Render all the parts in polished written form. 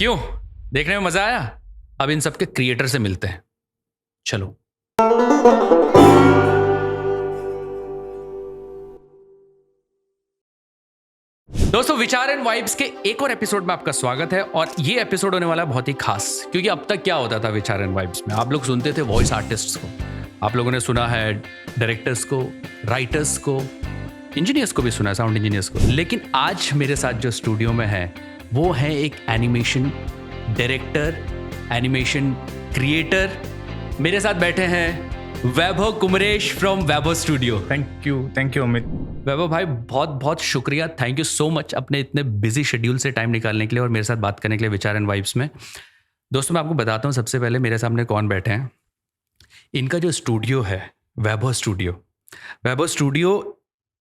क्यों? देखने में मजा आया? अब इन सब के क्रिएटर से मिलते हैं। चलो। दोस्तों, विचार एंड वाइब्स के एक और एपिसोड में आपका स्वागत है। और ये एपिसोड होने वाला है बहुत ही खास, क्योंकि अब तक क्या होता था विचार एंड वाइब्स में, आप लोग सुनते थे वॉइस आर्टिस्ट्स को, आप लोगों ने सुना है डायरेक्टर्स को, राइटर्स को, इंजीनियर्स को भी सुना है, साउंड इंजीनियर्स को। लेकिन आज मेरे साथ जो स्टूडियो में है वो है एक एनिमेशन डायरेक्टर, एनिमेशन क्रिएटर। मेरे साथ बैठे हैं Vaibhav Kumaresh from Vaibhav studio. Thank you Amit. Vaibhav भाई, बहुत बहुत शुक्रिया, थैंक यू सो मच अपने इतने बिजी शेड्यूल से टाइम निकालने के लिए और मेरे साथ बात करने के लिए विचार एंड वाइब्स में। दोस्तों, मैं आपको बताता हूँ सबसे पहले मेरे सामने कौन बैठे हैं। इनका जो स्टूडियो है वैभव स्टूडियो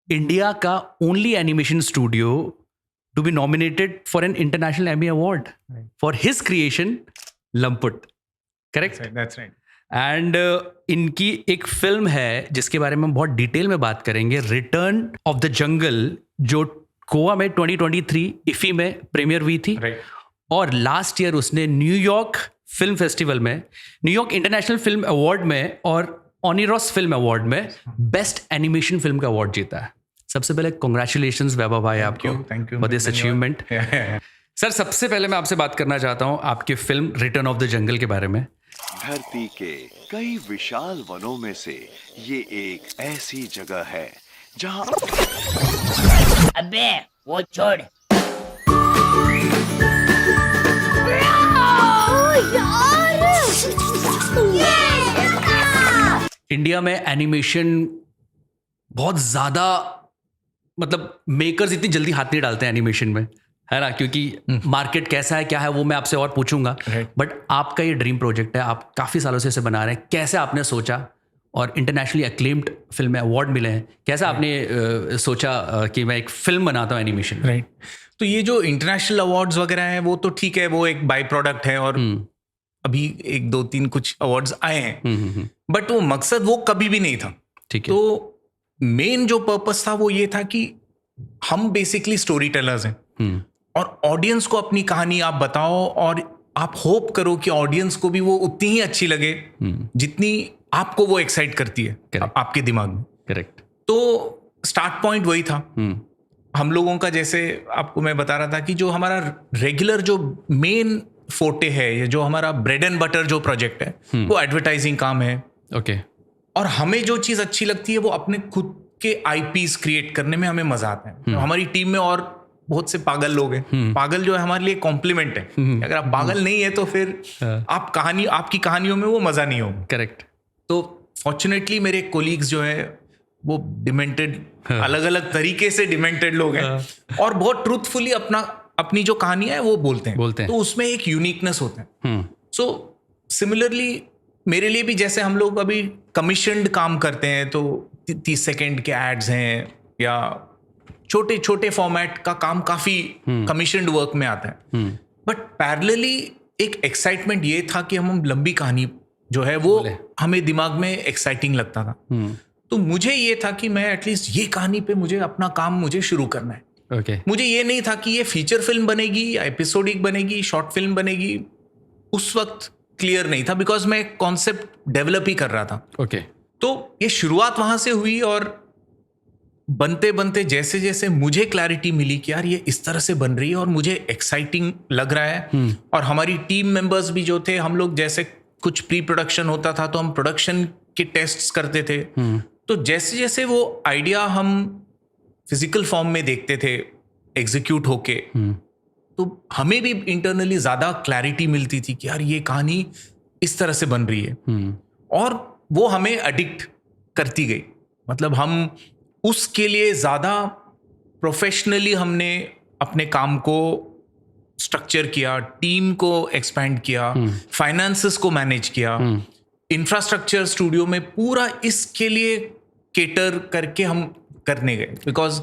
इंडिया का only animation studio to be nominated for an international Emmy award for his creation Lamput, correct? That's right. And इनकी एक फिल्म है जिसके बारे में हम बहुत डिटेल में बात करेंगे, रिटर्न ऑफ द जंगल, जो गोवा में 2023 इफी में प्रीमियर हुई थी। Right. और लास्ट ईयर उसने न्यूयॉर्क फिल्म फेस्टिवल में, न्यूयॉर्क इंटरनेशनल फिल्म अवार्ड में और ऑनिरॉस फिल्म अवार्ड में बेस्ट एनिमेशन फिल्म का अवार्ड जीता है। सबसे पहले कॉन्ग्रेचुलेशंस वैभव भाई आपको फॉर दिस अचीवमेंट। सर, सबसे पहले मैं आपसे बात करना चाहता हूँ आपकी film written of the jungle के बारे में। धरती के कई विशाल वनों में से ये एक ऐसी जगह है जहां अबे वो छोड़। इंडिया में एनिमेशन बहुत ज़्यादा, मतलब मेकर्स इतनी जल्दी हाथ नहीं डालते हैं एनिमेशन में, है ना? क्योंकि मार्केट कैसा है क्या है वो मैं आपसे और पूछूंगा। बट आपका ये ड्रीम प्रोजेक्ट है, आप काफ़ी सालों से इसे बना रहे हैं। कैसे आपने सोचा, और इंटरनेशनली एक्लेम्ड फिल्म में अवार्ड मिले हैं, कैसे आपने सोचा कि मैं एक फिल्म बनाता हूँ एनिमेशन? राइट। तो ये जो इंटरनेशनल अवार्ड्स वगैरह हैं वो तो ठीक है, वो एक बाई प्रोडक्ट है और अभी 1 2 3 कुछ अवार्ड्स आए हैं, बट वो मकसद वो कभी भी नहीं था। ठीक है। तो मेन जो पर्पस था वो ये था कि हम बेसिकली स्टोरी टेलर्स हैं और ऑडियंस को अपनी कहानी आप बताओ और आप होप करो कि ऑडियंस को भी वो उतनी ही अच्छी लगे जितनी आपको वो एक्साइट करती है आपके दिमाग में। करेक्ट। तो स्टार्ट पॉइंट वही था हम लोगों का। जैसे आपको मैं बता रहा था कि जो हमारा रेगुलर जो मेन फोटे है, या जो हमारा ब्रेड एंड बटर जो प्रोजेक्ट है वो एडवर्टाइजिंग काम है। ओके। और हमें जो चीज़ अच्छी लगती है वो अपने खुद के आईपीज क्रिएट करने में हमें मजा आता है। तो हमारी टीम में और बहुत से पागल लोग हैं। पागल जो है हमारे लिए कॉम्प्लीमेंट है। अगर आप पागल नहीं है तो फिर आपकी कहानियों में वो मजा नहीं होगा। करेक्ट। तो फॉर्चुनेटली मेरे कोलीग्स जो है वो डिमेंटेड, अलग अलग तरीके से डिमेंटेड लोग हैं और बहुत ट्रूथफुली अपनी जो कहानी है वो बोलते हैं। तो उसमें एक यूनिकनेस होता है। सो सिमिलरली मेरे लिए भी, जैसे हम लोग अभी कमीशन्ड काम करते हैं तो 30 सेकेंड के एड्स हैं या छोटे छोटे फॉर्मेट का काम काफी कमीशन्ड वर्क में आता है। बट पैरेलली एक एक्साइटमेंट ये था कि हम लंबी कहानी जो है वो हमें दिमाग में एक्साइटिंग लगता था। तो मुझे ये था कि मैं एटलीस्ट ये कहानी पे मुझे अपना काम मुझे शुरू करना है। Okay. मुझे ये नहीं था कि ये फीचर फिल्म बनेगी या एपिसोडिक बनेगी, शॉर्ट फिल्म बनेगी, उस वक्त क्लियर नहीं था, बिकॉज मैं कॉन्सेप्ट डेवलप ही कर रहा था। ओके। तो ये शुरुआत वहां से हुई और बनते बनते जैसे जैसे मुझे क्लैरिटी मिली कि यार ये इस तरह से बन रही है और मुझे एक्साइटिंग लग रहा है, और हमारी टीम मेंबर्स भी जो थे, हम लोग जैसे कुछ प्री प्रोडक्शन होता था तो हम प्रोडक्शन के टेस्ट्स करते थे। तो जैसे जैसे वो आइडिया हम फिजिकल फॉर्म में देखते थे एग्जीक्यूट होके, तो हमें भी इंटरनली ज्यादा क्लैरिटी मिलती थी कि यार ये कहानी इस तरह से बन रही है। और वो हमें एडिक्ट करती गई। मतलब हम उसके लिए ज्यादा प्रोफेशनली हमने अपने काम को स्ट्रक्चर किया, टीम को एक्सपैंड किया, फाइनेंसेस को मैनेज किया, इंफ्रास्ट्रक्चर स्टूडियो में पूरा इसके लिए केटर करके हम करने गए। बिकॉज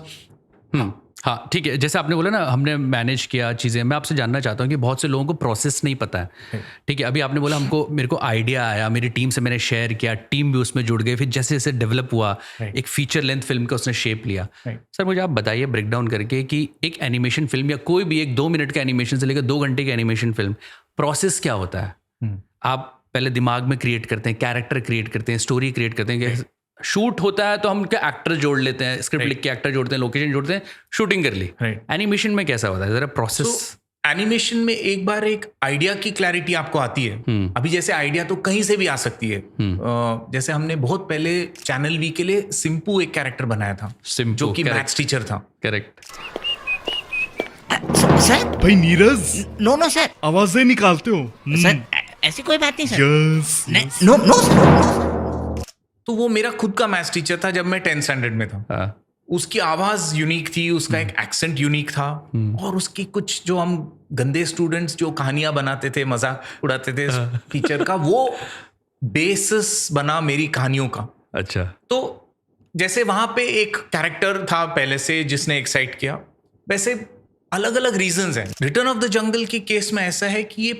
हाँ ठीक है, जैसे आपने बोला ना हमने मैनेज किया चीज़ें, मैं आपसे जानना चाहता हूँ कि बहुत से लोगों को प्रोसेस नहीं पता है। ठीक है, अभी आपने बोला मेरे को आइडिया आया, मेरी टीम से मैंने शेयर किया, टीम भी उसमें जुड़ गई, फिर जैसे जैसे डेवलप हुआ एक फीचर लेंथ फिल्म का उसने शेप लिया। सर मुझे आप बताइए ब्रेक डाउन करके कि एक एनिमेशन फिल्म या कोई भी एक 2 मिनट का एनिमेशन से लेकर 2 घंटे की एनिमेशन फिल्म, प्रोसेस क्या होता है? आप पहले दिमाग में क्रिएट करते हैं, कैरेक्टर क्रिएट करते हैं, स्टोरी क्रिएट करते हैं, शूट होता है तो हम क्या एक्टर जोड़ लेते हैं, स्क्रिप्ट लिख के एक्टर जोड़ते हैं, लोकेशन जोड़ते हैं, शूटिंग कर ली। एनिमेशन में कैसा होता है जरा प्रोसेस? एनिमेशन में एक बार एक आइडिया की क्लैरिटी आपको आती है। अभी जैसे आइडिया तो कहीं से भी आ सकती है। जैसे हमने बहुत पहले चैनल वी के लिए सिंपू एक कैरेक्टर बनाया था, जो कि मैथ्स टीचर था। करेक्ट। सर भाई नीरज, नो सर, आवाजें निकालते हो। सर ऐसी कोई बात नहीं सर। यस। No sir. तो वो मेरा खुद का मैथ्स टीचर था जब मैं 10th स्टैंडर्ड में था। उसकी आवाज यूनिक थी, उसका एक एक्सेंट यूनिक था, और उसकी कुछ जो हम गंदे स्टूडेंट्स जो कहानियां बनाते थे, मजाक उड़ाते थे टीचर का, वो बेसिस बना मेरी कहानियों का। अच्छा। तो जैसे वहां पे एक कैरेक्टर था पहले से जिसने एक्साइट किया, वैसे अलग अलग रीजंस हैं। रिटर्न ऑफ द जंगल के केस में ऐसा है कि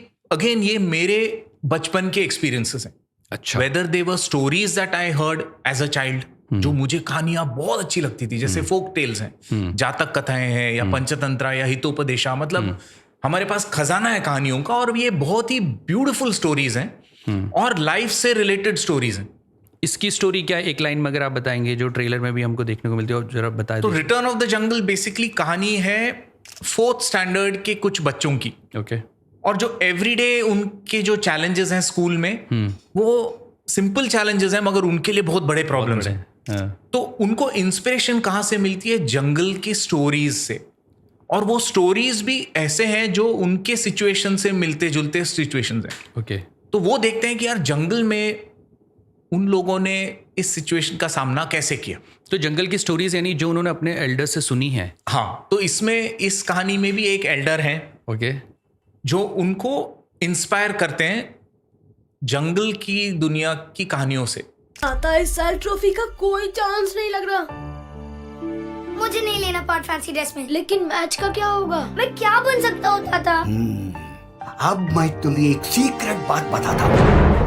ये मेरे बचपन के एक्सपीरियंसेस हैं। अच्छा। Whether they were stories that I heard as a child, जो मुझे कहानियां बहुत अच्छी लगती थी, जैसे फोक टेल्स हैं, जातक कथाएं हैं, या पंचतंत्रा या हितोपदेशा, मतलब हमारे पास खजाना है कहानियों का, और ये बहुत ही ब्यूटीफुल स्टोरीज हैं और लाइफ से रिलेटेड स्टोरीज हैं। इसकी स्टोरी क्या है, एक लाइन में अगर आप बताएंगे, जो ट्रेलर में भी हमको देखने को मिलती है, जरा बता तो दीजिए। Return of the jungle basically कहानी है 4th स्टैंडर्ड के कुछ बच्चों की। ओके। और जो एवरीडे उनके जो चैलेंजेस हैं स्कूल में, वो सिंपल चैलेंजेस हैं मगर उनके लिए बहुत बड़े प्रॉब्लम्स हैं। तो उनको इंस्पिरेशन कहाँ से मिलती है? जंगल की स्टोरीज से। और वो स्टोरीज भी ऐसे हैं जो उनके सिचुएशन से मिलते जुलते सिचुएशंस हैं। ओके। तो वो देखते हैं कि यार जंगल में उन लोगों ने इस सिचुएशन का सामना कैसे किया। तो जंगल की स्टोरीज यानी जो उन्होंने अपने एल्डर से सुनी है। हाँ, तो इसमें इस कहानी में भी एक एल्डर हैं ओके, जो उनको इंस्पायर करते हैं जंगल की दुनिया की कहानियों से। आता इस साल ट्रॉफी का कोई चांस नहीं लग रहा। मुझे नहीं लेना पार्ट फैंसी ड्रेस में। लेकिन मैच का क्या होगा? मैं क्या बन सकता होता था? अब मैं तुम्हें एक सीक्रेट बात बताता हूँ।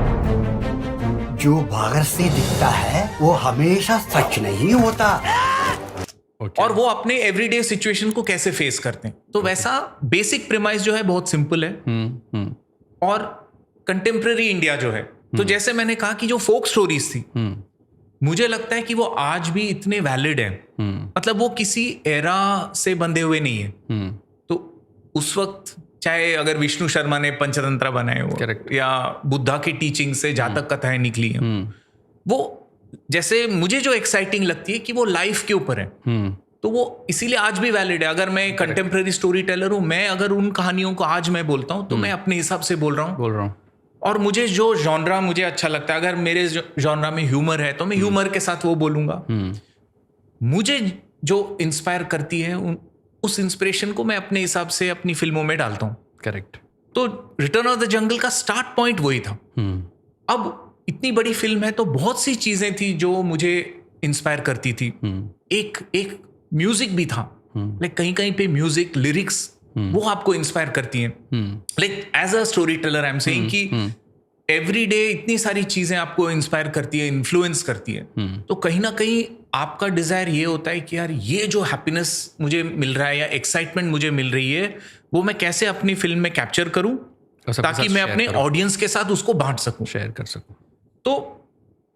जो बाहर से दिखता है वो हमेशा सच नहीं होता। और वो अपने एवरीडे सिचुएशन को कैसे फेस करते हैं। तो वैसा बेसिक प्रीमाइस जो है बहुत सिंपल है। और कंटेम्प्रेरी इंडिया जो है, तो जैसे मैंने कहा कि जो फोक स्टोरीज थी, मुझे लगता है कि वो आज भी इतने वैलिड हैं। मतलब वो किसी एरा से बंधे हुए नहीं है। तो उस वक्त चाहे अगर विष्णु शर्मा ने पंचतंत्र बनाए हो, या बुद्धा की टीचिंग से जातक कथाएं निकली हैं, वो जैसे मुझे जो एक्साइटिंग लगती है कि वो लाइफ के ऊपर है। तो वो इसीलिए आज भी वैलिड है। अगर मैं कंटेम्प्रेरी स्टोरी टेलर हूं, मैं अगर उन कहानियों को आज मैं बोलता हूं तो मैं अपने हिसाब से बोल रहा हूं। और मुझे जो जॉनरा मुझे अच्छा लगता है, अगर मेरे जॉनरा में ह्यूमर है तो मैं ह्यूमर के साथ वो बोलूंगा। मुझे जो इंस्पायर करती है उस इंस्पिरेशन को मैं अपने हिसाब से अपनी फिल्मों में डालता हूं। करेक्ट। तो रिटर्न ऑफ द जंगल का स्टार्ट पॉइंट वही था। अब इतनी बड़ी फिल्म है तो बहुत सी चीजें थी जो मुझे इंस्पायर करती थी। एक म्यूजिक भी था, लाइक कहीं कहीं पे म्यूजिक लिरिक्स वो आपको इंस्पायर करती हैं। Like as a storyteller I am saying कि एवरी डे इतनी सारी चीजें आपको इंस्पायर करती है, इन्फ्लुएंस करती है। तो कहीं ना कहीं आपका डिजायर ये होता है कि यार ये जो हैप्पीनेस मुझे मिल रहा है या एक्साइटमेंट मुझे मिल रही है, वो मैं कैसे अपनी फिल्म में कैप्चर करूं ताकि मैं अपने ऑडियंस के साथ उसको बांट सकूं, शेयर कर सकूं। तो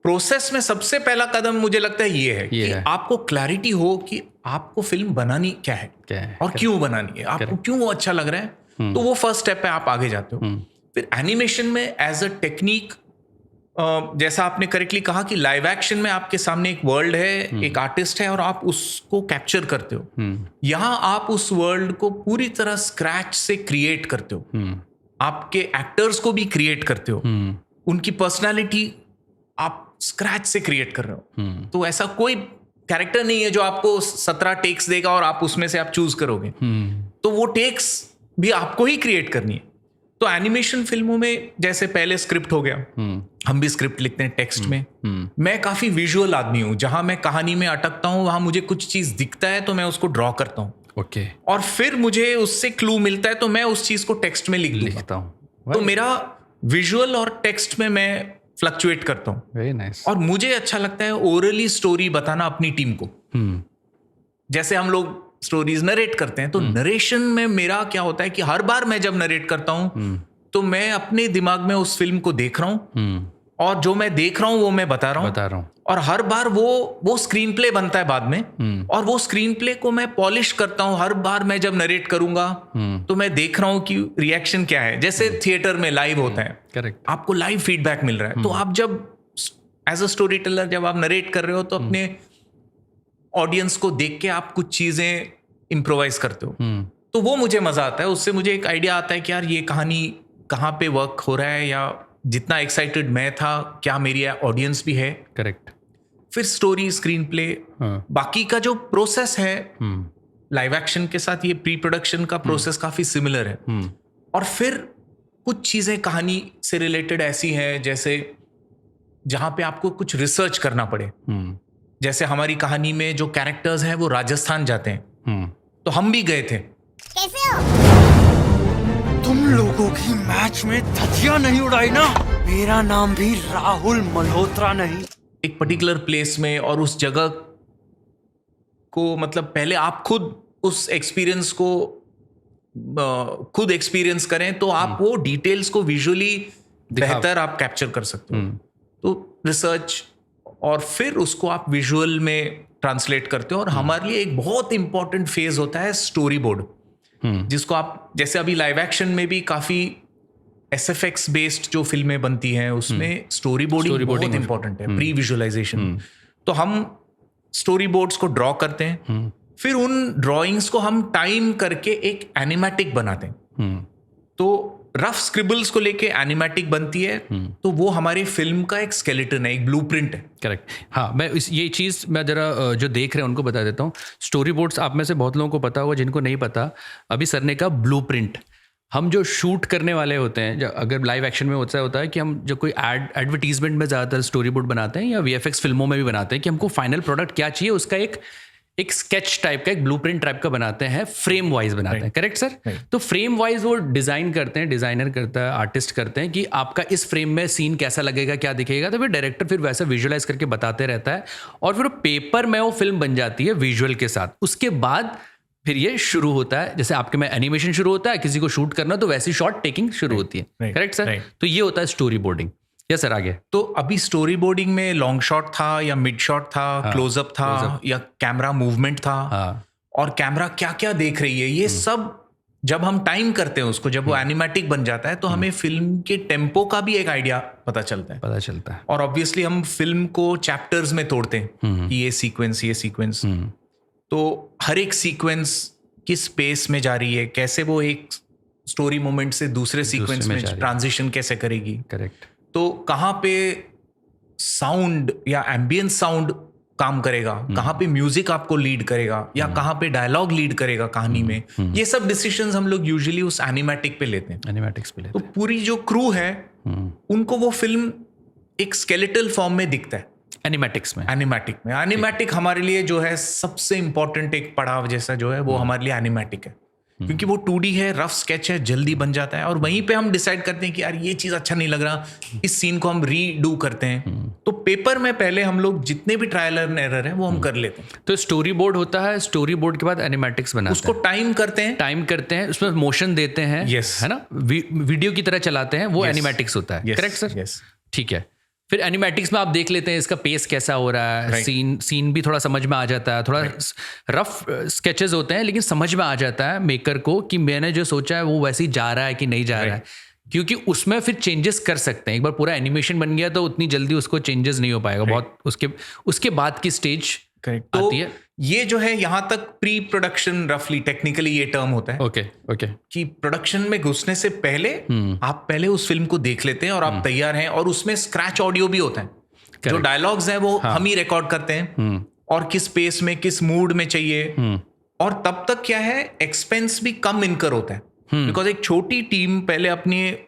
प्रोसेस में सबसे पहला कदम मुझे लगता है ये है कि आपको क्लैरिटी हो कि आपको फिल्म बनानी क्या है और क्यों बनानी है, आपको क्यों वो अच्छा लग रहा है। तो वो फर्स्ट स्टेप है, आप आगे जाते हो। फिर एनिमेशन में एज अ टेक्निक, जैसा आपने करेक्टली कहा कि लाइव एक्शन में आपके सामने एक वर्ल्ड है, एक आर्टिस्ट है और आप उसको कैप्चर करते हो। यहां आप उस वर्ल्ड को पूरी तरह स्क्रैच से क्रिएट करते हो। आपके एक्टर्स को भी क्रिएट करते हो, उनकी पर्सनालिटी आप स्क्रैच से क्रिएट कर रहे हो। तो ऐसा कोई कैरेक्टर नहीं है जो आपको 17 टेक्स देगा और आप उसमें से आप चूज करोगे। तो वो टेक्स भी आपको ही क्रिएट करनी है। तो एनिमेशन फिल्मों में जैसे पहले स्क्रिप्ट हो गया, हम भी स्क्रिप्ट लिखते हैं टेक्स्ट में। मैं काफी विजुअल आदमी हूं, जहां मैं कहानी में अटकता हूं वहां मुझे कुछ चीज दिखता है तो मैं उसको ड्रॉ करता हूं। ओके, और फिर मुझे उससे क्लू मिलता है तो मैं उस चीज को टेक्स्ट में लिखता लिखता हूँ। तो मेरा विजुअल और टेक्स्ट में मैं फ्लक्चुएट करता हूँ। Very nice. और मुझे अच्छा लगता है ओरली स्टोरी बताना अपनी टीम को। जैसे हम लोग स्टोरीज नरेट करते हैं तो नरेशन में मेरा क्या होता है कि हर बार मैं जब नरेट करता हूं तो मैं अपने दिमाग में उस फिल्म को देख रहा हूं और जो मैं देख रहा हूं वो मैं बता रहा हूं और हर बार वो स्क्रीन प्ले बनता है बाद में और वो स्क्रीन प्ले को मैं पॉलिश करता हूं। हर बार मैं जब नरेट करूंगा तो मैं देख रहा हूं कि रिएक्शन क्या है। जैसे थिएटर में लाइव होता है, करेक्ट, आपको लाइव फीडबैक मिल रहा है तो आप जब एज अ स्टोरी टेलर जब आप नरेट कर रहे हो तो अपने ऑडियंस को देख के आप कुछ चीजें इम्प्रोवाइज करते हो तो वो मुझे मजा आता है। उससे मुझे एक आइडिया आता है कि यार ये कहानी कहाँ पे वर्क हो रहा है या जितना एक्साइटेड मैं था क्या मेरी ऑडियंस भी है। करेक्ट। फिर स्टोरी, स्क्रीन प्ले, बाकी का जो प्रोसेस है लाइव एक्शन के साथ ये प्री प्रोडक्शन का प्रोसेस काफी सिमिलर है। और फिर कुछ चीजें कहानी से रिलेटेड ऐसी हैं जैसे जहां पे आपको कुछ रिसर्च करना पड़े। जैसे हमारी कहानी में जो कैरेक्टर्स हैं वो राजस्थान जाते हैं तो हम भी गए थे। कैसे हो? तुम लोगों की मैच में धज्जियां नहीं उड़ाई ना, मेरा नाम भी राहुल मल्होत्रा नहीं। एक पर्टिकुलर प्लेस में और उस जगह को मतलब पहले आप खुद उस एक्सपीरियंस को खुद एक्सपीरियंस करें तो आप वो डिटेल्स को विजुअली बेहतर आप कैप्चर कर सकते हो। तो रिसर्च और फिर उसको आप विजुअल में ट्रांसलेट करते हो। और हमारे लिए एक बहुत इंपॉर्टेंट फेज होता है स्टोरी बोर्ड, जिसको आप जैसे अभी लाइव एक्शन में भी काफी SFX बेस्ड जो फिल्में बनती हैं उसमें स्टोरी बोर्डिंग बहुत इंपॉर्टेंट है, प्री विजुअलाइजेशन। तो हम स्टोरी बोर्ड्स को ड्रॉ करते हैं, फिर उन ड्रॉइंग्स को हम टाइम करके एक एनिमेटिक बनाते हैं। तो रफ स्क्रिबल्स को लेके एनिमेटिक बनती है तो वो हमारे फिल्म का एक स्केलेटन है, एक ब्लूप्रिंट है। करेक्ट। हाँ, मैं ये चीज़ मैं जरा जो देख रहे हैं उनको बता देता हूँ। स्टोरी बोर्ड्स आप में से बहुत लोगों को पता होगा, जिनको नहीं पता अभी सर ने कहा ब्लूप्रिंट। हम जो शूट करने वाले होते हैं, अगर लाइव एक्शन में होता है कि हम जो कोई एडवर्टीजमेंट में ज़्यादातर स्टोरी बोर्ड बनाते हैं या VFX फिल्मों में भी बनाते हैं कि हमको फाइनल प्रोडक्ट क्या चाहिए उसका एक स्केच टाइप का, एक ब्लूप्रिंट टाइप का बनाते हैं, फ्रेम वाइज बनाते हैं। Correct sir? तो फ्रेम वाइज वो डिजाइन करते हैं, डिजाइनर करता है, आर्टिस्ट करते हैं कि आपका इस फ्रेम में सीन कैसा लगेगा, क्या दिखेगा। तो फिर डायरेक्टर फिर वैसा विजुअलाइज करके बताते रहता है और फिर पेपर में वो फिल्म बन जाती है विजुअल के साथ। उसके बाद फिर ये शुरू होता है, जैसे आपके में एनिमेशन शुरू होता है, किसी को शूट करना तो वैसी शॉट टेकिंग शुरू होती है। Correct sir? तो ये होता है स्टोरी बोर्डिंग। यस सर, आगे। तो अभी स्टोरी बोर्डिंग में लॉन्ग शॉट था या मिड शॉट था, क्लोजअप था या कैमरा मूवमेंट था, और कैमरा क्या क्या देख रही है, ये सब जब हम टाइम करते हैं उसको, जब वो एनिमेटिक बन जाता है तो हमें फिल्म के टेम्पो का भी एक आइडिया पता चलता है। और ऑब्वियसली हम फिल्म को चैप्टर्स में तोड़ते हैं कि ये सीक्वेंस। तो हर एक सीक्वेंस किस स्पेस में जा रही है, कैसे वो एक स्टोरी मोमेंट से दूसरे सीक्वेंस में ट्रांजिशन कैसे करेगी। करेक्ट। तो कहाँ पे साउंड या एम्बियंस साउंड काम करेगा, कहाँ पे म्यूजिक आपको लीड करेगा या कहाँ पे डायलॉग लीड करेगा कहानी में, ये सब डिसीजंस हम लोग यूजुअली उस एनिमेटिक पे लेते हैं। एनिमेटिक्स पे लेते हैं। तो पूरी जो क्रू है उनको वो फिल्म एक स्केलेटल फॉर्म में दिखता है एनिमेटिक्स में। एनिमेटिक हमारे लिए जो है सबसे इंपॉर्टेंट एक पड़ाव जैसा जो है वो हमारे लिए एनिमेटिक है, क्योंकि वो 2D है, रफ स्केच है, जल्दी बन जाता है और वहीं पे हम डिसाइड करते हैं कि यार ये चीज अच्छा नहीं लग रहा, इस सीन को हम रीडू करते हैं। तो पेपर में पहले हम लोग जितने भी ट्रायल एंड एरर है वो हम कर लेते हैं। तो स्टोरी बोर्ड होता है, स्टोरी बोर्ड के बाद एनिमेटिक्स बनाते हैं, उसको टाइम करते हैं, उसमें मोशन देते हैं, है ना, वीडियो की तरह चलाते हैं, वो एनिमेटिक्स होता है। Correct sir? ठीक है। फिर एनिमेटिक्स में आप देख लेते हैं इसका पेस कैसा हो रहा है, सीन भी थोड़ा समझ में आ जाता है, थोड़ा रफ स्केचेस होते हैं लेकिन समझ में आ जाता है मेकर को कि मैंने जो सोचा है वो वैसे ही जा रहा है कि नहीं जा रहा है, क्योंकि उसमें फिर चेंजेस कर सकते हैं। एक बार पूरा एनिमेशन बन गया तो उतनी जल्दी उसको चेंजेस नहीं हो पाएगा, बहुत उसके बाद की स्टेज आती है। ये जो है यहाँ तक प्री प्रोडक्शन रफली टेक्निकली ये टर्म होता है। ओके कि प्रोडक्शन में घुसने से पहले आप पहले उस फिल्म को देख लेते हैं और आप तैयार हैं, और उसमें स्क्रैच ऑडियो भी होता है। जो डायलॉग्स हैं वो हम ही रिकॉर्ड करते हैं और किस पेस में किस मूड में चाहिए। और तब तक क्या है, एक्सपेंस भी कम इनकर होता है, बिकॉज एक छोटी टीम पहले अपने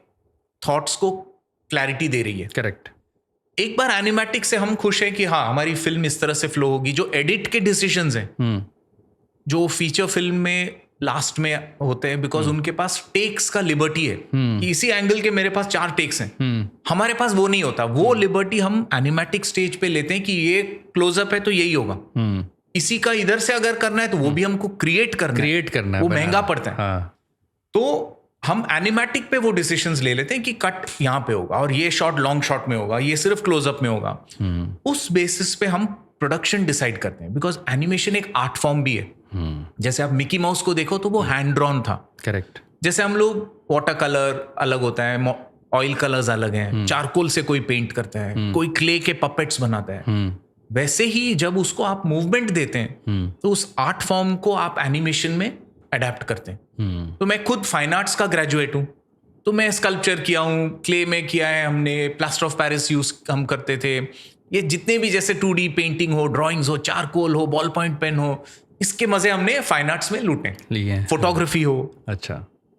थॉट्स को क्लैरिटी दे रही है। करेक्ट। एक बार एनिमेटिक से हम खुश हैं कि हाँ हमारी फिल्म इस तरह से फ्लो होगी। जो एडिट के डिसीजंस हैं जो फीचर फिल्म में लास्ट में होते हैं, बिकॉज उनके पास टेक्स का लिबर्टी है कि इसी एंगल के मेरे पास 4 टेक्स हैं। हमारे पास वो नहीं होता। वो लिबर्टी हम एनिमेटिक स्टेज पे लेते हैं कि ये क्लोजअप है तो यही होगा, इसी का इधर से अगर करना है तो वो भी हमको क्रिएट करना है, वो महंगा पड़ता है। तो हम एनिमेटिक पे वो डिसीजंस ले लेते हैं कि कट यहाँ पे होगा और ये शॉट लॉन्ग शॉट में होगा, ये सिर्फ क्लोजअप में होगा। उस बेसिस पे हम प्रोडक्शन डिसाइड करते हैं, बिकॉज एनिमेशन एक आर्ट फॉर्म भी है। जैसे आप मिकी माउस को देखो तो वो हैंड ड्रॉन था, करेक्ट। जैसे हम लोग वाटर कलर अलग होता है, ऑयल कलर्स अलग हैं, चारकोल से कोई पेंट करता है, कोई क्ले के पपेट्स बनाता है, वैसे ही जब उसको आप मूवमेंट देते हैं तो उस आर्ट फॉर्म को आप एनिमेशन में अडेप्ट करते हैं। तो मैं खुद फाइन आर्ट्स का ग्रेजुएट हूँ, तो मैं स्कल्पचर किया हूँ, क्ले में किया है हमने, प्लास्टर ऑफ पेरिस यूज हम करते थे। ये जितने भी जैसे 2D पेंटिंग हो, ड्राइंग्स हो, चारकोल हो, बॉल पॉइंट पेन हो, इसके मजे हमने फाइन आर्ट्स में लूटे लिए। फोटोग्राफी हो। अच्छा।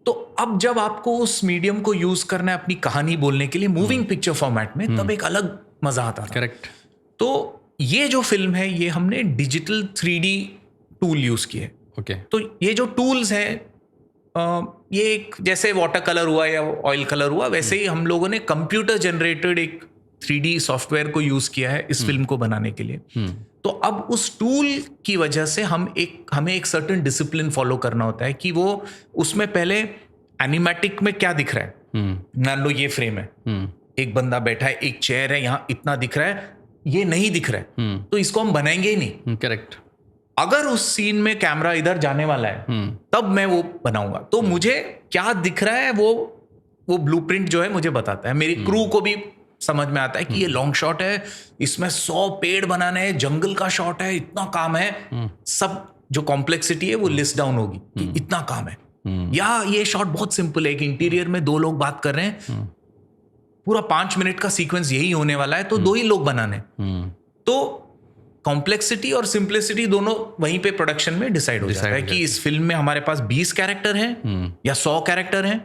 तो अब जब आपको उस मीडियम को यूज करना है अपनी कहानी बोलने के लिए मूविंग पिक्चर फॉर्मेट में, तब एक अलग मजा आता था। करेक्ट। तो ये जो फिल्म है ये हमने डिजिटल 3D टूल यूज किए। ओके। तो ये जो टूल्स हैं ये एक जैसे वाटर कलर हुआ या ऑयल कलर हुआ, वैसे ही हम लोगों ने कंप्यूटर जनरेटेड एक 3D सॉफ्टवेयर को यूज किया है इस फिल्म को बनाने के लिए। तो अब उस टूल की वजह से हमें एक सर्टेन डिसिप्लिन फॉलो करना होता है कि वो उसमें पहले एनिमेटिक में क्या दिख रहा है। मान लो ये फ्रेम है, एक बंदा बैठा है, एक चेयर है, यहाँ इतना दिख रहा है, ये नहीं दिख रहा है, तो इसको हम बनाएंगे ही नहीं। करेक्ट। अगर उस सीन में कैमरा इधर जाने वाला है तब मैं वो बनाऊंगा। तो मुझे क्या दिख रहा है वो ब्लूप्रिंट जो है मुझे बताता है। मेरी क्रू को भी समझ में आता है कि ये लॉन्ग शॉट है, इसमें 100 पेड़ बनाने हैं, जंगल का शॉट है, इतना काम है। सब जो कॉम्प्लेक्सिटी है वो लिस्ट डाउन होगी कि इतना काम है। या ये शॉट बहुत सिंपल है कि इंटीरियर में 2 लोग बात कर रहे हैं, पूरा 5 मिनट का सीक्वेंस यही होने वाला है, तो 2 ही लोग बनाने। तो कॉम्प्लेक्सिटी और सिंप्लिसिटी दोनों वहीं पे प्रोडक्शन में डिसाइड हो जाता है कि इस फिल्म में हमारे पास 20 कैरेक्टर हैं या 100 कैरेक्टर हैं,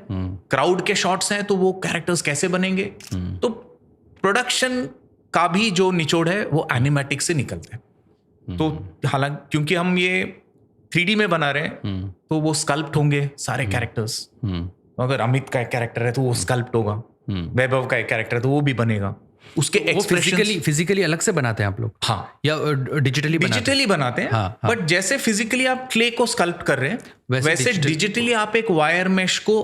क्राउड के शॉट्स हैं, तो वो कैरेक्टर्स कैसे बनेंगे। तो प्रोडक्शन का भी जो निचोड़ है वो एनिमेटिक से निकलता है। तो हालांकि क्योंकि हम ये 3D में बना रहे हैं तो वो स्कल्प्ट होंगे सारे कैरेक्टर्स। अगर अमित का एक कैरेक्टर है तो वो स्कल्प्ट होगा, वैभव का एक कैरेक्टर है तो वो भी बनेगा। उसके फिजिकली अलग से बनाते हैं आप लोग? हाँ, या डिजिटली बनाते हैं। हाँ, बट जैसे फिजिकली आप क्ले को स्कल्प्ट कर रहे हैं वैसे डिजिटली आप एक वायर मेश को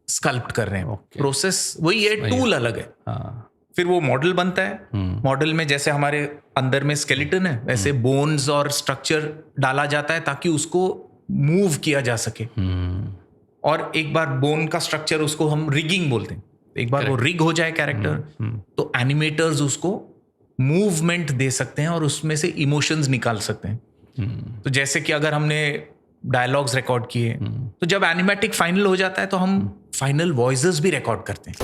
स्कल्प्ट कर रहे हैं। प्रोसेस वही है, टूल अलग है। फिर वो मॉडल बनता है। मॉडल में जैसे हमारे अंदर में स्केलेटन है, वैसे बोन्स और स्ट्रक्चर डाला जाता है ताकि उसको मूव किया जा सके। और एक बार बोन का स्ट्रक्चर, उसको हम रिगिंग बोलते हैं, एक बार वो रिग हो जाए कैरेक्टर तो एनिमेटर्स उसको मूवमेंट दे सकते हैं और उसमें से इमोशंस निकाल सकते हैं। तो जैसे कि अगर हमने डायलॉग्स रिकॉर्ड किए तो जब एनिमेटिक फाइनल हो जाता है तो हम फाइनल वॉइसेस भी रिकॉर्ड करते हैं।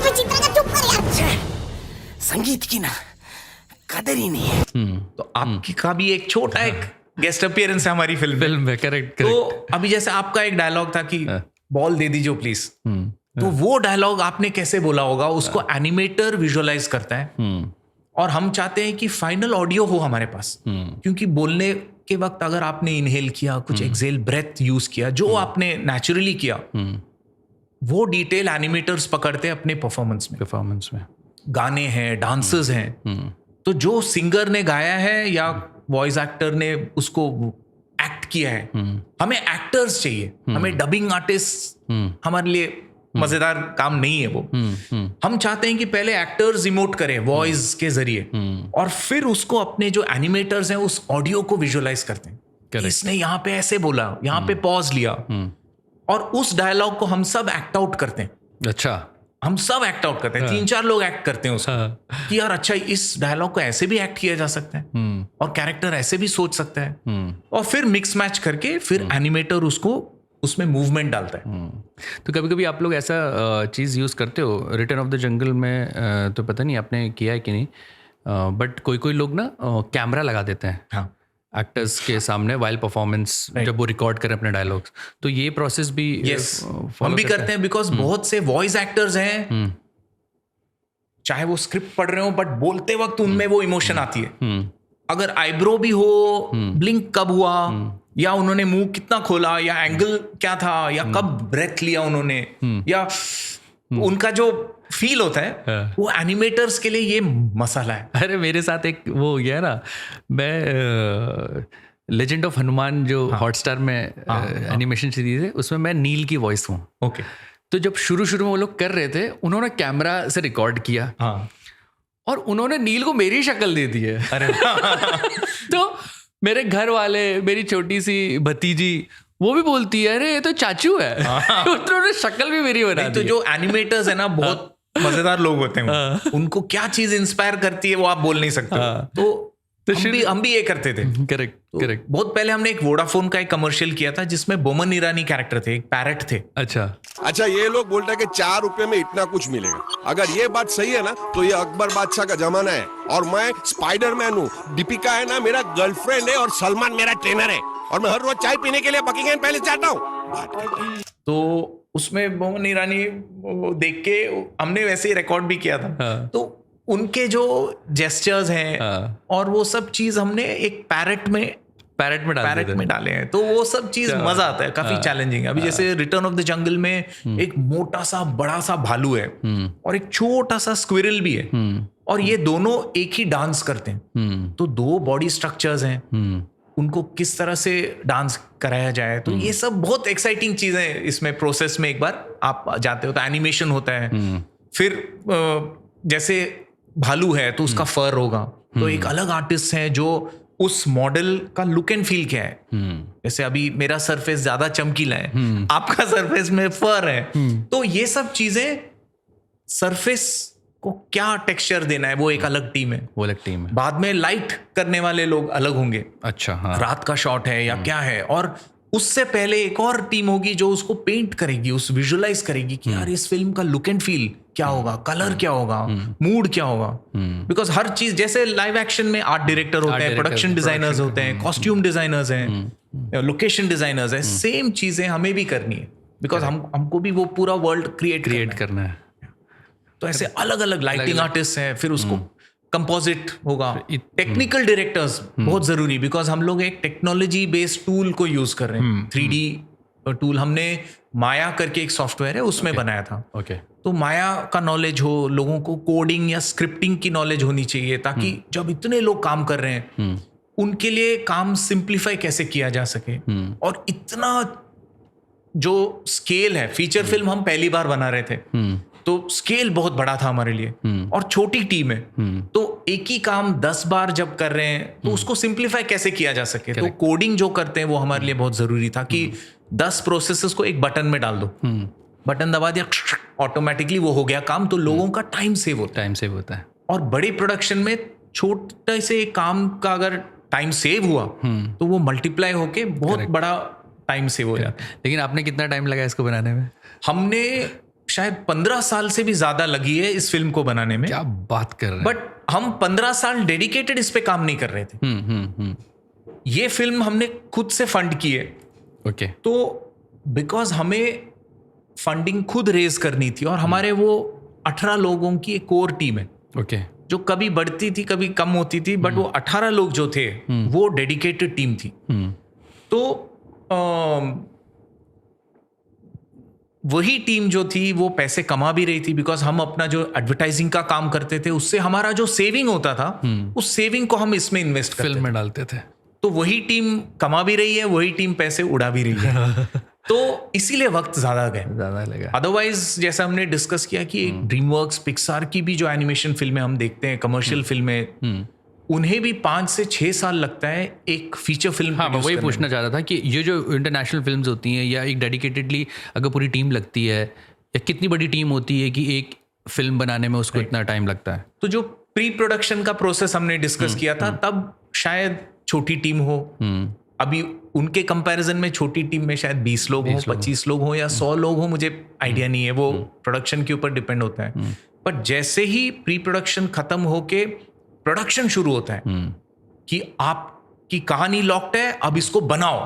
संगीत की ना कदर ही नहीं है। तो आपकी का भी एक छोटा एक गेस्ट अपीयरेंस है हमारी फिल्म में। करेक्ट। तो अभी जैसे आपका एक डायलॉग था कि बॉल दे दीजिए प्लीज, तो वो डायलॉग आपने कैसे बोला होगा उसको एनिमेटर विजुअलाइज करता है। और हम चाहते हैं कि फाइनल ऑडियो हो हमारे पास, क्योंकि बोलने के वक्त अगर आपने इनहेल किया, कुछ एक्सेल ब्रेथ यूज किया, जो आपने नेचुरली किया, वो डिटेल एनिमेटर्स पकड़ते हैं अपने परफॉर्मेंस में। गाने हैं, डांसर्स हैं, तो जो सिंगर ने गाया है या वॉइस एक्टर ने उसको एक्ट किया है, हमें एक्टर्स चाहिए, हमें डबिंग आर्टिस्ट हमारे लिए मजेदार काम नहीं है वो। हम चाहते हैं कि पहले एक्टर्स इमोट करें वॉइस के जरिए और फिर उसको अपने जो एनिमेटर्स हैं उस ऑडियो को विजुअलाइज करते हैं। इसने यहाँ पे ऐसे बोला, यहाँ पे पॉज लिया, और उस डायलॉग को हम सब एक्ट आउट करते हैं। अच्छा, हम सब एक्ट आउट करते हैं। 3-4 लोग एक्ट करते हैं उसको कि यार अच्छा इस डायलॉग को ऐसे भी एक्ट किया जा सकता है और कैरेक्टर ऐसे भी सोच सकता है, और फिर मिक्स मैच करके फिर एनिमेटर उसको उसमें मूवमेंट डालता है। तो कभी कभी आप लोग ऐसा चीज़ यूज़ करते हो? रिटर्न ऑफ द जंगल में तो पता नहीं आपने किया है कि नहीं, बट कोई लोग ना कैमरा लगा देते हैं। हाँ, एक्टर्स के सामने वाइल परफॉर्मेंस जब वो रिकॉर्ड करें अपने डायलॉग्स, तो ये प्रोसेस भी हम भी करते हैं। बिकॉज बहुत से वॉइस एक्टर्स हैं, चाहे वो स्क्रिप्ट पढ़ रहे हो बट बोलते वक्त उनमें वो इमोशन आती है, अगर आईब्रो भी हो, ब्लिंक कब हुआ, या उन्होंने मुंह कितना खोला, या एंगल क्या था, या कब ब्रेथ लिया उन्होंने, या उनका जो फील होता है, वो एनिमेटर्स के लिए ये मसाला है। अरे मेरे साथ एक वो हो गया ना, मैं लेजेंड ऑफ हनुमान जो हॉटस्टार में एनिमेशन सीरीज है, उसमें मैं नील की वॉइस हूँ। ओके। तो जब शुरू में वो लोग कर रहे थे, उन्होंने कैमरा से रिकॉर्ड किया और उन्होंने नील को मेरी शक्ल दे दी है। अरे तो मेरे घर वाले, मेरी छोटी सी भतीजी, वो भी बोलती है अरे ये तो चाचू है। उन्होंने शक्ल भी मेरी बना दी। तो जो एनिमेटर्स है ना, बहुत मजेदार लोग होते हैं। उनको क्या चीज इंस्पायर करती है वो आप बोल नहीं सकते। तो हम भी ये करते थे। Correct correct. बहुत पहले हमने एक वोडाफोन का एक कमर्शियल किया था जिसमें बोमन ईरानी कैरेक्टर थे, एक पैरट थे। अच्छा ये लोग बोलते हैं कि 4 रुपए में इतना कुछ मिलेगा। अगर ये बात सही है ना, तो ये अकबर बादशाह का जमाना है और मैं स्पाइडरमैन हूँ। दीपिका है ना मेरा गर्लफ्रेंड है और सलमान मेरा ट्रेनर है और मैं हर रोज चाय पीने के लिए बकिंगहैम पैलेस जाता हूँ। तो उसमें बोमन ईरानी देख के हमने वैसे ही रिकॉर्ड भी किया था। तो उनके जो जेस्चर्स हैं और वो सब चीज हमने एक पैरेट में डाले हैं। तो वो सब चीज मजा आता है, काफी चैलेंजिंग है। अभी जैसे रिटर्न ऑफ द जंगल में एक मोटा सा बड़ा सा भालू है और एक छोटा सा स्क्विरल भी है, और ये दोनों एक ही डांस करते हैं। तो 2 बॉडी स्ट्रक्चर्स हैं, उनको किस तरह से डांस कराया जाए। तो ये सब बहुत एक्साइटिंग चीजें इसमें प्रोसेस में एक बार आप जाते हो तो एनिमेशन होता है। फिर जैसे भालू है तो उसका फर होगा, तो एक अलग आर्टिस्ट है जो उस मॉडल का लुक एंड फील क्या है। जैसे अभी मेरा सरफेस ज्यादा चमकीला है, आपका सरफेस में फर है, तो ये सब चीजें, सरफेस को क्या टेक्सचर देना है, वो एक अलग टीम है। बाद में लाइट करने वाले लोग अलग होंगे। अच्छा, हाँ। रात का शॉट है या क्या है, और उससे पहले एक और टीम होगी जो उसको पेंट करेगी, उस विजुअलाइज करेगी कि यार इस फिल्म का लुक एंड फील क्या होगा, कलर क्या होगा, मूड क्या होगा। बिकॉज हर चीज, जैसे लाइव एक्शन में आर्ट डायरेक्टर होते हैं, प्रोडक्शन डिजाइनर्स होते हैं, कॉस्ट्यूम डिजाइनर्स हैं, लोकेशन डिजाइनर्स हैं, सेम चीजें हमें भी करनी है। बिकॉज हमको भी वो पूरा वर्ल्ड क्रिएट करना है। तो ऐसे अलग अलग लाइटिंग आर्टिस्ट हैं, फिर उसको कंपोजिट होगा, टेक्निकल डायरेक्टर्स बहुत जरूरी, बिकॉज हम लोग एक टेक्नोलॉजी बेस्ड टूल को यूज कर रहे हैं। 3D टूल हमने माया करके एक सॉफ्टवेयर है उसमें बनाया था। तो माया का नॉलेज हो, लोगों को कोडिंग या स्क्रिप्टिंग की नॉलेज होनी चाहिए, ताकि जब इतने लोग काम कर रहे हैं उनके लिए काम सिंप्लीफाई कैसे किया जा सके। और इतना जो स्केल है, फीचर फिल्म हम पहली बार बना रहे थे, तो स्केल बहुत बड़ा था हमारे लिए, और छोटी टीम है, तो एक ही काम 10 बार जब कर रहे हैं तो उसको सिंप्लीफाई कैसे किया जा सके। तो कोडिंग जो करते हैं वो हमारे लिए बहुत जरूरी था कि 10 प्रोसेसेस को एक बटन में डाल दो, बटन दबा दिया, ऑटोमेटिकली वो हो गया काम। तो लोगों का टाइम सेव होता है। और बड़े प्रोडक्शन में छोटे से काम का अगर टाइम सेव हुआ तो वो मल्टीप्लाई होके बहुत बड़ा टाइम सेव हो जाता है। लेकिन आपने कितना टाइम लगा इसको बनाने में? हमने शायद 15 साल से भी ज्यादा लगी है इस फिल्म को बनाने में। क्या बात कर रहे हैं? बट हम 15 साल डेडिकेटेड इस पे काम नहीं कर रहे थे। ये फिल्म हमने खुद से फंड की है। ओके। तो बिकॉज हमें फंडिंग खुद रेज करनी थी, और हमारे वो 18 लोगों की एक कोर टीम है। ओके। जो कभी बढ़ती थी कभी कम होती थी, बट वो 18 लोग जो थे वो डेडिकेटेड टीम थी। तो वही टीम जो थी वो पैसे कमा भी रही थी, बिकॉज हम अपना जो एडवर्टाइजिंग का काम करते थे उससे हमारा जो सेविंग होता था उस सेविंग को हम इसमें इन्वेस्ट फिल्म में डालते थे। तो वही टीम कमा भी रही है, वही टीम पैसे उड़ा भी रही है। तो इसीलिए वक्त ज्यादा लगा। अदरवाइज जैसा हमने डिस्कस किया कि ड्रीमवर्क्स, पिक्सार की भी जो एनिमेशन फिल्में हम देखते हैं, कमर्शियल फिल्में, उन्हें भी 5 से 6 साल लगता है एक फीचर फिल्म। हाँ, मैं वही पूछना चाह रहा था कि ये जो इंटरनेशनल फिल्म्स होती हैं, या एक डेडिकेटेडली अगर पूरी टीम लगती है, या कितनी बड़ी टीम होती है कि एक फिल्म बनाने में उसको इतना टाइम लगता है? तो जो प्री प्रोडक्शन का प्रोसेस हमने डिस्कस किया था, तब शायद छोटी टीम हो। अभी उनके कंपैरिजन में छोटी टीम में शायद 20 लोग हो, 25 लोग हो, या 100 लोग हो, मुझे आइडिया नहीं है, वो प्रोडक्शन के ऊपर डिपेंड होता है। पर जैसे ही प्री प्रोडक्शन खत्म होके प्रोडक्शन शुरू होता है कि आपकी कहानी लॉक्ड है, अब इसको बनाओ,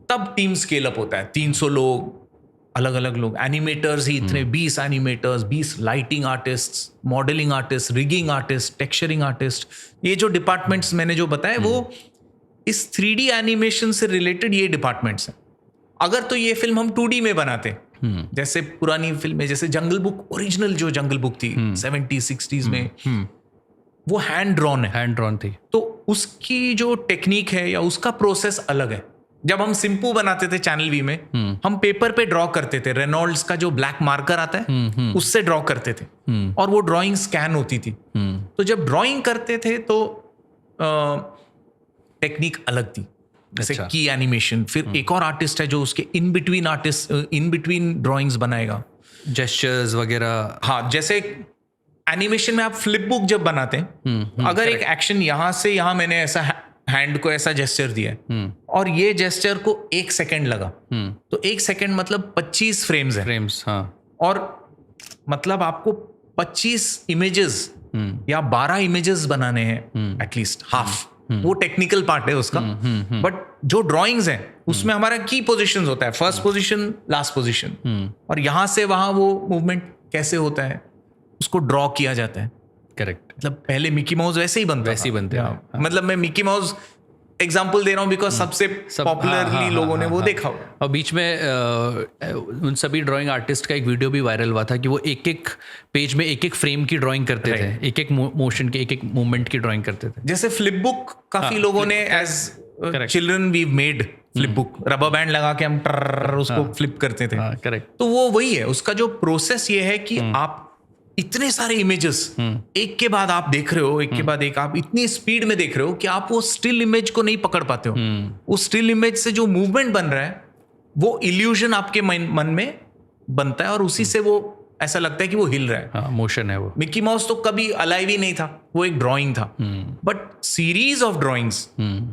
तब टीम स्केल अप होता है। 300 लोग, अलग अलग लोग, एनिमेटर्स ही इतने 20 animators, 20 lighting artist, modelling artist, rigging artist, texturing artist, ये जो डिपार्टमेंट्स मैंने जो बताए वो इस 3D एनिमेशन से रिलेटेड ये डिपार्टमेंट्स हैं। अगर तो ये फिल्म हम 2D में बनाते, जैसे पुरानी फिल्में, जैसे जंगल बुक, ओरिजिनल जो जंगल बुक थी 70s 60s में, वो हैंड ड्रॉन थी, तो उसकी जो टेक्निक है या उसका प्रोसेस अलग है। जब हम सिंपू बनाते थे चैनल वी में, हम पेपर पे ड्रॉ करते थे, रेनॉल्ड्स का जो ब्लैक मार्कर आता है उससे ड्रॉ करते थे, और वो ड्राइंग स्कैन होती थी। तो जब ड्राइंग करते थे तो टेक्निक अलग थी, जैसे की एनिमेशन। फिर एक और आर्टिस्ट है जो उसके इन बिटवीन ड्राइंग्स बनाएगा, जेस्चर्स वगैरह। हाँ, जैसे एनिमेशन में आप फ्लिप बुक जब बनाते हैं, अगर एक एक्शन यहाँ से यहाँ मैंने ऐसा हैंड को ऐसा जेस्चर दिया है और ये जेस्चर को 1 सेकेंड लगा, तो 1 सेकेंड मतलब 25 फ्रेम्स है। हाँ। और मतलब आपको 25 इमेजेस या 12 इमेजेस बनाने हैं एटलीस्ट, हाफ। वो टेक्निकल पार्ट है उसका। बट जो ड्राइंग्स हैं उसमें हमारा की पोजीशंस होता है, फर्स्ट पोजीशन, लास्ट पोजीशन, और यहां से वहां वो मूवमेंट कैसे होता है उसको ड्रॉ किया जाता है। करेक्ट। मतलब पहले मिकी माउस वैसे ही बनते हैं। मतलब मैं मिकी माउस एग्जाम्पल दे रहा हूँ बिकॉज सबसे पॉपुलरली लोगों ने वो देखा होगा। और बीच में उन सभी ड्राइंग आर्टिस्ट का एक वीडियो भी वायरल हुआ था कि वो एक एक पेज में एक एक फ्रेम की ड्राइंग करते थे, एक एक मोशन के, एक एक मूवमेंट की ड्राइंग करते थे। जैसे फ्लिप बुक काफी लोगों ने as children we made flip book, rubber band लगा के हम उसको फ्लिप करते थे। करेक्ट। तो वो वही है, उसका जो प्रोसेस ये है कि आप इतने सारे इमेजेस एक के बाद आप देख रहे हो, एक के बाद एक, आप इतनी स्पीड में देख रहे हो कि आप वो स्टिल इमेज को नहीं पकड़ पाते हो। उस स्टिल इमेज से जो मूवमेंट बन रहा है वो इल्यूजन आपके मन में बनता है और उसी से वो ऐसा लगता है कि वो हिल रहा है। हाँ, मोशन है वो। मिकी माउस तो कभी अलाइव ही नहीं था, वो एक ड्राइंग था। बट सीरीज ऑफ ड्राइंग्स,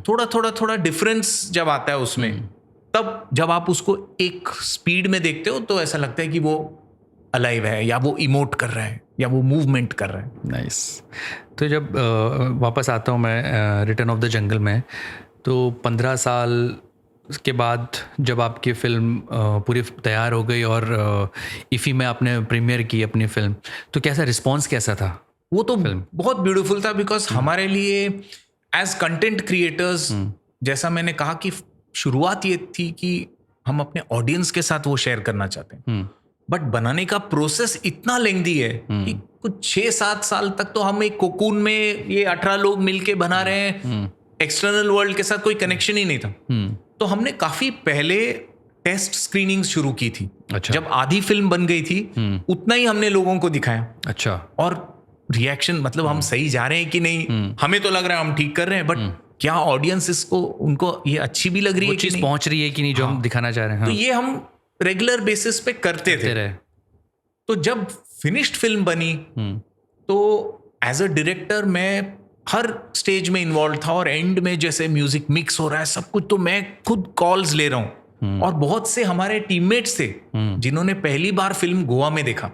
थोड़ा डिफरेंस जब आता है उसमें, तब जब आप उसको एक स्पीड में देखते हो तो ऐसा लगता है कि वो अलाइव है, या वो इमोट कर रहा है, या वो मूवमेंट कर रहा है। नाइस। तो जब वापस आता हूँ मैं रिटर्न ऑफ द जंगल में, तो 15 साल के बाद जब आपकी फिल्म पूरी तैयार हो गई और इफ़ी में आपने प्रीमियर की अपनी फिल्म, तो कैसा रिस्पॉन्स कैसा था? वो तो बहुत ब्यूटीफुल था बिकॉज हमारे लिए एज कंटेंट क्रिएटर्स, जैसा मैंने कहा कि शुरुआत ये थी कि हम अपने ऑडियंस के साथ वो शेयर करना चाहते हैं, बट बनाने का प्रोसेस इतना लेंथी है कि कुछ 6-7 साल तक तो हम एक कोकून में ये 18 लोग मिलके बना रहे हैं, एक्सटर्नल वर्ल्ड के साथ कोई कनेक्शन ही नहीं था। तो हमने काफी पहले टेस्ट स्क्रीनिंग शुरू की थी। अच्छा। जब आधी फिल्म बन गई थी उतना ही हमने लोगों को दिखाया। अच्छा। और रिएक्शन, मतलब हम सही जा रहे हैं कि नहीं, हमें तो लग रहा है हम ठीक कर रहे हैं, बट क्या ऑडियंस इसको, उनको ये अच्छी भी लग रही है, चीज पहुंच रही है कि नहीं जो हम दिखाना चाह रहे हैं। तो ये हम रेगुलर बेसिस पे करते थे। तो जब फिनिश्ड फिल्म बनी तो एज अ डायरेक्टर मैं हर स्टेज में इन्वॉल्व था, और एंड में जैसे म्यूजिक मिक्स हो रहा है सब कुछ, तो मैं खुद कॉल्स ले रहा हूँ। और बहुत से हमारे टीममेट्स थे जिन्होंने पहली बार फिल्म गोवा में देखा।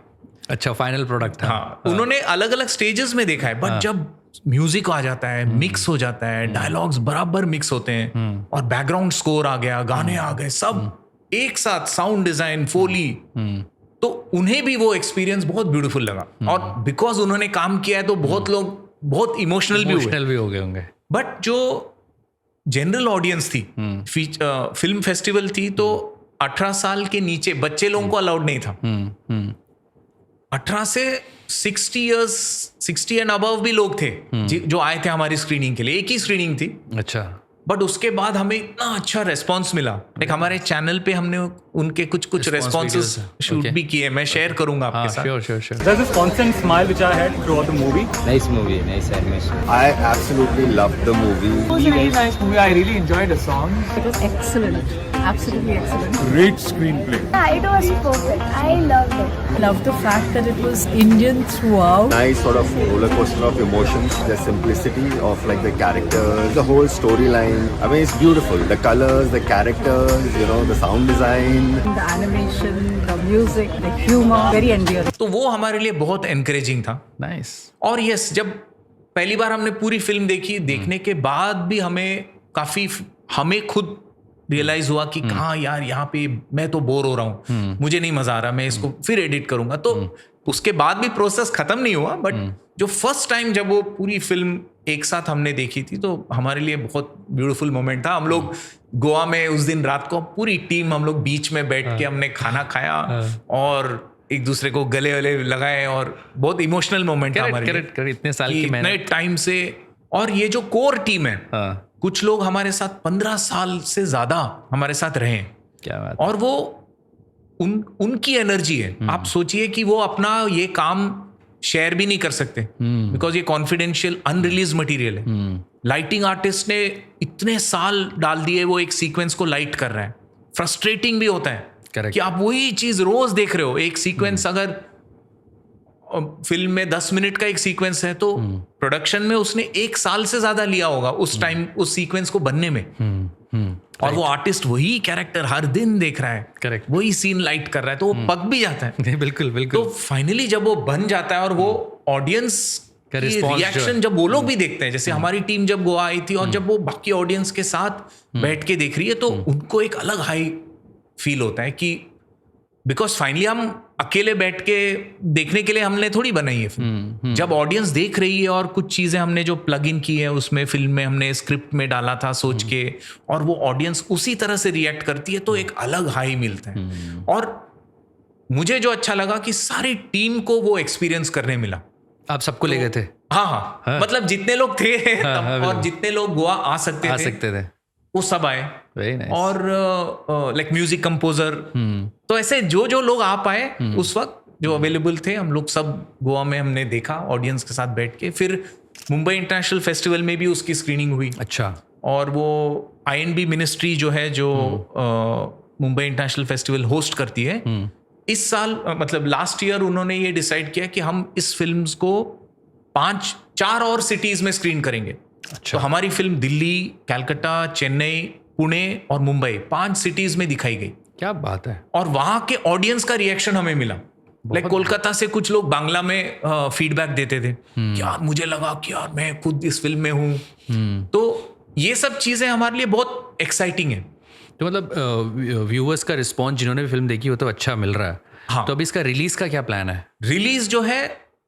अच्छा, फाइनल प्रोडक्ट था। हाँ, उन्होंने अलग अलग स्टेजेस में देखा है, बट जब म्यूजिक आ जाता है, मिक्स हो जाता है, डायलॉग्स बराबर मिक्स होते हैं, और बैकग्राउंड स्कोर आ गया, गाने आ गए, सब एक साथ, साउंड डिजाइन, फोली, तो उन्हें भी वो एक्सपीरियंस बहुत ब्यूटीफुल लगा। और बिकॉज उन्होंने काम किया है तो बहुत लोग बहुत इमोशनल भी हो गए होंगे। बट जो जनरल ऑडियंस थी, फिल्म फेस्टिवल थी, तो 18 साल के नीचे बच्चे लोगों को अलाउड नहीं था। 18 से 60 एंड अबव भी लोग थे जो आए थे हमारी स्क्रीनिंग के लिए। एक ही स्क्रीनिंग थी। अच्छा। बट उसके बाद हमें इतना अच्छा रेस्पॉन्स मिला। लाइक हमारे चैनल पे हमने उनके कुछ रेस्पॉन्सेस शूट भी किए, मैं शेयर करूंगा आपके साथ। Sure. There's this constant smile which I had throughout the movie. Nice movie, nice animation. I absolutely loved the movie. It was a very nice movie. I really enjoyed the songs. It was excellent. Absolutely excellent. Great screenplay. It was perfect. I loved it. Love the fact that it was Indian throughout. Nice sort of roller coaster of emotions. The simplicity of like the characters, the whole storyline. I mean, it's beautiful. The colors, the characters, you know, the sound design. The animation, the music, the humor, very endearing. तो वो हमारे लिए बहुत encouraging था। Nice. और yes, जब पहली बार हमने पूरी फिल्म देखी, देखने के बाद भी हमें खुद रियलाइज हुआ कि कहाँ यार यहाँ पे मैं तो बोर हो रहा हूँ, मुझे नहीं मजा आ रहा, मैं इसको फिर एडिट करूंगा। तो उसके बाद भी प्रोसेस खत्म नहीं हुआ, बट जो फर्स्ट टाइम जब वो पूरी फिल्म एक साथ हमने देखी थी तो हमारे लिए बहुत ब्यूटीफुल मोमेंट था। हम लोग गोवा में उस दिन रात को पूरी टीम हम लोग बीच में बैठ के हमने खाना खाया और एक दूसरे को गले वले लगाए और बहुत इमोशनल मोमेंट था हमारे लिए। इतने साल की इतने टाइम से। और ये जो कोर टीम है, कुछ लोग हमारे साथ 15 साल से ज्यादा हमारे साथ रहे हैं। क्या बात। और वो उनकी एनर्जी है। आप सोचिए कि वो अपना ये काम शेयर भी नहीं कर सकते बिकॉज ये कॉन्फिडेंशियल अनरिलीज मटेरियल है। लाइटिंग आर्टिस्ट ने इतने साल डाल दिए, वो एक सीक्वेंस को लाइट कर रहा है। फ्रस्ट्रेटिंग भी होता है Correct. कि आप वही चीज रोज देख रहे हो। एक सीक्वेंस अगर फिल्म में 10 मिनट का एक सीक्वेंस है तो प्रोडक्शन में उसने 1 साल से ज्यादा लिया होगा उस टाइम उस सीक्वेंस को बनने में। और वो आर्टिस्ट वही कैरेक्टर हर दिन देख रहा है, करेक्ट, वही सीन लाइट कर रहा है, तो वो पक भी जाता है। बिल्कुल बिल्कुल। तो फाइनली जब वो बन जाता है और वो ऑडियंस का रिएक्शन जब वो लोग भी देखते हैं, जैसे हमारी टीम जब गोवा आई थी और जब वो बाकी ऑडियंस के साथ बैठ के देख रही है तो उनको एक अलग हाई फील होता है कि बिकॉज फाइनली हम अकेले बैठ के देखने के लिए हमने थोड़ी बनाई है फिल्म। जब ऑडियंस देख रही है और कुछ चीजें हमने जो प्लग इन की है उसमें फिल्म में हमने स्क्रिप्ट में डाला था सोच के, और वो ऑडियंस उसी तरह से रिएक्ट करती है तो एक अलग हाई मिलता है। और मुझे जो अच्छा लगा कि सारी टीम को वो एक्सपीरियंस करने मिला। आप सबको ले गए थे? हाँ, मतलब जितने लोग थे और जितने लोग गोवा आ सकते थे वो सब आए। nice. और लाइक म्यूजिक कंपोजर, तो ऐसे जो लोग आ पाए उस वक्त जो अवेलेबल थे, हम लोग सब गोवा में हमने देखा ऑडियंस के साथ बैठ के। फिर मुंबई इंटरनेशनल फेस्टिवल में भी उसकी स्क्रीनिंग हुई। अच्छा। और वो INB मिनिस्ट्री जो है जो मुंबई इंटरनेशनल फेस्टिवल होस्ट करती है, इस साल मतलब लास्ट ईयर उन्होंने ये डिसाइड किया कि हम इस फिल्म को 4 और सिटीज में स्क्रीन करेंगे। अच्छा। तो हमारी फिल्म दिल्ली, कलकत्ता, चेन्नई, पुणे और मुंबई 5 सिटीज में दिखाई गई। क्या बात है। और वहां के ऑडियंस का रिएक्शन हमें मिला। लाइक कोलकाता से कुछ लोग बांग्ला में फीडबैक देते थे कि यार मुझे लगा कि यार मैं खुद इस फिल्म में हूं। तो ये सब चीजें हमारे लिए बहुत एक्साइटिंग है। तो मतलब व्यूअर्स का रिस्पॉन्स जिन्होंने फिल्म देखी हो तो अच्छा मिल रहा है। हाँ। तो अब इसका रिलीज का क्या प्लान है? रिलीज जो है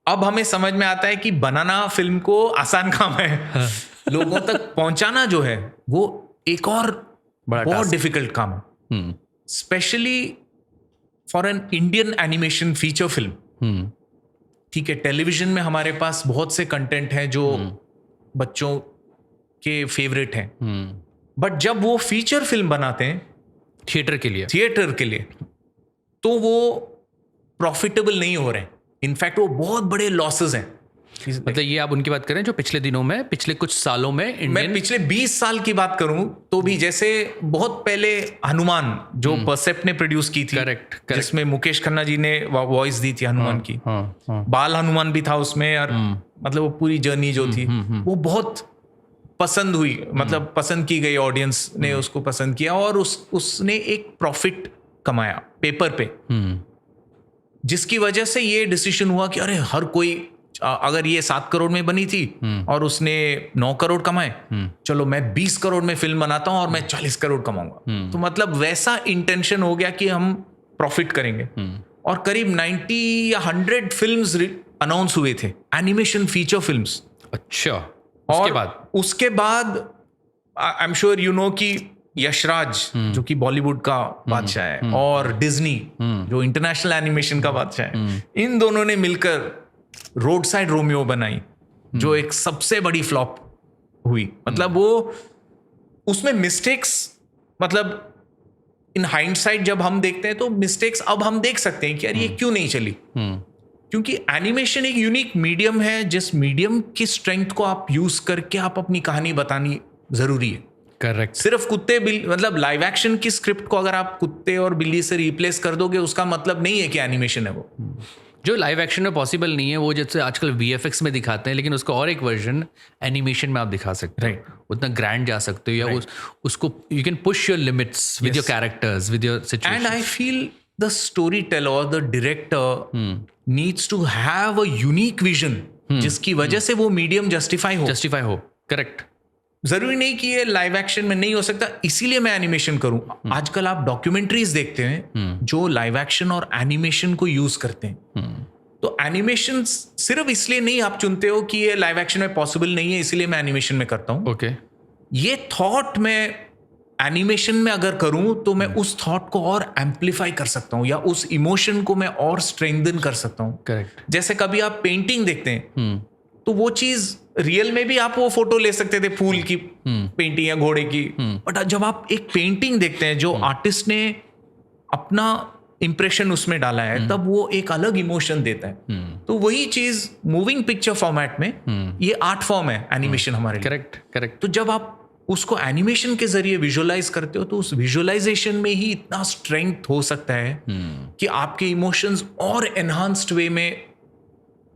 अब हमें समझ में आता है कि बनाना फिल्म को आसान काम है। हाँ। लोगों तक पहुंचाना जो है वो एक और बहुत डिफिकल्ट काम है, specially for an Indian animation feature film. ठीक है, टेलीविजन में हमारे पास बहुत से कंटेंट हैं जो बच्चों के फेवरेट हैं, बट जब वो फीचर फिल्म बनाते हैं थिएटर के लिए तो वो प्रॉफिटेबल नहीं हो रहे हैं। इनफैक्ट वो बहुत बड़े लॉसेस हैं। मतलब ये आप उनकी बात करें जो पिछले कुछ सालों में मैं पिछले 20 साल की बात करूं तो भी, जैसे बहुत पहले हनुमान जो परसेप्ट ने प्रोड्यूस की थी, करेक्ट, जिसमें मुकेश खन्ना जी ने वॉइस दी थी हनुमान की। बाल हनुमान भी था उसमें, और मतलब वो पूरी जर्नी जो थी वो बहुत पसंद हुई, मतलब पसंद की गई, ऑडियंस ने उसको पसंद किया और उसने एक प्रॉफिट कमाया पेपर पे, जिसकी वजह से ये डिसीजन हुआ कि अरे हर कोई, अगर ये 7 करोड़ में बनी थी और उसने 9 करोड़ कमाए, चलो मैं 20 करोड़ में फिल्म बनाता हूं और मैं 40 करोड़ कमाऊंगा। तो मतलब वैसा इंटेंशन हो गया कि हम प्रॉफिट करेंगे। और करीब 90 या 100 फिल्म्स अनाउंस हुए थे, एनिमेशन फीचर फिल्म्स। अच्छा। उसके बाद आई एम श्योर यू नो कि यशराज जो कि बॉलीवुड का बादशाह है और डिज्नी जो इंटरनेशनल एनिमेशन का बादशाह है, इन दोनों ने मिलकर रोड साइड रोमियो बनाई, जो एक सबसे बड़ी फ्लॉप हुई। मतलब वो उसमें मिस्टेक्स, मतलब इन हाइंडसाइट जब हम देखते हैं तो मिस्टेक्स अब हम देख सकते हैं कि यार ये क्यों नहीं चली, क्योंकि एनिमेशन एक यूनिक मीडियम है जिस मीडियम की स्ट्रेंथ को आप यूज करके आप अपनी कहानी बतानी जरूरी है। करेक्ट। सिर्फ कुत्ते बिल्ली, मतलब लाइव एक्शन की स्क्रिप्ट को अगर आप कुत्ते और बिल्ली से रिप्लेस कर दोगे उसका मतलब नहीं है कि एनिमेशन है वो। जो लाइव एक्शन में पॉसिबल नहीं है वो जैसे आजकल VFX में दिखाते हैं, लेकिन उसका और एक वर्जन एनिमेशन में आप दिखा सकते हो, उतना ग्रैंड जा सकते हो, या उसको you can push your limits with your characters, with your situation. And I feel the storyteller, the director needs to have a unique vision जिसकी वजह से वो मीडियम जस्टिफाई हो। करेक्ट। जरूरी नहीं कि ये लाइव एक्शन में नहीं हो सकता, इसीलिए मैं एनिमेशन करूं। आजकल आप डॉक्यूमेंट्रीज देखते हैं जो लाइव एक्शन और एनिमेशन को यूज करते हैं। तो एनिमेशन सिर्फ इसलिए नहीं आप चुनते हो कि ये लाइव एक्शन में पॉसिबल नहीं है इसलिए मैं एनिमेशन में करता हूं। ओके, ये थॉट मैं एनिमेशन में अगर करूं तो मैं उस थॉट को और एम्पलीफाई कर सकता हूं या उस इमोशन को मैं और स्ट्रेंथन कर सकता हूं। करेक्ट। जैसे कभी आप पेंटिंग देखते हैं तो वो चीज रियल में भी आप वो फोटो ले सकते थे फूल की पेंटिंग या घोड़े की, बट जब आप एक पेंटिंग देखते हैं जो आर्टिस्ट ने अपना इंप्रेशन उसमें डाला है तब वो एक अलग इमोशन देता है। तो वही चीज मूविंग पिक्चर फॉर्मेट में ये आर्ट फॉर्म है एनिमेशन हमारे लिए। Correct correct. तो जब आप उसको एनिमेशन के जरिए विजुअलाइज करते हो तो उस विजुअलाइजेशन में ही इतना स्ट्रेंथ हो सकता है कि आपके इमोशंस और एनहांस्ड वे में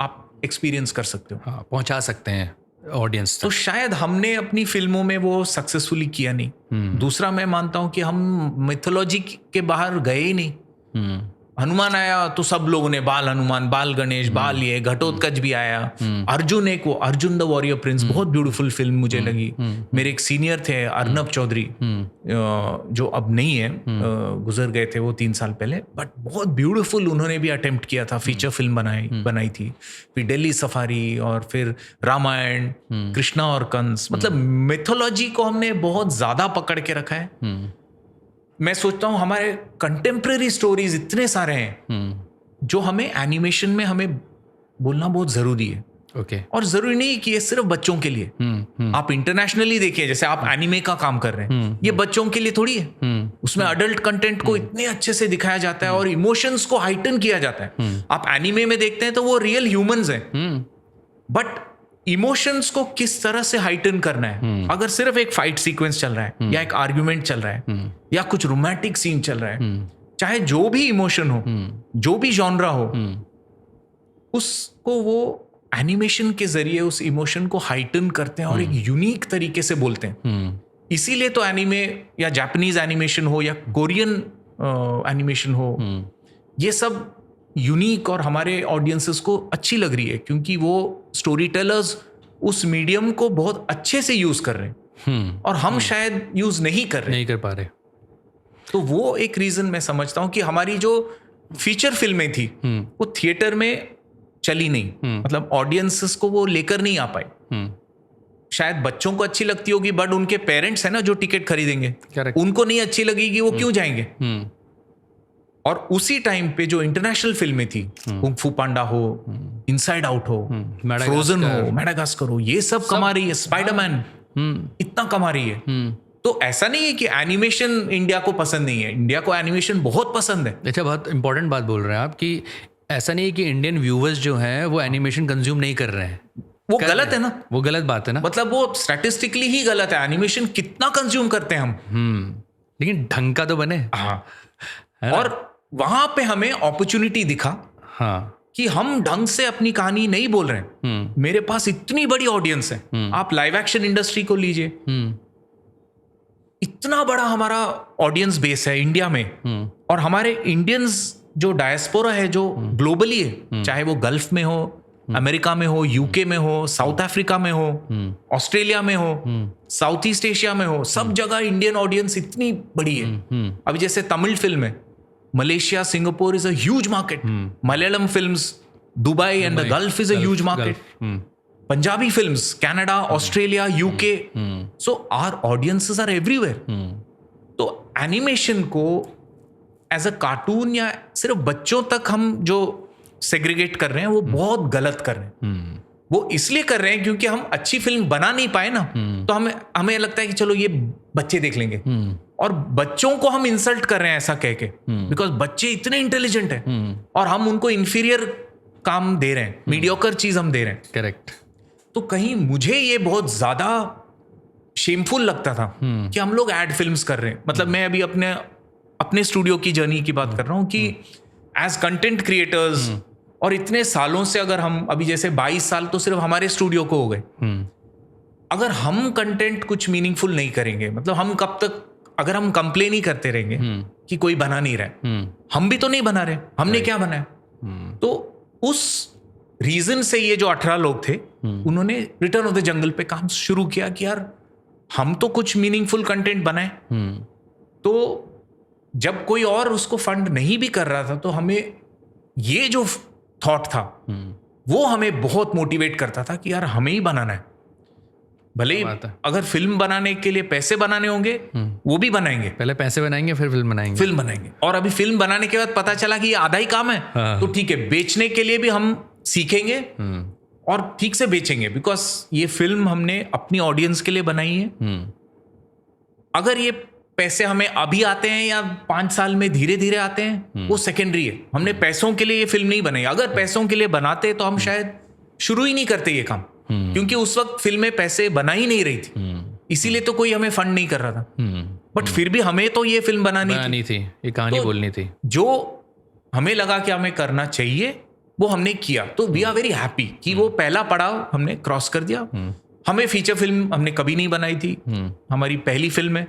आप एक्सपीरियंस कर सकते हो। हाँ, पहुंचा सकते हैं ऑडियंस तो शायद हमने अपनी फिल्मों में वो सक्सेसफुली किया नहीं। दूसरा मैं मानता हूं कि हम मिथोलॉजी के बाहर गए ही नहीं। हनुमान आया तो सब लोगों ने बाल हनुमान, बाल गणेश, बाल ये, घटोत्कच भी आया। अर्जुन एक वो अर्जुन द वॉरियर प्रिंस, बहुत ब्यूटीफुल फिल्म मुझे लगी। मेरे एक सीनियर थे अर्नब चौधरी जो अब नहीं है, गुजर गए थे वो 3 साल पहले, बट बहुत ब्यूटीफुल उन्होंने भी अटेम्प्ट किया था, फीचर फिल्म बनाई थी। फिर दिल्ली सफारी और फिर रामायण, कृष्णा और कंस, मतलब मिथोलॉजी को हमने बहुत ज्यादा पकड़ के रखा है। मैं सोचता हूं हमारे कंटेम्प्रेरी स्टोरीज इतने सारे हैं जो हमें एनिमेशन में हमें बोलना बहुत जरूरी है। ओके। और जरूरी नहीं कि ये सिर्फ बच्चों के लिए। आप इंटरनेशनली देखिए, जैसे आप एनिमे का काम कर रहे हैं, ये बच्चों के लिए थोड़ी है। उसमें अडल्ट कंटेंट को इतने अच्छे से दिखाया जाता है और इमोशंस को हाइटन किया जाता है। आप एनिमे में देखते हैं तो वो रियल ह्यूमंस हैं, बट इमोशंस को किस तरह से हाइटन करना है। अगर सिर्फ एक फाइट सीक्वेंस चल रहा है या एक आर्ग्यूमेंट चल रहा है या कुछ रोमांटिक सीन चल रहा है, चाहे जो भी इमोशन हो, जो भी जॉनरा हो, उसको वो एनिमेशन के जरिए उस इमोशन को हाइटन करते हैं और एक यूनिक तरीके से बोलते हैं। इसीलिए तो एनिमे या जापानीज एनिमेशन हो या कोरियन एनिमेशन हो, ये सब यूनिक और हमारे ऑडियंसेस को अच्छी लग रही है क्योंकि वो स्टोरी टेलर्स उस मीडियम को बहुत अच्छे से यूज कर रहे हैं और हम शायद यूज नहीं कर पा रहे। तो वो एक रीजन मैं समझता हूं कि हमारी जो फीचर फिल्में थी वो थिएटर में चली नहीं, मतलब ऑडियंसेस को वो लेकर नहीं आ पाई। शायद बच्चों को अच्छी लगती होगी बट उनके पेरेंट्स है ना जो टिकट खरीदेंगे, उनको नहीं अच्छी लगेगी, वो क्यों जाएंगे। और उसी टाइम पे जो इंटरनेशनल फिल्में थी, कुंग फू पांडा हो, इनसाइड आउट हो, फ्रोजन हो, मैडागास्कर हो, ये सब कमा रही है। स्पाइडरमैन इतना कमा रही है। तो ऐसा नहीं है कि एनिमेशन इंडिया को पसंद नहीं है, इंडिया को एनिमेशन बहुत पसंद है। अच्छा, बहुत इंपॉर्टेंट बात बोल रहे हैं आप कि ऐसा नहीं है कि इंडियन व्यूवर्स जो हैं वो एनिमेशन कंज्यूम नहीं कर रहे हैं। वो गलत है ना, वो गलत बात है ना, मतलब वो स्टैटिस्टिकली ही गलत है। एनिमेशन कितना कंज्यूम करते हैं हम, लेकिन ढंग का तो बने। हाँ, और वहां पे हमें अपॉर्चुनिटी दिखा कि हम ढंग से अपनी कहानी नहीं बोल रहे हैं। मेरे पास इतनी बड़ी ऑडियंस है, आप लाइव एक्शन इंडस्ट्री को लीजिए, इतना बड़ा हमारा ऑडियंस बेस है इंडिया में, और हमारे इंडियंस जो डायस्पोरा है जो ग्लोबली है, चाहे वो गल्फ में हो, अमेरिका में हो, यूके में हो, साउथ अफ्रीका में हो, ऑस्ट्रेलिया में हो, साउथ ईस्ट एशिया में हो, सब जगह इंडियन ऑडियंस इतनी बड़ी है। अभी जैसे तमिल फिल्म है, Malaysia, Singapore is a huge market. Malayalam films, Dubai and the Gulf is a huge market. Punjabi films, Canada, Australia, UK, so our audiences are everywhere. तो एनिमेशन को एज अ कार्टून या सिर्फ बच्चों तक हम जो सेग्रीगेट कर रहे हैं वो बहुत गलत कर रहे हैं। वो इसलिए कर रहे हैं क्योंकि हम अच्छी फिल्म बना नहीं पाए ना, तो हमें लगता है कि चलो ये बच्चे देख लेंगे, और बच्चों को हम इंसल्ट कर रहे हैं ऐसा कह के, बिकॉज बच्चे इतने इंटेलिजेंट हैं और हम उनको इंफीरियर काम दे रहे हैं, मीडियोकर चीज हम दे रहे हैं। करेक्ट। तो कहीं मुझे ये बहुत ज्यादा शेमफुल लगता था कि हम लोग एड फिल्म्स कर रहे हैं। मतलब मैं अभी अपने स्टूडियो की जर्नी की बात कर रहा हूं कि एज कंटेंट क्रिएटर्स, और इतने सालों से अगर हम अभी जैसे 22 साल तो सिर्फ हमारे स्टूडियो को हो गए, अगर हम कंटेंट कुछ मीनिंगफुल नहीं करेंगे, मतलब हम कब तक, अगर हम कंप्लेन ही करते रहेंगे कि कोई बना नहीं रहा है, हम भी तो नहीं बना रहे, हमने क्या बनाया। तो उस रीजन से ये जो 18 लोग थे उन्होंने रिटर्न ऑफ द जंगल पे काम शुरू किया कि यार हम तो कुछ मीनिंगफुल कंटेंट बनाए। तो जब कोई और उसको फंड नहीं भी कर रहा था तो हमें ये जो थॉट था वो हमें बहुत मोटिवेट करता था कि यार हमें ही बनाना है। भले ही अगर फिल्म बनाने के लिए पैसे बनाने होंगे वो भी बनाएंगे, पहले पैसे बनाएंगे फिर फिल्म बनाएंगे। और अभी फिल्म बनाने के बाद पता चला कि ये आधा ही काम है। तो ठीक है, बेचने के लिए भी हम सीखेंगे और ठीक से बेचेंगे, बिकॉज ये फिल्म हमने अपनी ऑडियंस के लिए बनाई है। अगर ये पैसे हमें अभी आते हैं या 5 साल में धीरे धीरे आते हैं वो सेकेंडरी है। हमने पैसों के लिए ये फिल्म नहीं बनाई। अगर पैसों के लिए बनाते तो हम शायद शुरू ही नहीं करते ये काम, क्योंकि उस वक्त फिल्में पैसे बना ही नहीं रही थी, इसीलिए तो कोई हमें फंड नहीं कर रहा था। बट फिर भी हमें तो ये फिल्म बनानी थी, ये कहानी बोलनी थी। जो हमें लगा कि हमें करना चाहिए वो हमने किया। तो वी आर वेरी हैप्पी कि वो पहला पड़ाव हमने क्रॉस कर दिया। हमें फीचर फिल्म हमने कभी नहीं बनाई थी, हमारी पहली फिल्म है।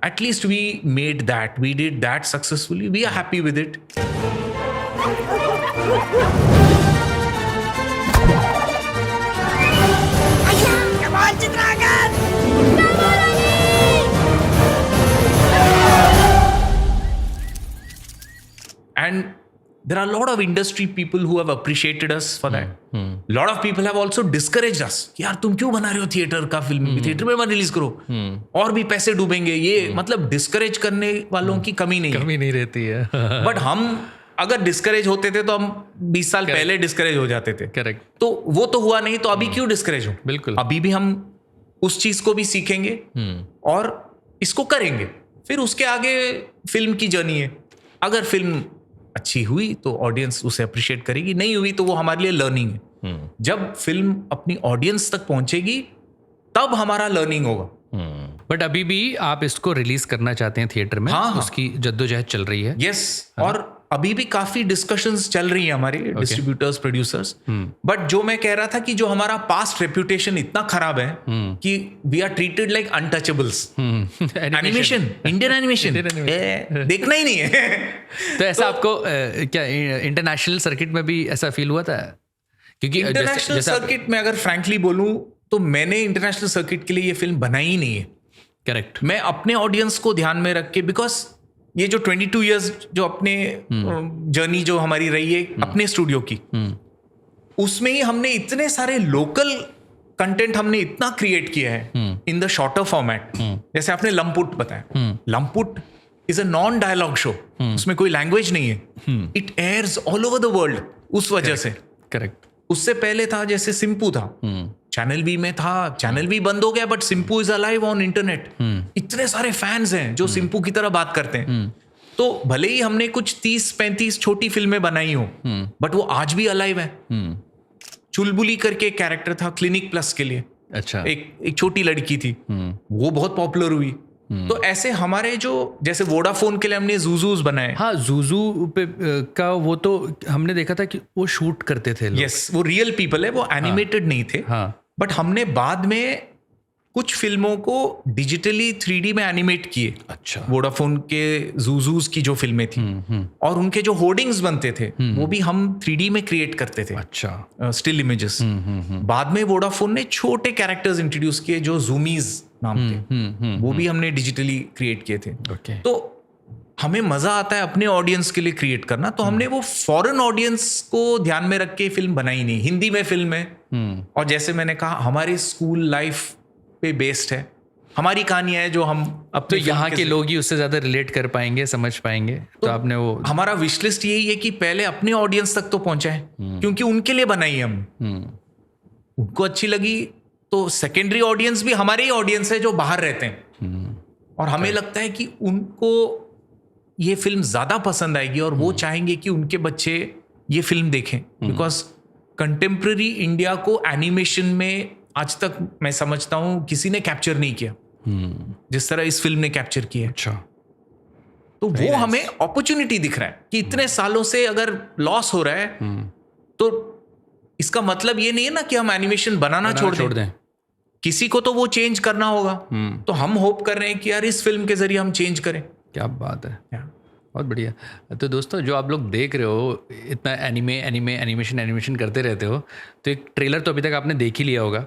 At least we made that, we did that successfully, we are happy with it. And there are a lot of industry people who have appreciated us for that. Lot of people have also discouraged us कि यार तुम क्यों बना रहे हो theatre का film, theatre में मत रिलीज करो, और भी पैसे डूबेंगे। ये मतलब डिस्करेज करने वालों की कमी नहीं रहती है। बट हम अगर डिस्करेज होते थे तो हम 20 साल पहले डिस्करेज हो जाते थे। करेक्ट। तो वो तो हुआ नहीं, तो अभी क्यों डिस्करेज हो? बिल्कुल। अभी भी हम उस चीज को भी सीखेंगे और इसको करेंगे। फिर उसके आगे फिल्म की जर्नी है। अगर फिल्म अच्छी हुई तो ऑडियंस उसे अप्रिशिएट करेगी, नहीं हुई तो वो हमारे लिए लर्निंग है। जब फिल्म अपनी ऑडियंस तक पहुंचेगी तब हमारा लर्निंग होगा। बट अभी भी आप इसको रिलीज करना चाहते हैं थिएटर में? हाँ, उसकी जद्दोजहद चल रही है। यस, और अभी भी काफी डिस्कशंस चल रही है हमारे डिस्ट्रीब्यूटर्स, प्रोड्यूसर्स। बट जो मैं कह रहा था कि जो हमारा पास्ट रेप्यूटेशन इतना खराब है कि we are treated like untouchables. Animation, Indian animation देखना ही नहीं है। तो ऐसा आपको क्या इंटरनेशनल सर्किट में भी ऐसा फील हुआ था? क्योंकि इंटरनेशनल सर्किट में अगर फ्रैंकली बोलूं तो मैंने इंटरनेशनल सर्किट के लिए ये फिल्म बनाई ही नहीं है। करेक्ट। मैं अपने ऑडियंस को ध्यान में रख के, बिकॉज ये जो 22 इयर्स जो अपने जर्नी जो हमारी रही है अपने स्टूडियो की, उसमें ही हमने इतने सारे लोकल कंटेंट हमने इतना क्रिएट किया है इन द शॉर्टर फॉर्मेट। जैसे आपने लंपुट बताया, Lamput is a non dialogue show, उसमें कोई लैंग्वेज नहीं है। It airs all over the world उस वजह से। करेक्ट। उससे पहले था जैसे सिंपू था, चैनल वी में था, चैनल वी बंद हो गया, but Simpoo is alive on internet. इतने सारे फैंस हैं जो सिंपू की तरह बात करते हैं। तो भले ही हमने कुछ 30-35 छोटी फिल्में बनाई हो, बट वो आज भी अलाइव है। चुलबुली करके एक कैरेक्टर था क्लिनिक प्लस के लिए, अच्छा, एक छोटी लड़की थी, वो बहुत पॉपुलर हुई। तो ऐसे हमारे जो जैसे वोडाफोन के लिए हमने जूजूज बनाए। हाँ, जूजू पे का वो तो हमने देखा था कि वो शूट करते थे लोग। यस, वो रियल पीपल है, वो एनिमेटेड नहीं थे। बट हमने बाद में कुछ फिल्मों को डिजिटली 3D में एनिमेट किए। अच्छा। वोडाफोन के जूजूज की जो फिल्में थी और उनके जो होर्डिंग्स बनते थे वो भी हम 3D में क्रिएट करते थे। अच्छा। Still images. बाद में वोडाफोन ने छोटे कैरेक्टर्स इंट्रोड्यूस किए जो जूमीज नाम थे, वो भी हमने डिजिटली क्रिएट किए थे। तो हमें मजा आता है अपने ऑडियंस के लिए क्रिएट करना, तो हमने वो फॉरेन ऑडियंस को ध्यान में रख के फिल्म बनाई नहीं। हिंदी में फिल्म है और जैसे मैंने कहा हमारी स्कूल लाइफ पे बेस्ड है, हमारी कहानियां है जो हम अब तो यहाँ के लोग ही उससे ज्यादा रिलेट कर पाएंगे, समझ पाएंगे। तो आपने वो, हमारा विश लिस्ट यही है कि पहले अपने ऑडियंस तक तो पहुंचाए, क्योंकि उनके लिए बनाई हम। उनको अच्छी लगी तो सेकेंडरी ऑडियंस भी हमारे ही ऑडियंस है जो बाहर रहते हैं, और हमें लगता है कि उनको ये फिल्म ज्यादा पसंद आएगी और वो चाहेंगे कि उनके बच्चे ये फिल्म देखें। बिकॉज कंटेम्प्रेरी इंडिया को एनिमेशन में आज तक मैं समझता हूं किसी ने कैप्चर नहीं किया जिस तरह इस फिल्म ने कैप्चर किया। अच्छा। तो वो हमें अपॉर्चुनिटी दिख रहा है कि इतने सालों से अगर लॉस हो रहा है तो इसका मतलब ये नहीं है ना कि हम एनिमेशन बनाना छोड़ दें। किसी को तो वो चेंज करना होगा। तो हम होप कर रहे हैं कि यार इस फिल्म के जरिए हम चेंज करें। क्या बात है, बहुत बढ़िया। तो दोस्तों, जो आप लोग देख रहे हो, इतना एनिमेशन करते रहते हो, तो एक ट्रेलर तो अभी तक आपने देख ही लिया होगा।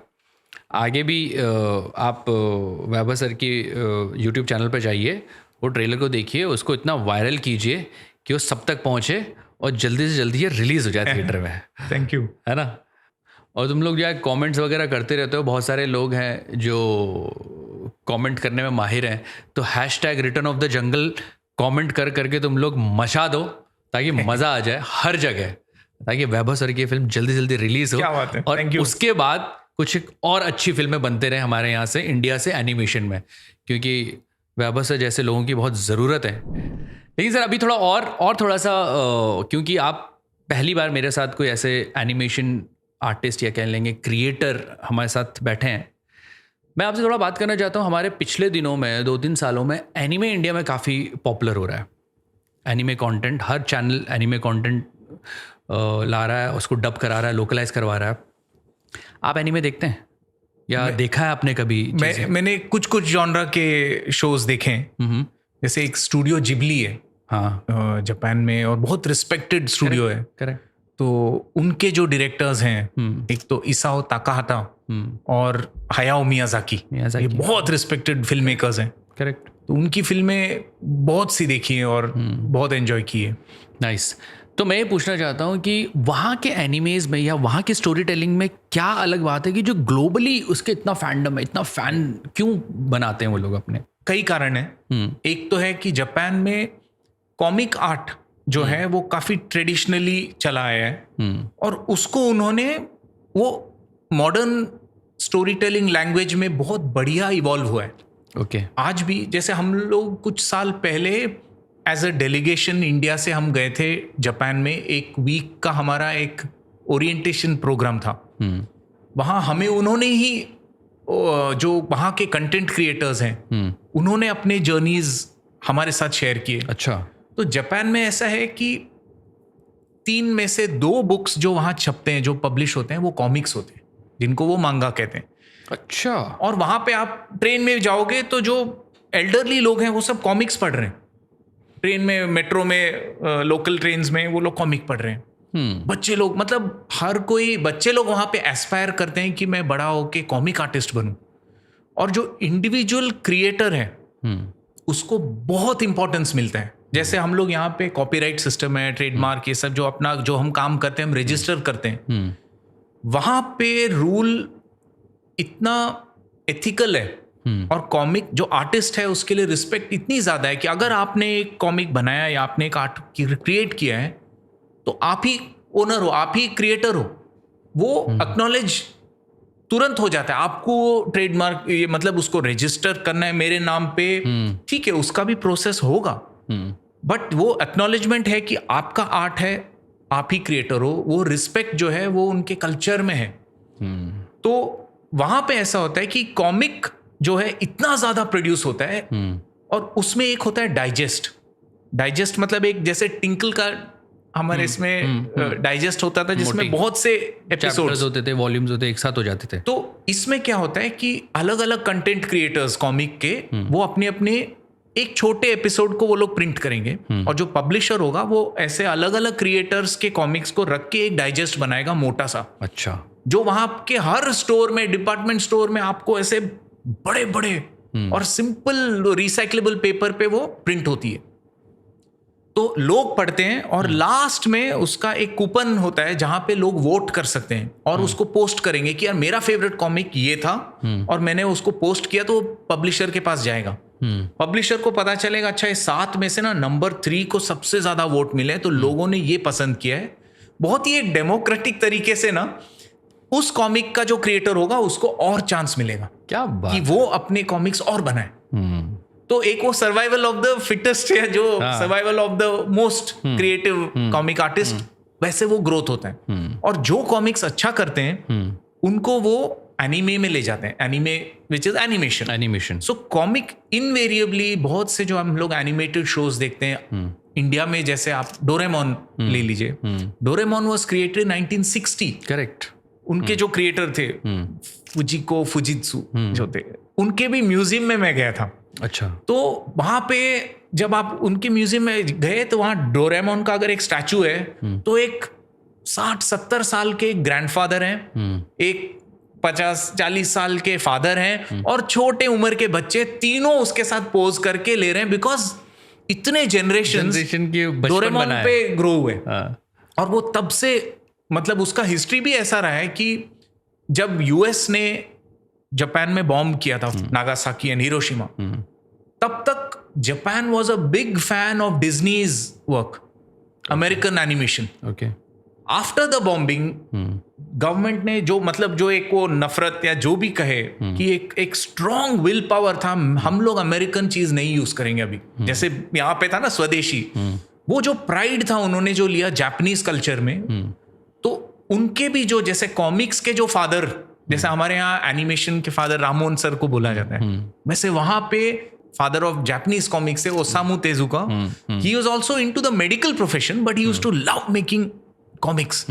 आगे भी आप वैभव सर की यूट्यूब चैनल पर जाइए, वो ट्रेलर को देखिए, उसको इतना वायरल कीजिए कि वो सब तक पहुँचे और जल्दी से जल्दी ये रिलीज़ हो जाए थिएटर में। Thank you. है ना? और तुम लोग जो है कमेंट्स वगैरह करते रहते हो, बहुत सारे लोग हैं जो कमेंट करने में माहिर हैं, तो #return of the jungle comment कर करके तुम लोग मचा दो ताकि मज़ा आ जाए हर जगह, ताकि वैभव सर की फिल्म जल्दी जल्दी रिलीज़ हो। क्या बात है, और thank you। उसके बाद कुछ एक और अच्छी फिल्में बनते रहे हमारे यहाँ से, इंडिया से, एनिमेशन में, क्योंकि वैभव सर जैसे लोगों की बहुत ज़रूरत है। लेकिन सर अभी थोड़ा और थोड़ा सा क्योंकि आप पहली बार मेरे साथ कोई ऐसे एनिमेशन आर्टिस्ट या कह लेंगे क्रिएटर हमारे साथ बैठे हैं, मैं आपसे थोड़ा बात करना चाहता हूँ। हमारे पिछले दिनों में 2-3 सालों में एनीमे इंडिया में काफ़ी पॉपुलर हो रहा है। एनीमे कंटेंट, हर चैनल एनीमे कंटेंट ला रहा है, उसको डब करा रहा है, लोकलाइज करवा रहा है। आप एनीमे देखते हैं या देखा है आपने कभी? मैंने कुछ जॉनरा के शोज देखे हैं। जैसे एक स्टूडियो जिबली है, हाँ, जापान में, और बहुत रिस्पेक्टेड स्टूडियो है। करेक्ट। तो उनके जो डायरेक्टर्स हैं, एक तो इसाओ ताकाहाता और हायाओ मियाजाकी, ये बहुत रिस्पेक्टेड फिल्म मेकर्स हैं। करेक्ट। तो उनकी फिल्में बहुत सी देखी हैं और बहुत एंजॉय की है। नाइस। तो मैं ये पूछना चाहता हूँ कि वहाँ के एनिमेज में या वहाँ के स्टोरी टेलिंग में क्या अलग बात है कि जो ग्लोबली उसके इतना फैंडम है, इतना फैन क्यों बनाते हैं वो लोग अपने? कई कारण है। एक तो है कि जापान में कॉमिक आर्ट जो है वो काफी ट्रेडिशनली चला आया है, और उसको उन्होंने वो मॉडर्न स्टोरी टेलिंग लैंग्वेज में बहुत बढ़िया इवॉल्व हुआ है। ओके। आज भी जैसे हम लोग कुछ साल पहले एज अ डेलीगेशन इंडिया से हम गए थे जापान में, एक वीक का हमारा एक ओरिएंटेशन प्रोग्राम था। वहाँ हमें उन्होंने ही जो वहाँ के कंटेंट क्रिएटर्स हैं उन्होंने अपने जर्नीज हमारे साथ शेयर किए। अच्छा। तो जापान में ऐसा है कि 3 में से 2 बुक्स जो वहाँ छपते हैं, जो पब्लिश होते हैं, वो कॉमिक्स होते हैं, जिनको वो मांगा कहते हैं। अच्छा। और वहाँ पे आप ट्रेन में जाओगे तो जो एल्डरली लोग हैं वो सब कॉमिक्स पढ़ रहे हैं। ट्रेन में, मेट्रो में, लोकल ट्रेन्स में वो लोग कॉमिक पढ़ रहे हैं। बच्चे लोग, मतलब हर कोई बच्चे लोग वहाँ पे एस्पायर करते हैं कि मैं बड़ा होके कॉमिक आर्टिस्ट बनूं। और जो इंडिविजुअल क्रिएटर है उसको बहुत इंपॉर्टेंस मिलता है। जैसे हम लोग यहाँ पे कॉपीराइट सिस्टम है, ट्रेडमार्क, ये सब जो अपना जो हम काम करते हैं हम रजिस्टर करते हैं, वहाँ पे रूल इतना एथिकल है। और कॉमिक जो आर्टिस्ट है उसके लिए रिस्पेक्ट इतनी ज़्यादा है कि अगर आपने एक कॉमिक बनाया या आपने एक आर्ट क्रिएट किया है तो आप ही ओनर हो, आप ही क्रिएटर हो, वो एक्नॉलेज तुरंत हो जाता है। आपको ट्रेडमार्क, ये मतलब उसको रजिस्टर करना है मेरे नाम पे, ठीक है, उसका भी प्रोसेस होगा, बट वो एक्नॉलेजमेंट है कि आपका आर्ट है, आप ही क्रिएटर हो। वो रिस्पेक्ट जो है वो उनके कल्चर में है। तो वहां पे ऐसा होता है कि कॉमिक जो है इतना ज्यादा प्रोड्यूस होता है, और उसमें एक होता है डाइजेस्ट मतलब एक जैसे टिंकल का हमारे इसमें डाइजेस्ट होता था जिसमें बहुत से एपिसोड्स होते थे, वॉल्यूम्स होते, एक साथ हो जाते थे। तो इसमें क्या होता है कि अलग अलग कंटेंट क्रिएटर्स कॉमिक के वो अपने अपने एक छोटे एपिसोड को वो लोग प्रिंट करेंगे, और जो पब्लिशर होगा वो ऐसे अलग अलग क्रिएटर्स के कॉमिक्स को रख के एक डाइजेस्ट बनाएगा मोटा सा। अच्छा। जो वहां के हर स्टोर में, डिपार्टमेंट स्टोर में आपको ऐसे बड़े बड़े और सिंपल रिसाइक्लेबल पेपर पे वो प्रिंट होती है। तो लोग पढ़ते हैं और लास्ट में उसका एक कूपन होता है जहां पे लोग वोट कर सकते हैं और उसको पोस्ट करेंगे कि यार मेरा फेवरेट कॉमिक ये था और मैंने उसको पोस्ट किया, तो पब्लिशर के पास जाएगा। पब्लिशर को पता चलेगा अच्छा ये 7 में से ना नंबर 3 को सबसे ज्यादा वोट मिले, तो लोगों ने ये पसंद किया है। बहुत ही एक डेमोक्रेटिक तरीके से ना उस कॉमिक का जो क्रिएटर होगा उसको और चांस मिलेगा, क्या बात, कि वो अपने कॉमिक्स और बनाए। तो एक वो सर्वाइवल ऑफ द फिटेस्ट है, जो survival of the most creative comic artist, वैसे वो ग्रोथ होता है। और जो कॉमिक्स अच्छा करते हैं उनको वो एनीमे में ले जाते हैं, anime which is animation. So comic invariably बहुत से जो हम लोग एनिमेटेड शोज देखते हैं इंडिया में, जैसे आप डोरेमोन ले लीजिए। Doraemon was created 1960। करेक्ट। उनके जो क्रिएटर थे फुजिको फुजित्सु जो थे, उनके भी म्यूजियम में मैं गया था। अच्छा। तो वहां पे जब आप उनके म्यूजियम में गए तो वहां डोरेमोन का अगर एक स्टैचू है तो एक 60-70 साल के ग्रैंडफादर हैं, एक 50-40 साल के फादर हैं और छोटे उम्र के बच्चे तीनों उसके साथ पोज करके ले रहे हैं, बिकॉज इतने जनरेशन की डोरेमोन पे ग्रो हुए। और वो तब से मतलब उसका हिस्ट्री भी ऐसा रहा है कि जब यूएस ने जापान में बॉम्ब किया था नागासाकी एंड हिरोशिमा, तब तक Japan was a big fan of डिज्नीज work, American animation. Okay, after the bombing government ने जो मतलब जो एक वो नफरत या जो भी कहे कि एक स्ट्रॉन्ग विल पावर था, हम लोग अमेरिकन चीज नहीं यूज करेंगे अभी, जैसे यहाँ पे था ना स्वदेशी, वो जो प्राइड था उन्होंने जो लिया जापानीज कल्चर में। तो उनके भी जो जैसे कॉमिक्स के जो फादर, जैसे हमारे यहाँ एनिमेशन के फादर रामोन सर को बोला जाता है, वैसे वहां पे फादर ऑफ जापानीज कॉमिक्स है Osamu Tezuka. He was also into the medical profession but he used to love making comics.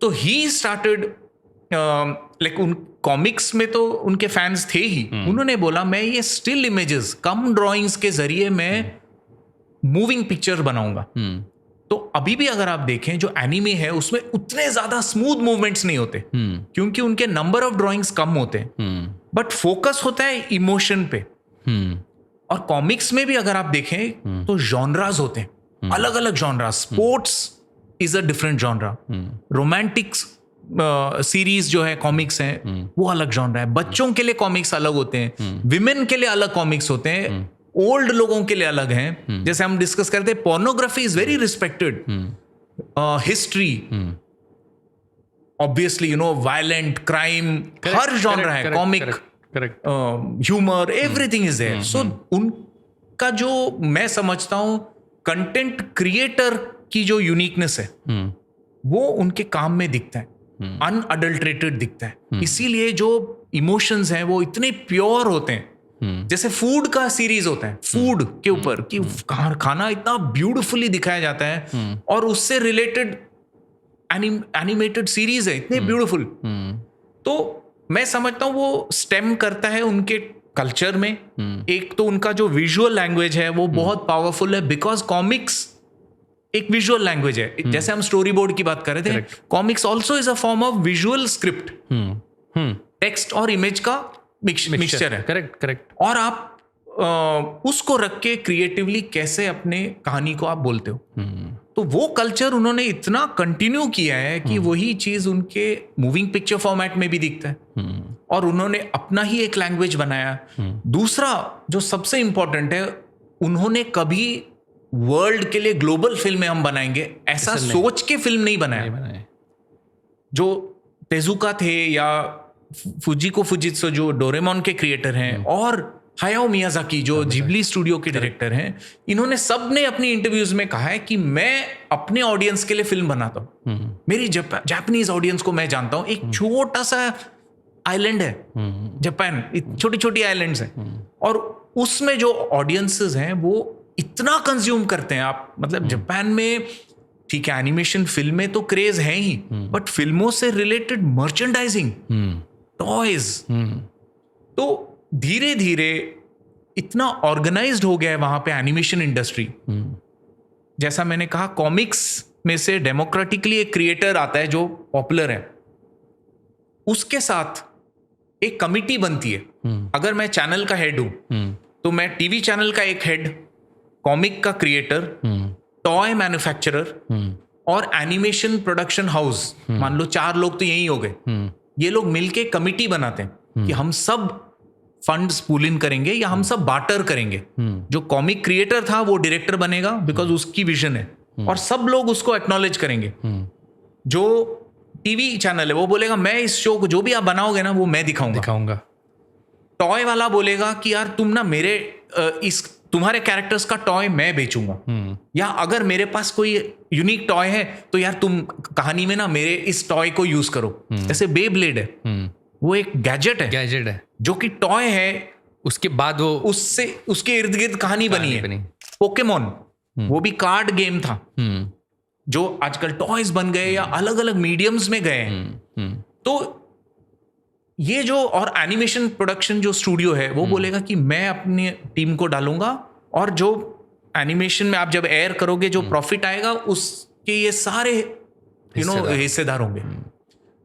तो ही स्टार्टेड लाइक उन कॉमिक्स में तो उनके फैंस थे ही, उन्होंने बोला मैं ये स्टिल इमेजेस कम ड्राइंग्स के जरिए मैं मूविंग पिक्चर बनाऊंगा। तो अभी भी अगर आप देखें जो एनिमे है उसमें उतने ज्यादा स्मूथ मूवमेंट्स नहीं होते, क्योंकि उनके नंबर ऑफ ड्राइंग्स कम होते हैं, बट फोकस होता है इमोशन पे। और कॉमिक्स में भी अगर आप देखें तो जॉनरास होते हैं, अलग अलग genres. Sports is a different genre, romantic series जो है कॉमिक्स हैं वो अलग जॉनरा है, बच्चों के लिए कॉमिक्स अलग होते हैं, विमेन के लिए अलग कॉमिक्स होते हैं, ओल्ड लोगों के लिए अलग हैं। जैसे हम डिस्कस करते हैं pornography is very respected, history obviously you know violent crime, हर जॉनरा है, comic, humour, everything is there. So उनका जो मैं समझता हूं कंटेंट क्रिएटर की जो यूनिकनेस है वो उनके काम में दिखता है, अनअडल्ट्रेटेड दिखता है। इसीलिए जो इमोशंस हैं वो इतने प्योर होते हैं। जैसे फूड का सीरीज होता है, फूड के ऊपर कि खाना इतना ब्यूटीफुली दिखाया जाता है, और उससे रिलेटेड एनिमेटेड सीरीज है इतने ब्यूटीफुल। तो मैं समझता हूं वो स्टेम करता है उनके कल्चर में। एक तो उनका जो विजुअल लैंग्वेज है वो बहुत पावरफुल है, बिकॉज कॉमिक्स एक विजुअल लैंग्वेज है। जैसे हम स्टोरी बोर्ड की बात कर रहे थे, comics also is a form of visual script, text और इमेज का मिक्सचर है। करेक्ट। और आप उसको रख के क्रिएटिवली कैसे अपने कहानी को आप बोलते हो, तो वो कल्चर उन्होंने इतना कंटिन्यू किया है कि वही चीज उनके मूविंग पिक्चर फॉर्मेट में भी दिखता है, और उन्होंने अपना ही एक लैंग्वेज बनाया। दूसरा जो सबसे इंपॉर्टेंट है, उन्होंने कभी वर्ल्ड के लिए ग्लोबल फिल्में हम बनाएंगे ऐसा सोच के फिल्म नहीं बनाया। जो तेजुका थे या फुजिको फुजित्सु जो डोरेमोन के क्रिएटर हैं, और हायाओ मियाजाकी जो जिब्ली स्टूडियो के डायरेक्टर हैं, इन्होंने सब ने अपनी इंटरव्यूज में कहा है कि मैं अपने ऑडियंस के लिए फिल्म बनाता हूं। मेरी जापानीज ऑडियंस को मैं जानता हूं। एक छोटा सा आइलैंड है जापान, छोटी छोटी आइलैंड्स हैं, और उसमें जो ऑडियंसेस हैं वो इतना कंज्यूम करते हैं। आप मतलब जापान में ठीक है एनिमेशन फिल्में तो क्रेज है ही, बट फिल्मों से रिलेटेड मर्चेंडाइजिंग, टॉयज, तो धीरे धीरे इतना ऑर्गेनाइज्ड हो गया है वहां पे एनिमेशन इंडस्ट्री। जैसा मैंने कहा, कॉमिक्स में से डेमोक्रेटिकली एक क्रिएटर आता है जो पॉपुलर है, उसके साथ एक कमिटी बनती है। अगर मैं चैनल का हेड हूं तो मैं टीवी चैनल का एक हेड, कॉमिक का क्रिएटर, टॉय मैन्युफैक्चरर और एनिमेशन प्रोडक्शन हाउस, मान लो 4 लोग तो यही हो गए। ये लोग मिलके कमिटी बनाते हैं कि हम सब फंड्स पुल इन करेंगे या हम सब बार्टर करेंगे। जो कॉमिक क्रिएटर था वो डायरेक्टर बनेगा बिकॉज उसकी विजन है, और सब लोग उसको एक्नॉलेज करेंगे। जो टीवी चैनल है वो बोलेगा मैं इस शो को जो भी आप बनाओगे ना वो मैं दिखाऊंगा। टॉय वाला बोलेगा कि यार तुम ना मेरे इस तुम्हारे कैरेक्टर्स का टॉय मैं बेचूंगा, या अगर मेरे पास कोई यूनिक टॉय है तो यार तुम कहानी में ना मेरे इस टॉय को यूज करो। जैसे बेब्लेड है, वो एक गैजेट है जो कि टॉय है, उसके बाद वो उससे उसके इर्द गिर्द कहानी बनी है। पोकेमोन वो भी कार्ड गेम था, जो आजकल टॉयज बन गए या अलग अलग मीडियम्स में गए हैं। तो ये जो और एनिमेशन प्रोडक्शन जो स्टूडियो है वो बोलेगा कि मैं अपनी टीम को डालूंगा, और जो एनिमेशन में आप जब एयर करोगे जो प्रॉफिट आएगा उसके ये सारे हिस्सेदार होंगे।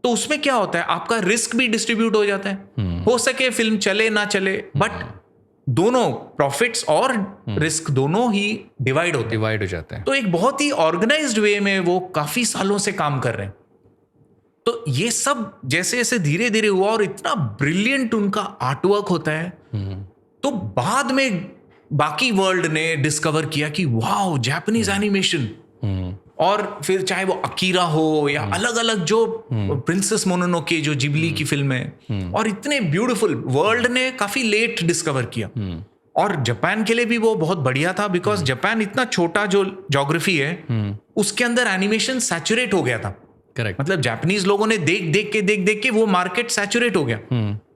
तो उसमें क्या होता है, आपका रिस्क भी डिस्ट्रीब्यूट हो जाता है। हो सके फिल्म चले ना चले, बट दोनों प्रॉफिट्स और रिस्क दोनों ही डिवाइड हो जाते हैं। तो एक बहुत ही ऑर्गेनाइज्ड वे में वो काफी सालों से काम कर रहे हैं। तो ये सब जैसे जैसे धीरे धीरे हुआ और इतना ब्रिलियंट उनका आर्टवर्क होता है, तो बाद में बाकी वर्ल्ड ने डिस्कवर किया कि वाओ, जापानीज एनिमेशन। और फिर चाहे वो अकीरा हो या अलग अलग जो प्रिंसेस मोनोनोके जो जिबली की फिल्म है, और इतने ब्यूटीफुल, वर्ल्ड ने काफी लेट डिस्कवर किया। और जापान के लिए भी वो बहुत बढ़िया था, बिकॉज जापान इतना छोटा जो ज्योग्राफी है उसके अंदर एनिमेशन सैचुरेट हो गया था। करेक्ट। मतलब जापानीज लोगों ने देख देख के वो मार्केट सैचुरेट हो गया।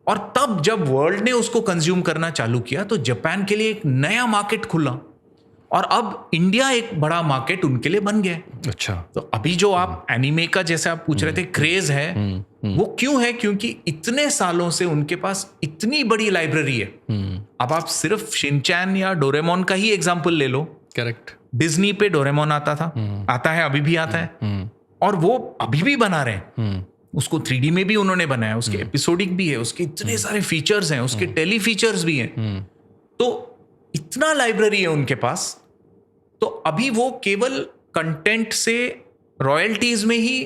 और तब जब वर्ल्ड ने उसको कंज्यूम करना चालू किया तो जापान के लिए एक नया मार्केट खुला, और अब इंडिया एक बड़ा मार्केट उनके लिए बन गया। अच्छा। तो अभी जो आप एनीमे का जैसे आप पूछ रहे थे क्रेज है, वो क्यों है? क्योंकि इतने सालों से उनके पास इतनी बड़ी लाइब्रेरी है। अब आप सिर्फ शिनचैन या डोरेमोन का ही एग्जांपल ले लो। करेक्ट। डिज्नी पे डोरेमोन आता है, अभी भी आता है, और वो अभी भी बना रहे हैं। उसको 3D में भी उन्होंने बनाया, उसके एपिसोडिक भी है, उसके इतने सारे फीचर्स हैं, उसके टेली फीचर्स भी हैं। तो इतना लाइब्रेरी है उनके पास। तो अभी वो केवल कंटेंट से रॉयल्टीज में ही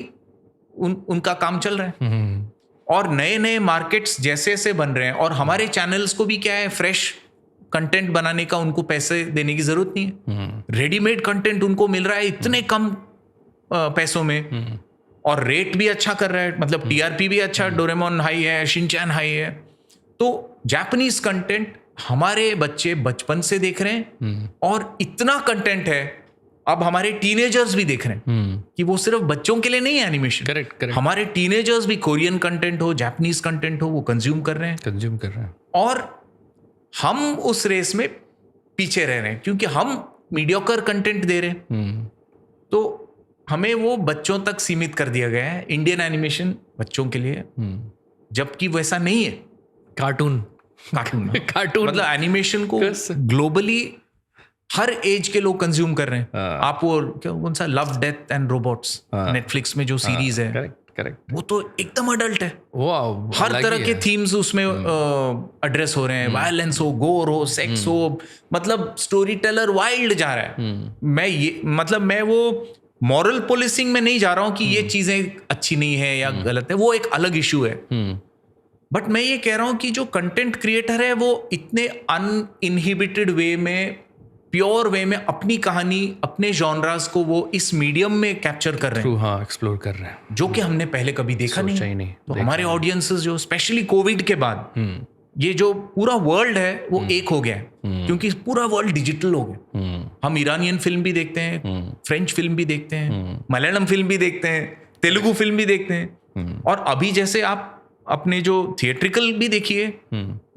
उनका काम चल रहा है, और नए नए मार्केट्स जैसे जैसे बन रहे हैं। और हमारे चैनल्स को भी क्या है, फ्रेश कंटेंट बनाने का उनको पैसे देने की जरूरत नहीं है। रेडीमेड कंटेंट उनको मिल रहा है इतने कम पैसों में, और रेट भी अच्छा कर रहा है, मतलब टीआरपी भी अच्छा, डोरेमोन हाई है, शिनचैन हाई है। तो जापानीज कंटेंट हमारे बच्चे बचपन से देख रहे हैं, और इतना कंटेंट है अब हमारे टीनेजर्स भी देख रहे हैं कि वो सिर्फ बच्चों के लिए नहीं है एनिमेशन। करेक्ट। हमारे टीनेजर्स भी कोरियन कंटेंट हो, जापानीज कंटेंट हो, वो कंज्यूम कर रहे हैं। और हम उस रेस में पीछे रह रहे हैं क्योंकि हम मीडियोकर कंटेंट दे रहे हैं। तो हमें वो बच्चों तक सीमित कर दिया गया है, इंडियन एनिमेशन बच्चों के लिए, जबकि वैसा नहीं है। कार्टून मतलब एनिमेशन को ग्लोबली हर एज के लोग कंज्यूम कर रहे हैं। आप वो कौन सा love death and robots Netflix में जो सीरीज है, करेक्ट, वो तो एकदम अडल्ट है। वो हर तरह के थीम्स उसमें एड्रेस हो रहे हैं, वायलेंस हो, गोर हो, सेक्स हो, मतलब स्टोरी टेलर वाइल्ड जा रहा है। मैं वो मॉरल पुलिसिंग में नहीं जा रहा हूं कि ये चीजें अच्छी नहीं है या गलत है, वो एक अलग इशू है। बट मैं ये कह रहा हूं कि जो कंटेंट क्रिएटर है वो इतने अनइनहिबिटेड वे में, प्योर वे में अपनी कहानी, अपने जॉनरास को वो इस मीडियम में कैप्चर कर रहे हैं, हाँ, एक्सप्लोर कर रहे हैं, जो कि हमने पहले कभी देखा नहीं। तो हमारे ऑडियंसेस जो स्पेशली कोविड के बाद ये जो पूरा वर्ल्ड है वो एक हो गया है, क्योंकि पूरा वर्ल्ड डिजिटल हो गया। हम ईरानियन फिल्म भी देखते हैं, फ्रेंच फिल्म भी देखते हैं, मलयालम फिल्म भी देखते हैं, तेलुगु फिल्म भी देखते हैं, और अभी जैसे आप अपने जो थिएट्रिकल भी देखिए,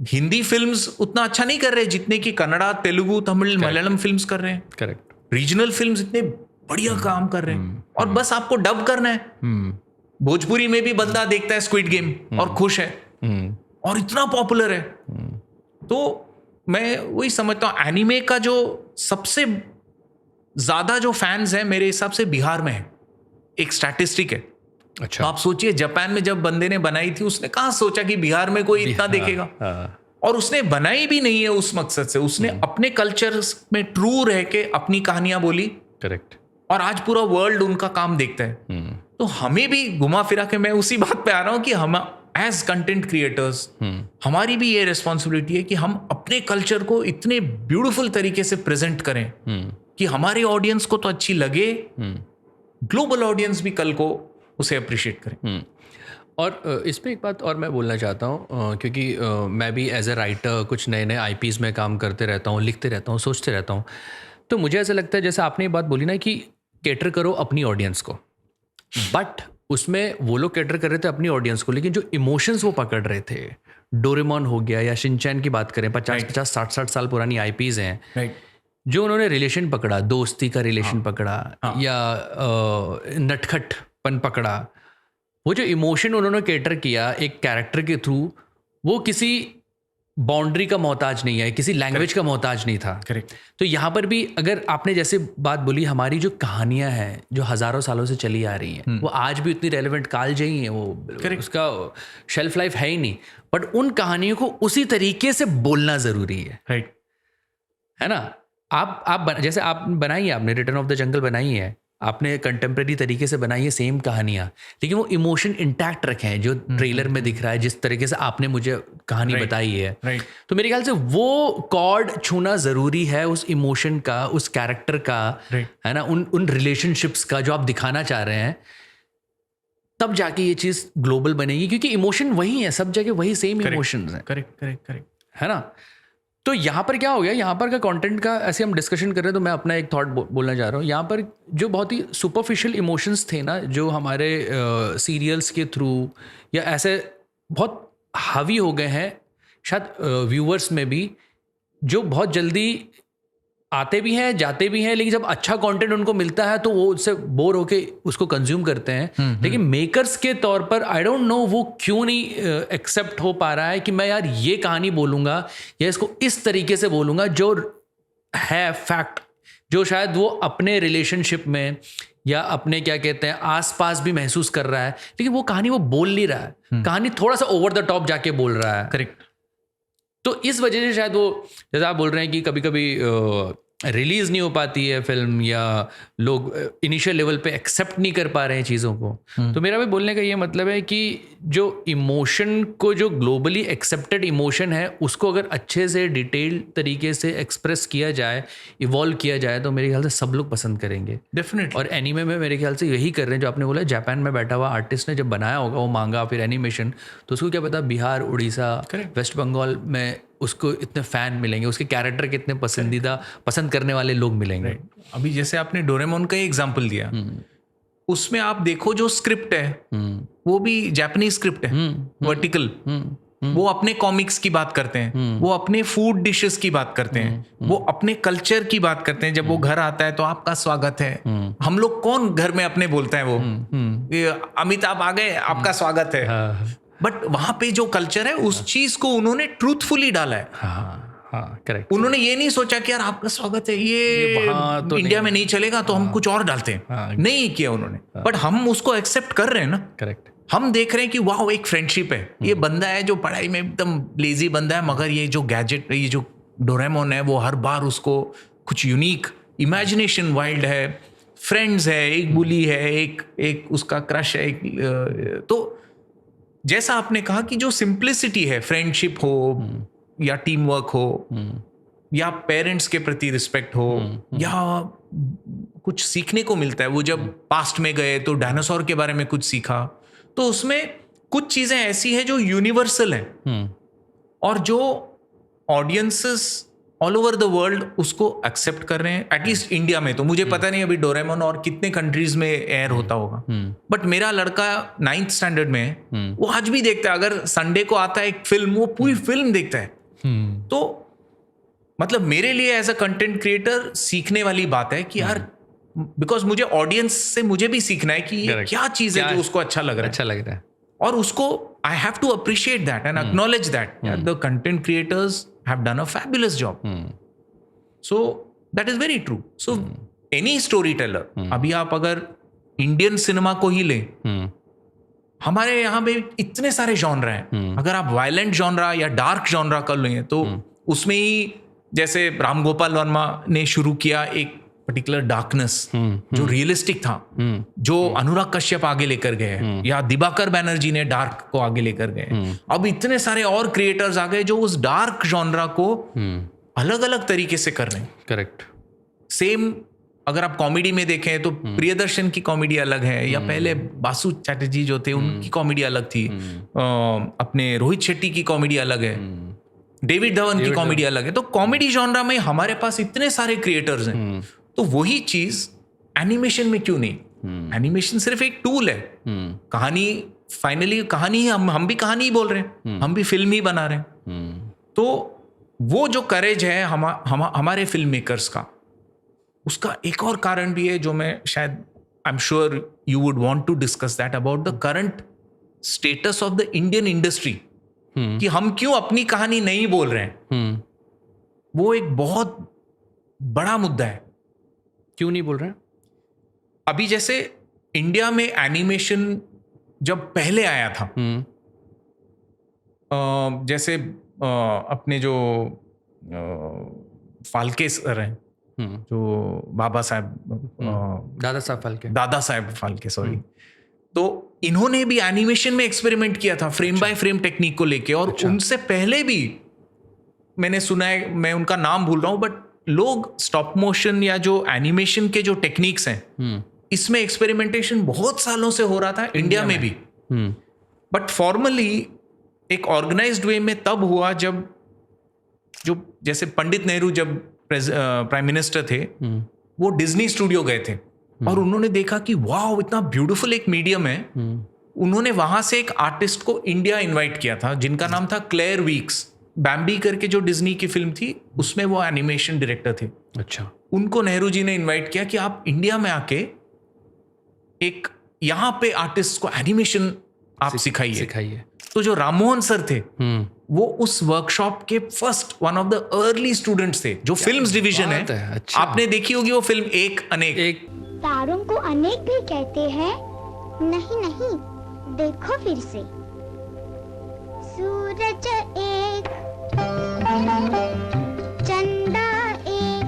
हिंदी फिल्म्स उतना अच्छा नहीं कर रहे जितने की कन्नड़ा, तेलुगु, तमिल, मलयालम फिल्म्स कर रहे हैं। करेक्ट। रीजनल फिल्म्स इतने बढ़िया काम कर रहे हैं, और बस आपको डब करना है। भोजपुरी में भी बंदा देखता है स्क्विड गेम और खुश है, और इतना पॉपुलर है। तो मैं वही समझता हूँ, एनिमे का जो सबसे ज्यादा जो फैंस है मेरे हिसाब से बिहार में है, एक स्टैटिस्टिक है। अच्छा। तो आप सोचिए, जापान में जब बंदे ने बनाई थी, उसने कहाँ सोचा कि बिहार में कोई इतना देखेगा, और उसने बनाई भी नहीं है उस मकसद से। उसने अपने कल्चर में ट्रू रह के अपनी कहानियां बोली। करेक्ट। और आज पूरा वर्ल्ड उनका काम देखता है। तो हमें भी घुमा फिरा के मैं उसी बात पे आ रहा हूं कि हम एज कंटेंट क्रिएटर्स हमारी भी ये रिस्पॉन्सिबिलिटी है कि हम अपने कल्चर को इतने ब्यूटीफुल तरीके से प्रेजेंट करें कि हमारे ऑडियंस को तो अच्छी लगे, ग्लोबल ऑडियंस भी कल को उसे अप्रिशिएट करें। और इसमें एक बात और मैं बोलना चाहता हूँ, क्योंकि मैं भी एज ए राइटर कुछ नए नए IPs में काम करते रहता हूँ, लिखते रहता हूँ, सोचते रहता हूँ। तो मुझे ऐसा लगता है, जैसे आपने ये बात बोली ना कि कैटर करो अपनी ऑडियंस को, बट उसमें वो लोग कैटर कर रहे थे अपनी ऑडियंस को, लेकिन जो इमोशंस वो पकड़ रहे थे, डोरेमोन हो गया या शिनचैन की बात करें, 50-50, 60-60 साल पुरानी IPs हैं, जो उन्होंने रिलेशन पकड़ा, दोस्ती का रिलेशन पकड़ा, या नटखटपन पकड़ा, वो जो इमोशन उन्होंने कैटर किया एक कैरेक्टर के थ्रू, वो किसी बाउंड्री का मोहताज नहीं है, किसी लैंग्वेज का मोहताज नहीं था। करेक्ट। तो यहाँ पर भी अगर आपने जैसे बात बोली, हमारी जो कहानियां हैं जो हजारों सालों से चली आ रही हैं, वो आज भी उतनी रेलेवेंट, कालजयी हैं, वो उसका शेल्फ लाइफ है ही नहीं, बट उन कहानियों को उसी तरीके से बोलना जरूरी है। राइट। है ना? आप जैसे आप बनाई है, आपने रिटर्न ऑफ द जंगल बनाई है, आपने कंटेम्प्रेरी तरीके से बनाई है सेम कहानियां, लेकिन वो इमोशन इंटैक्ट रखे हैं जो ट्रेलर में दिख रहा है, जिस तरीके से आपने मुझे कहानी बताई है। तो मेरे ख्याल से वो कॉर्ड छूना जरूरी है उस इमोशन का, उस कैरेक्टर का, है ना, उन रिलेशनशिप्स का जो आप दिखाना चाह रहे हैं, तब जाके ये चीज ग्लोबल बनेगी, क्योंकि इमोशन वही है, सब जगह वही सेम इमोशंस हैं। करेक्ट। है ना? तो यहाँ पर क्या हो गया, यहाँ पर का कंटेंट का ऐसे हम डिस्कशन कर रहे हैं, तो मैं अपना एक थॉट बोलना चाह रहा हूँ। यहाँ पर जो बहुत ही सुपरफिशियल इमोशंस थे ना, जो हमारे सीरियल्स के थ्रू या ऐसे बहुत हावी हो गए हैं शायद व्यूअर्स में भी, जो बहुत जल्दी आते भी हैं जाते भी हैं, लेकिन जब अच्छा कंटेंट उनको मिलता है तो वो उससे बोर होके उसको कंज्यूम करते हैं। लेकिन मेकर्स के तौर पर आई डोंट नो वो क्यों नहीं एक्सेप्ट हो पा रहा है कि मैं यार ये कहानी बोलूँगा या इसको इस तरीके से बोलूँगा जो है फैक्ट, जो शायद वो अपने रिलेशनशिप में या अपने क्या कहते हैं आसपास भी महसूस कर रहा है, लेकिन वो कहानी वो बोल नहीं रहा है, कहानी थोड़ा सा ओवर द टॉप जाके बोल रहा है। करेक्ट। तो इस वजह से शायद वो, जैसे आप बोल रहे हैं कि कभी कभी रिलीज नहीं हो पाती है फिल्म, या लोग इनिशियल लेवल पे एक्सेप्ट नहीं कर पा रहे हैं चीज़ों को। तो मेरा भी बोलने का ये मतलब है कि जो इमोशन को, जो ग्लोबली एक्सेप्टेड इमोशन है, उसको अगर अच्छे से डिटेल तरीके से एक्सप्रेस किया जाए, इवॉल्व किया जाए, तो मेरे ख्याल से सब लोग पसंद करेंगे डेफिनेटली। और एनीमे में मेरे ख्याल से यही कर रहे हैं जो आपने बोला, जापान में बैठा हुआ आर्टिस्ट ने जब बनाया होगा वो मांगा फिर एनिमेशन, तो उसको क्या पता बिहार, उड़ीसा, वेस्ट बंगाल में उसको इतने फैन मिलेंगे, उसके कैरेक्टर के इतने पसंदीदा, पसंद करने वाले लोग मिलेंगे। अभी जैसे आपने डोरेमोन का एग्जांपल दिया, उसमें आप देखो जो स्क्रिप्ट है वो भी जापानीज स्क्रिप्ट है, वर्टिकल। वो अपने कॉमिक्स की बात करते हैं, वो अपने फूड डिशेस की बात करते हैं, वो अपने कल्चर की बात करते हैं। जब वो घर आता है तो आपका स्वागत है। हम लोग कौन घर में अपने बोलते हैं, वो अमिताभ आ गए, आपका स्वागत है। बट वहां पे जो कल्चर है उस चीज को उन्होंने ट्रूथफुली डाला है। करेक्ट। उन्होंने ये नहीं सोचा कि यार आपका स्वागत है, ये तो इंडिया में नहीं चलेगा तो हम कुछ और डालते हैं, नहीं किया उन्होंने। बट हम उसको एक्सेप्ट कर रहे हैं ना। करेक्ट। हम देख रहे हैं कि वाह एक फ्रेंडशिप है, ये बंदा है जो पढ़ाई में एकदम लेजी बंदा है, मगर ये जो गैजेट, ये जो डोरेमोन है, वो हर बार उसको कुछ यूनिक, इमेजिनेशन वाइल्ड है, फ्रेंड्स है, एक बुली है, एक उसका क्रश है, तो जैसा आपने कहा कि जो सिंप्लिसिटी है, फ्रेंडशिप हो या टीम वर्क हो, या पेरेंट्स के प्रति रिस्पेक्ट हो, या कुछ सीखने को मिलता है। वो जब पास्ट में गए तो डायनासोर के बारे में कुछ सीखा, तो उसमें कुछ चीजें ऐसी हैं जो यूनिवर्सल हैं और जो audiences all over the world उसको एक्सेप्ट कर रहे हैं। एटलीस्ट इंडिया में तो मुझे पता नहीं अभी डोरेमोन और कितने कंट्रीज में एयर होता होगा, बट मेरा लड़का 9th स्टैंडर्ड में है, वो आज भी देखता है। अगर संडे को आता है एक फिल्म, वो पूरी फिल्म देखता है। तो मतलब मेरे लिए एज अ कंटेंट क्रिएटर सीखने वाली बात है कि यार, बिकॉज मुझे ऑडियंस से मुझे भी सीखना है कि ये क्या चीज है जो उसको अच्छा लग रहा है, और उसको I have to appreciate that and acknowledge that the content creators have done a fabulous job. So that is very true. So any storyteller, अभी आप अगर इंडियन सिनेमा को ही लें, हमारे यहाँ पे इतने सारे जॉनरा हैं। अगर आप वायलेंट जॉनरा या डार्क जॉनरा कर लें तो उसमें ही जैसे राम गोपाल वर्मा ने शुरू किया एक पर्टिकुलर डार्कनेस जो रियलिस्टिक था, जो अनुराग कश्यप आगे लेकर गए, या दिबाकर बैनर्जी ने डार्क को आगे लेकर गए। अब इतने सारे और क्रिएटर्स आ गए जो उस डार्क जॉनरा को अलग अलग तरीके से कर रहे हैं। करेक्ट। सेम अगर आप कॉमेडी में देखें तो प्रियदर्शन की कॉमेडी अलग है, या पहले बासु चैटर्जी जो थे उनकी कॉमेडी अलग थी, अपने रोहित शेट्टी की कॉमेडी अलग है, डेविड धवन की कॉमेडी अलग है। तो कॉमेडी जॉनरा में हमारे पास इतने सारे क्रिएटर्स हैं, तो वही चीज एनिमेशन में क्यों नहीं? एनिमेशन सिर्फ एक टूल है। कहानी फाइनली कहानी हम भी कहानी ही बोल रहे हैं, हम भी फिल्म ही बना रहे हैं। तो वो जो करेज है हमारे फिल्म मेकर्स का, उसका एक और कारण भी है जो मैं शायद I am sure you would want to discuss that about the current status of the Indian industry कि हम क्यों अपनी कहानी नहीं बोल रहे हैं, वो एक बहुत बड़ा मुद्दा है। क्यों नहीं बोल रहे हैं? अभी जैसे इंडिया में एनिमेशन जब पहले आया था, जैसे अपने जो फाल्के सर हैं, जो दादा साहब फाल्के, सॉरी, तो इन्होंने भी एनिमेशन में एक्सपेरिमेंट किया था फ्रेम बाय फ्रेम टेक्निक को लेके, और उनसे पहले भी मैंने सुना है, मैं उनका नाम भूल रहा हूं, बट लोग स्टॉप मोशन या जो एनिमेशन के जो टेक्निक्स हैं इसमें एक्सपेरिमेंटेशन बहुत सालों से हो रहा था इंडिया में भी, बट फॉर्मली एक ऑर्गेनाइज्ड वे में तब हुआ जब जो जैसे पंडित नेहरू जब प्राइम मिनिस्टर थे, वो डिज्नी स्टूडियो गए थे और उन्होंने देखा कि वाह इतना ब्यूटीफुल एक मीडियम है। उन्होंने वहां से एक आर्टिस्ट को इंडिया इनवाइट किया था जिनका नाम था क्लेयर वीक्स। बैम्बी करके जो डिज्नी की फिल्म थी उसमें वो एनिमेशन डायरेक्टर थे। अच्छा, उनको नेहरू जी ने इनवाइट किया कि आप इंडिया में आके एक यहाँ पे आर्टिस्ट को एनिमेशन आप सिखाइए। तो जो राममोहन सर थे वो उस वर्कशॉप के first one of the early students थे, जो फिल्म्स डिवीजन है। अच्छा। आपने देखी होगी वो फिल्म एक अनेक। तारों को अनेक भी कहते हैं। नहीं, देखो फिर से। सूरज एक, चंदा एक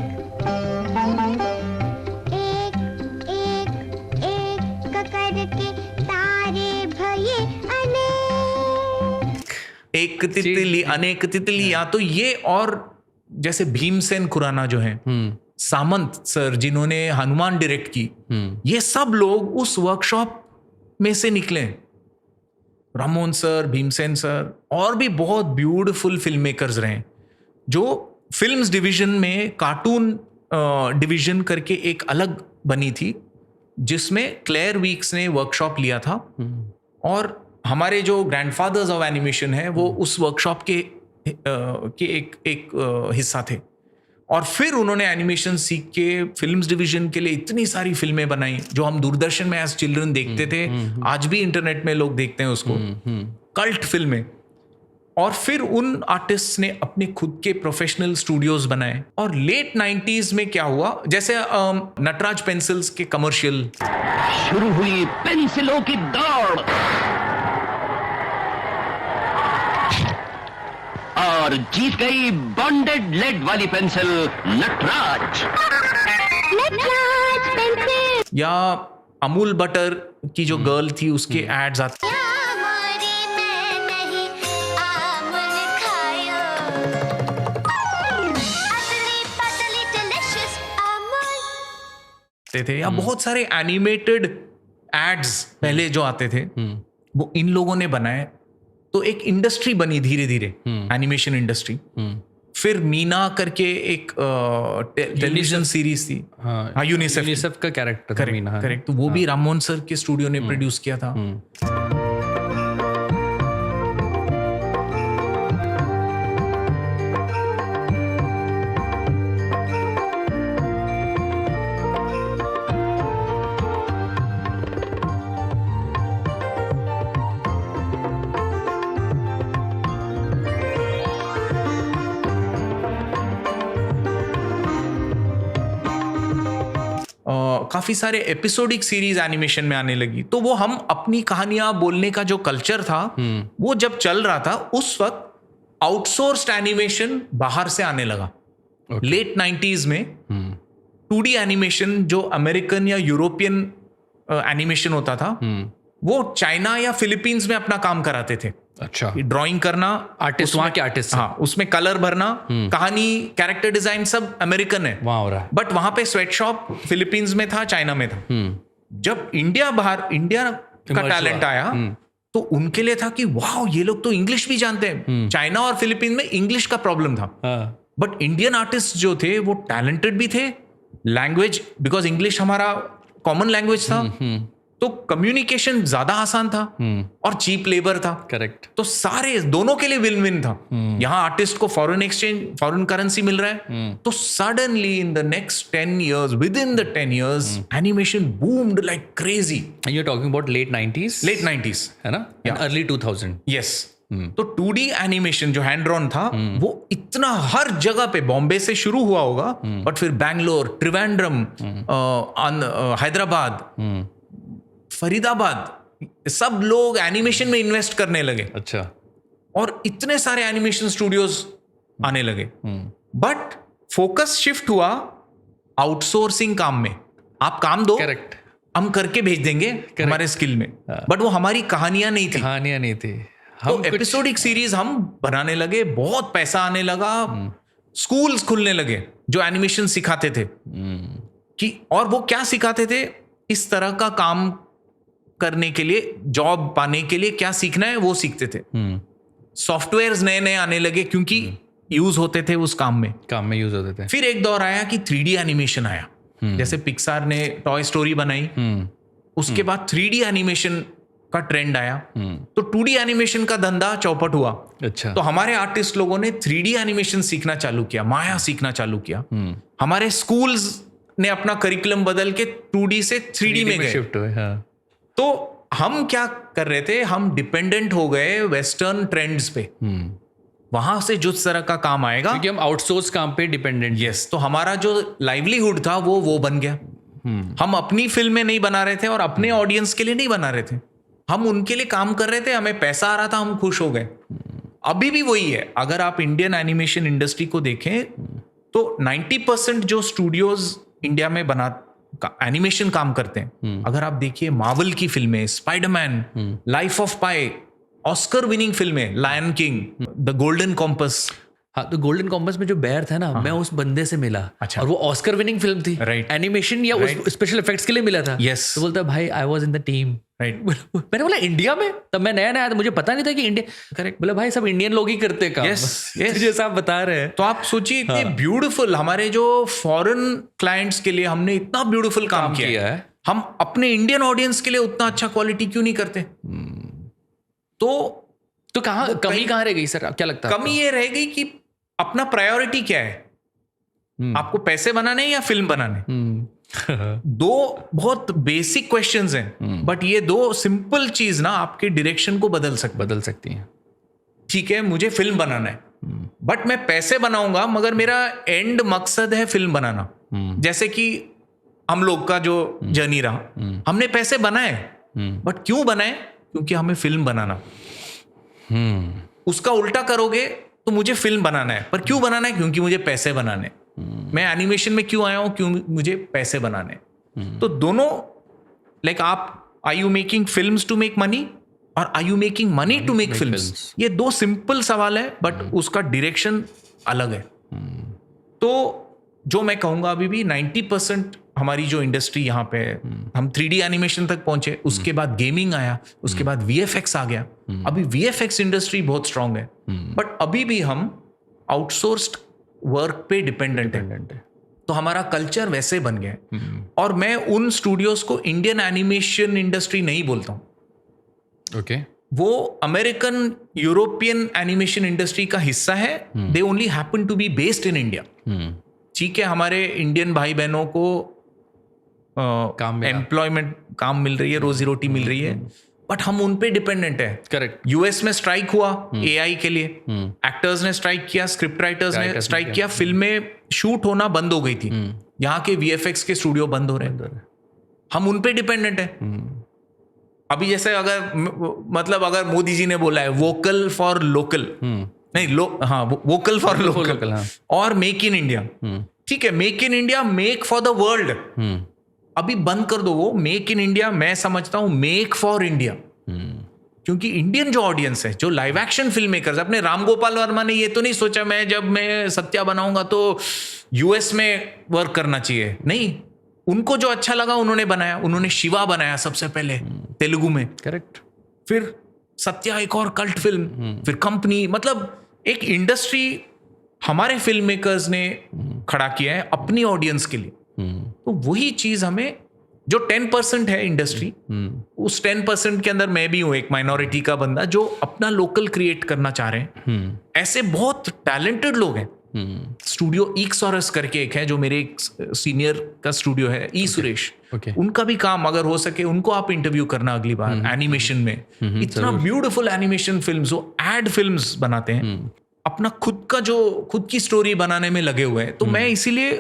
करके तारे भये अनेक। एक तितली अनेक तितलियां। तो ये, और जैसे भीमसेन खुराना जो है, सामंत सर जिन्होंने हनुमान डायरेक्ट की, ये सब लोग उस वर्कशॉप में से निकले। राममोहन सर, भीमसेन सर और भी बहुत ब्यूटीफुल फिल्म मेकर्स रहे, जो फिल्म्स डिवीजन में कार्टून डिवीजन करके एक अलग बनी थी जिसमें क्लेयर वीक्स ने वर्कशॉप लिया था। और हमारे जो ग्रैंडफादर्स ऑफ एनिमेशन है वो उस वर्कशॉप के एक हिस्सा थे। और फिर उन्होंने एनिमेशन सीख के फिल्म्स डिवीजन के लिए इतनी सारी फिल्में बनाई जो हम दूरदर्शन में एज चिल्ड्रन देखते थे। आज भी इंटरनेट में लोग देखते हैं उसको, कल्ट फिल्में। और फिर उन आर्टिस्ट्स ने अपने खुद के प्रोफेशनल स्टूडियोज बनाए। और लेट 90s में क्या हुआ, जैसे नटराज पेंसिल्स के कमर्शियल शुरू हुई पेंसिलों की दौड़ और जीत गई बॉन्डेड लेड वाली पेंसिल नटराज पेंसिल। या अमूल बटर की जो गर्ल थी उसके एड्स आते थे, या बहुत सारे एनिमेटेड एड्स पहले जो आते थे वो इन लोगों ने बनाए। तो एक इंडस्ट्री बनी धीरे धीरे, एनिमेशन इंडस्ट्री। फिर मीना करके एक टेलीविजन सीरीज थी, हाँ यूनिसेफ का कैरेक्टर था मीना। करेक्ट। तो वो भी राममोहन सर के स्टूडियो ने प्रोड्यूस किया था। काफी सारे एपिसोडिक सीरीज एनिमेशन में आने लगी। तो वो हम अपनी कहानियां बोलने का जो कल्चर था वो जब चल रहा था, उस वक्त आउटसोर्स्ड एनिमेशन बाहर से आने लगा। लेट 90s में 2D एनिमेशन जो अमेरिकन या यूरोपियन एनिमेशन होता था वो चाइना या फिलीपींस में अपना काम कराते थे। अच्छा, ड्राइंग करना, आर्टिस्ट वहां के आर्टिस्ट, हाँ, उसमें कलर भरना, कहानी, कैरेक्टर डिजाइन सब अमेरिकन है वहां हो रहा है। बट वहां पे स्वेट शॉप फिलीपींस में था, चाइना में था। जब इंडिया का टैलेंट आया तो उनके लिए था कि वाह ये लोग तो इंग्लिश भी जानते हैं। चाइना और फिलीपींस में इंग्लिश का प्रॉब्लम था, बट इंडियन आर्टिस्ट जो थे वो टैलेंटेड भी थे। लैंग्वेज, बिकॉज इंग्लिश हमारा कॉमन लैंग्वेज था, तो कम्युनिकेशन ज्यादा आसान था और चीप लेबर था। करेक्ट। तो सारे दोनों के लिए विन विन था। यहाँ आर्टिस्ट को फॉरेन एक्सचेंज, फॉरेन करेंसी मिल रहा है। तो suddenly in the next 10 years, within the 10 years, animation boomed like crazy. You are talking about late 90s? Late 90s है ना? अर्ली 2000? यस। तो 2D एनिमेशन जो हैंड ड्रॉन था वो इतना हर जगह पे, बॉम्बे से शुरू हुआ होगा बट फिर बैंगलोर, त्रिवेंद्रम, हैदराबाद, फरीदाबाद, सब लोग एनिमेशन में इन्वेस्ट करने लगे। अच्छा। और इतने सारे एनिमेशन स्टूडियोज आने लगे, बट फोकस शिफ्ट हुआ आउटसोर्सिंग काम में। आप काम दो, करेक्ट, हम करके भेज देंगे हमारे स्किल में, बट वो हमारी कहानियां नहीं थी। तो एपिसोडिक सीरीज हम बनाने लगे, बहुत पैसा आने लगा, स्कूल्स खुलने लगे जो एनिमेशन सिखाते थे कि, और वो क्या सिखाते थे, इस तरह का काम करने के लिए, जॉब पाने के लिए क्या सीखना है वो सीखते थे। सॉफ्टवेयर्स नए नए आने लगे क्योंकि यूज होते थे उस काम में यूज होते थे। फिर एक दौर आया कि 3D एनिमेशन आया, जैसे पिक्सार ने टॉय स्टोरी बनाई, उसके बाद 3D एनिमेशन का ट्रेंड आया, तो 2D एनिमेशन का धंधा चौपट हुआ। अच्छा। तो हमारे आर्टिस्ट लोगों ने 3D एनिमेशन सीखना चालू किया, माया सीखना चालू किया। हमारे स्कूल्स ने अपना करिकुलम बदल के 2D से 3D में गए, शिफ्ट हुए। हाँ। तो हम क्या कर रहे थे, हम डिपेंडेंट हो गए वेस्टर्न ट्रेंड्स पे। वहां से जिस तरह का काम आएगा, क्योंकि हम आउटसोर्स काम पे डिपेंडेंट। यस, तो हमारा जो लाइवलीहुड था वो बन गया। हम अपनी फिल्में नहीं बना रहे थे और अपने ऑडियंस के लिए नहीं बना रहे थे, हम उनके लिए काम कर रहे थे, हमें पैसा आ रहा था, हम खुश हो गए। अभी भी वही है। अगर आप इंडियन एनिमेशन इंडस्ट्री को देखें तो 90% जो स्टूडियोज इंडिया में एनिमेशन काम करते हैं, अगर आप देखिए मार्वल की फिल्में, Spiderman, life of Pi, Oscar winning फिल्में, Lion King, the golden compass. हाँ, तो गोल्डन कॉम्पस में जो बेयर था ना, मैं उस बंदे से मिला। अच्छा। और वो ऑस्कर विनिंग फिल्म थी, राइट, एनिमेशन या स्पेशल इफेक्ट्स के लिए मिला था। यस। तो बोलता भाई I was in the team, right. मैंने बोला इंडिया में, तब मैं नया था, मुझे पता नहीं था कि इंडिया, करेक्ट। बोला भाई सब इंडियन लोग ही करते हैं काम। यस, जैसा आप बता रहे हैं। तो आप सोचिए इतने ब्यूटीफुल, हमारे जो फॉरेन क्लाइंट्स के लिए हमने इतना ब्यूटीफुल काम किया है, हम अपने इंडियन ऑडियंस के लिए उतना अच्छा क्वालिटी क्यों नहीं करते? तो कहाँ कमी कहाँ रह गई सर, क्या लगता है? कमी ये रह गई कि अपना प्रायोरिटी क्या है, आपको पैसे बनाने या फिल्म बनाने? दो बहुत बेसिक क्वेश्चंस हैं, बट ये दो सिंपल चीज ना आपके डायरेक्शन को बदल सकती हैं। ठीक है, मुझे फिल्म बनाना है, बट मैं पैसे बनाऊंगा, मगर मेरा एंड मकसद है फिल्म बनाना। जैसे कि हम लोग का जो जर्नी रहा, हमने पैसे बनाए, बट क्यों बनाए? क्योंकि हमें फिल्म बनाना। उसका उल्टा करोगे तो मुझे फिल्म बनाना है, पर क्यों बनाना है? क्योंकि मुझे पैसे बनाने। मैं एनिमेशन में क्यों आया हूं? क्यों मुझे पैसे बनाने। तो दोनों, लाइक आप, are you making films to make money और are you making money to make films? ये दो सिंपल सवाल है, बट उसका डायरेक्शन अलग है। तो जो मैं कहूंगा, अभी भी 90% हमारी जो इंडस्ट्री यहाँ पे है, हम 3D एनिमेशन तक पहुंचे, उसके बाद गेमिंग आया, उसके बाद VFX आ गया। अभी VFX इंडस्ट्री बहुत स्ट्रांग है, बट अभी भी हम आउटसोर्स्ड वर्क पे डिपेंडेंट है। तो हमारा कल्चर वैसे बन गया है। और मैं उन स्टूडियोज को इंडियन एनिमेशन इंडस्ट्री नहीं बोलता हूं। ओके। वो अमेरिकन, यूरोपियन एनिमेशन इंडस्ट्री का हिस्सा है। They only happen to be based in India. ठीक है, हमारे इंडियन भाई बहनों को एम्प्लॉयमेंट, काम मिल रही है, रोजी रोटी मिल रही है, बट हम उन पे डिपेंडेंट है। करेक्ट। यूएस में स्ट्राइक हुआ AI के लिए, एक्टर्स ने स्ट्राइक किया, स्क्रिप्ट राइटर्स ने स्ट्राइक किया, फिल्में शूट होना बंद हो गई थी, यहाँ के VFX के स्टूडियो बंद हो रहे, हम उन पे डिपेंडेंट है। अभी जैसे अगर अगर मोदी जी ने बोला है वोकल फॉर लोकल, नहीं वोकल फॉर लोकल और मेक इन इंडिया। ठीक है, make in India, make for the world अभी बंद कर दो। वो मेक इन इंडिया मैं समझता हूं मेक फॉर इंडिया, क्योंकि इंडियन जो ऑडियंस है, जो लाइव एक्शन फिल्म मेकर्स, अपने राम गोपाल वर्मा ने ये तो नहीं सोचा मैं जब मैं सत्या बनाऊंगा तो US में वर्क करना चाहिए। नहीं, उनको जो अच्छा लगा उन्होंने बनाया। उन्होंने शिवा बनाया सबसे पहले तेलुगु में, करेक्ट। फिर सत्या एक और कल्ट फिल्म, फिर कंपनी, मतलब एक इंडस्ट्री हमारे फिल्म मेकर्स ने खड़ा किया है अपनी ऑडियंस के लिए। तो वही चीज हमें, जो 10% है इंडस्ट्री, उस 10% के अंदर मैं भी हूं, एक माइनॉरिटी का बंदा जो अपना लोकल क्रिएट करना चाह रहे हैं। ऐसे बहुत टैलेंटेड लोग हैं, स्टूडियो ईक्सॉरस करके एक है जो मेरे एक सीनियर का स्टूडियो है, ई सुरेश, उनका भी काम अगर हो सके उनको आप इंटरव्यू करना अगली बार एनिमेशन में। इतना ब्यूटीफुल एनिमेशन फिल्म्स, वो एड फिल्म्स बनाते हैं, अपना खुद की स्टोरी बनाने में लगे हुए हैं। तो मैं इसीलिए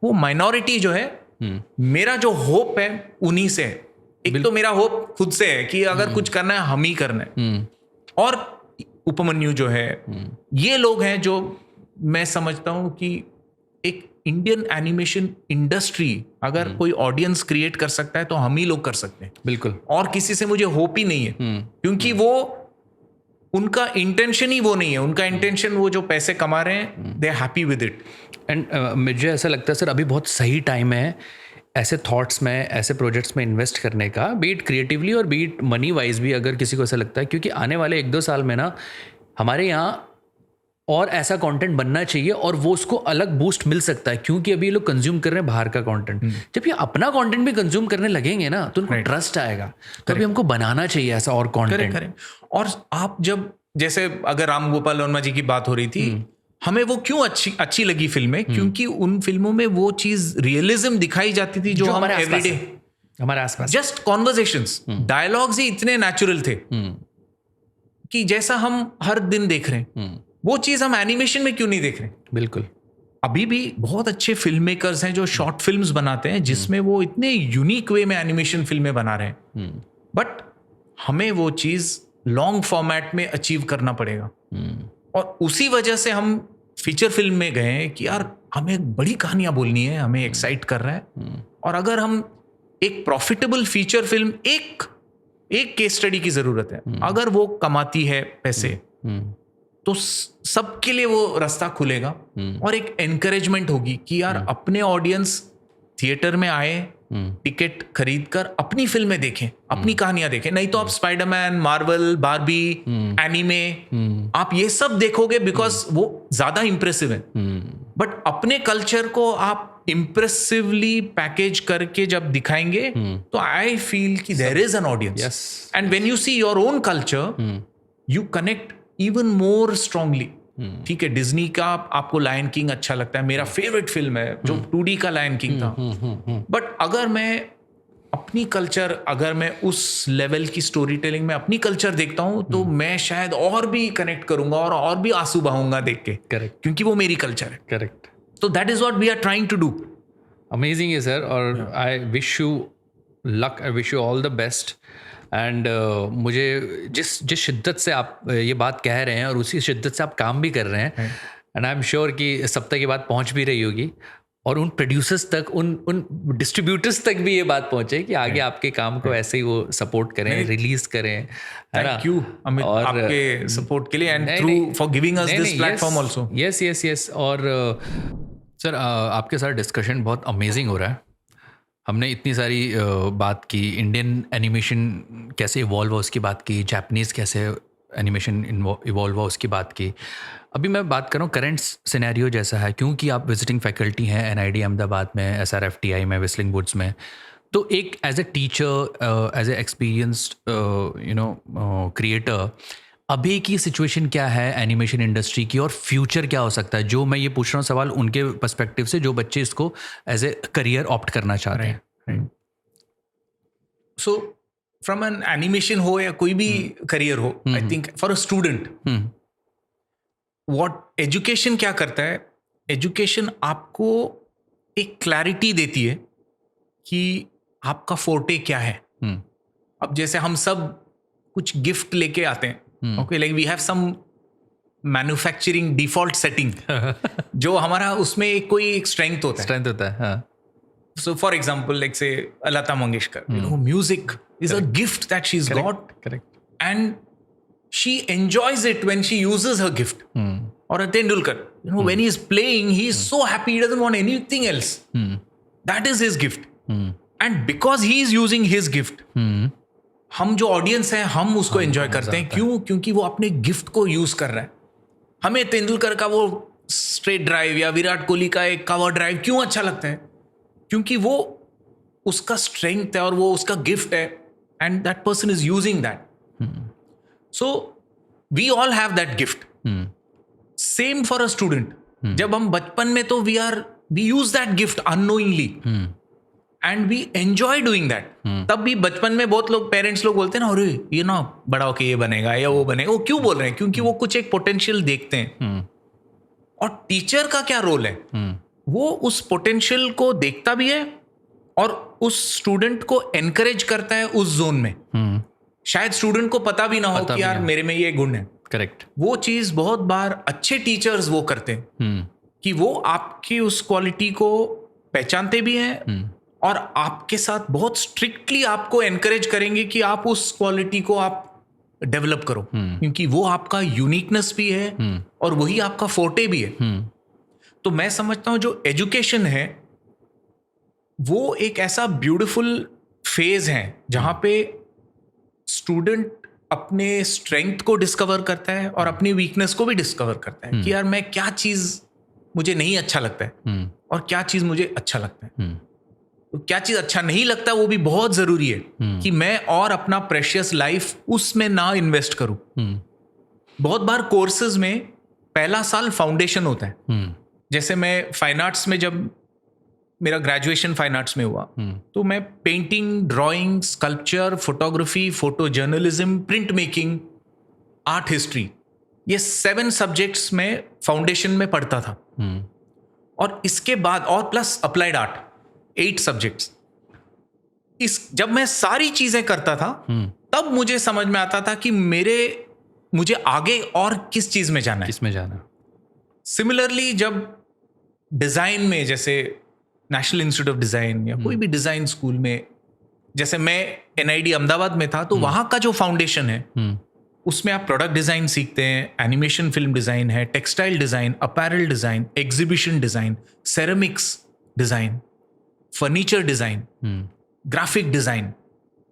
वो माइनॉरिटी जो है, मेरा जो होप है उन्हीं से है। एक तो मेरा होप खुद से है कि अगर कुछ करना है हम ही करना है, और उपमन्यु जो है, ये लोग हैं जो मैं समझता हूं कि एक इंडियन एनिमेशन इंडस्ट्री अगर कोई ऑडियंस क्रिएट कर सकता है तो हम ही लोग कर सकते हैं। बिल्कुल। और किसी से मुझे होप ही नहीं है, क्योंकि वो उनका इंटेंशन ही वो नहीं है। उनका इंटेंशन वो जो पैसे कमा रहे हैं, they are happy with it. And मुझे ऐसा लगता है सर अभी बहुत सही टाइम है ऐसे थॉट्स में, ऐसे प्रोजेक्ट्स में इन्वेस्ट करने का, बीट क्रिएटिवली और बीट मनी वाइज भी, अगर किसी को ऐसा लगता है। क्योंकि आने वाले 1-2 साल में ना हमारे यहाँ और ऐसा कंटेंट बनना चाहिए और वो उसको अलग बूस्ट मिल सकता है, क्योंकि अभी ये लोग कंज्यूम कर रहे हैं बाहर का कंटेंट। जब ये अपना कंटेंट भी कंज्यूम करने लगेंगे ना तो उनको ट्रस्ट आएगा, तो अभी हमको बनाना चाहिए ऐसा और कंटेंट। और आप जब, जैसे अगर राम गोपाल वर्मा जी की बात हो रही थी, हमें वो क्यों अच्छी लगी फिल्में, क्योंकि उन फिल्मों में वो चीज रियलिज्म दिखाई जाती थी जो हम एवरीडे हमारे आसपास, जस्ट कॉन्वर्सेशंस, डायलॉग्स ही इतने नेचुरल थे कि जैसा हम हर दिन देख रहे हैं, वो चीज हम एनिमेशन में क्यों नहीं देख रहे। बिल्कुल। अभी भी बहुत अच्छे फिल्म मेकर्स हैं जो शॉर्ट फिल्म्स बनाते हैं जिसमें वो इतने यूनिक वे में एनिमेशन फिल्में बना रहे हैं, बट हमें वो चीज लॉन्ग फॉर्मेट में अचीव करना पड़ेगा। और उसी वजह से हम फीचर फिल्म में गए हैं कि यार हमें बड़ी कहानियां बोलनी है, हमें एक्साइट कर रहा है। और अगर हम एक प्रॉफिटेबल फीचर फिल्म, एक केस स्टडी की जरूरत है, अगर वो कमाती है पैसे, तो सबके लिए वो रास्ता खुलेगा और एक एनकरेजमेंट होगी कि यार अपने ऑडियंस थिएटर में आए, टिकट खरीद कर अपनी फिल्में देखें, अपनी कहानियां देखें। नहीं तो आप स्पाइडरमैन, मार्वल, बारबी, एनीमे, आप ये सब देखोगे बिकॉज वो ज्यादा इंप्रेसिव है, बट अपने कल्चर को आप इंप्रेसिवली पैकेज करके जब दिखाएंगे तो आई फील कि there is an audience. And when you see your own culture, you connect even more strongly. ठीक है, डिज्नी का आपको लायन किंग अच्छा लगता है, मेरा फेवरेट फिल्म है जो 2D का लायन किंग था, बट अगर मैं अपनी कल्चर, अगर मैं उस लेवल की स्टोरी टेलिंग में अपनी कल्चर देखता हूं तो मैं शायद और भी कनेक्ट करूंगा और भी आंसू बहाऊंगा देख के। करेक्ट। क्योंकि वो मेरी कल्चर है। करेक्ट। तो that is what we are trying to do. Amazing है सर, और I wish you luck, I wish you all the best. And मुझे जिस शिद्दत से आप ये बात कह रहे हैं और उसी शिद्दत से आप काम भी कर रहे हैं, एंड आई एम श्योर कि इस सप्ताह की बात पहुंच भी रही होगी और उन प्रोड्यूसर्स तक, उन डिस्ट्रीब्यूटर्स तक भी ये बात पहुंचे कि आगे आपके काम को ऐसे ही वो सपोर्ट करें, रिलीज करें, है ना। थैंक यू अमित आपके सपोर्ट के लिए and through for giving us this platform also. Yes. और सर आपके साथ डिस्कशन बहुत अमेजिंग हो रहा है। हमने इतनी सारी बात की, इंडियन एनिमेशन कैसे इवॉल्व हुआ उसकी बात की, जापानीज़ कैसे एनिमेशन इवॉल्व हुआ उसकी बात की। अभी मैं बात कर रहा हूँ करंट सिनेरियो जैसा है, क्योंकि आप विजिटिंग फैकल्टी हैं NID अहमदाबाद में, SRFTI में, व्हिस्लिंग वुड्स में, तो एक as a teacher, as a experienced creator, अभी की सिचुएशन क्या है एनिमेशन इंडस्ट्री की और फ्यूचर क्या हो सकता है? जो मैं ये पूछ रहा हूँ सवाल उनके पर्सपेक्टिव से जो बच्चे इसको एज ए करियर ऑप्ट करना चाह रहे हैं। सो फ्रॉम एन एनिमेशन हो या कोई भी करियर हो, I think for a student, what education क्या करता है, एजुकेशन आपको एक क्लैरिटी देती है कि आपका फोर्टे क्या है। अब जैसे हम सब कुछ गिफ्ट लेके आते हैं, okay, like we have some manufacturing default setting जो हमारा उसमें एक स्ट्रेंथ होता है। So for example, like say Lata Mangeshkar, music is a gift that she's got. Correct. And she enjoys it when she uses her gift. Or a Tendulkar, when he is playing, he is so happy, he doesn't want anything else. That is his gift. And because he is using his gift, हम जो audience हैं हम उसको enjoy करते हैं। क्यों? क्योंकि वो अपने गिफ्ट को यूज कर रहा है। हमें तेंदुलकर का वो स्ट्रेट ड्राइव या विराट कोहली का एक कवर ड्राइव क्यों अच्छा लगता है? क्योंकि वो उसका स्ट्रेंथ है और वो उसका गिफ्ट है, and that person is using that. So we all have that gift. Same for a student. जब हम बचपन में तो we use that gift unknowingly and we enjoy doing that. तब भी बचपन में बहुत लोग पेरेंट्स लोग बोलते हैं ना, अरे ये ना बड़ा होके ये बनेगा या वो बनेगा। वो क्यों बोल रहे हैं? क्योंकि वो कुछ एक पोटेंशियल देखते हैं। और टीचर का क्या रोल है? वो उस पोटेंशियल को देखता भी है और उस स्टूडेंट को एनकरेज करता है उस जोन में। शायद स्टूडेंट को पता भी ना हो कि यार मेरे में ये गुण है। करेक्ट। वो चीज बहुत बार अच्छे टीचर्स वो करते हैं कि वो आपकी उस क्वालिटी को पहचानते भी हैं और आपके साथ बहुत स्ट्रिक्टली आपको एनकरेज करेंगे कि आप उस क्वालिटी को आप डेवलप करो, क्योंकि वो आपका यूनिकनेस भी है और वही आपका फोर्टे भी है। तो मैं समझता हूं जो एजुकेशन है वो एक ऐसा ब्यूटीफुल फेज है जहां पे स्टूडेंट अपने स्ट्रेंथ को डिस्कवर करता है और अपनी वीकनेस को भी डिस्कवर करता है कि यार मैं क्या चीज मुझे नहीं अच्छा लगता है और क्या चीज मुझे अच्छा लगता है। तो क्या चीज अच्छा नहीं लगता वो भी बहुत जरूरी है कि मैं और अपना प्रेशियस लाइफ उसमें ना इन्वेस्ट करूं। बहुत बार कोर्सेज में पहला साल फाउंडेशन होता है। जैसे मैं फाइन आर्ट्स में, जब मेरा ग्रेजुएशन फाइन आर्ट्स में हुआ तो मैं painting, drawing, sculpture, photography, photo journalism, print making, art history, ये 7 सब्जेक्ट्स में फाउंडेशन में पढ़ता था। और इसके बाद और प्लस अप्लाइड आर्ट 8 सब्जेक्ट्स। जब मैं सारी चीजें करता था तब मुझे समझ में आता था कि मुझे आगे और किस चीज में जाना है। सिमिलरली जब डिजाइन में, जैसे नेशनल इंस्टीट्यूट ऑफ डिजाइन या कोई भी डिजाइन स्कूल में, जैसे मैं NID अहमदाबाद में था, तो वहां का जो फाउंडेशन है उसमें आप प्रोडक्ट डिजाइन सीखते हैं, एनिमेशन फिल्म डिजाइन है, textile design, apparel design, exhibition design, ceramics design, furniture design, graphic design,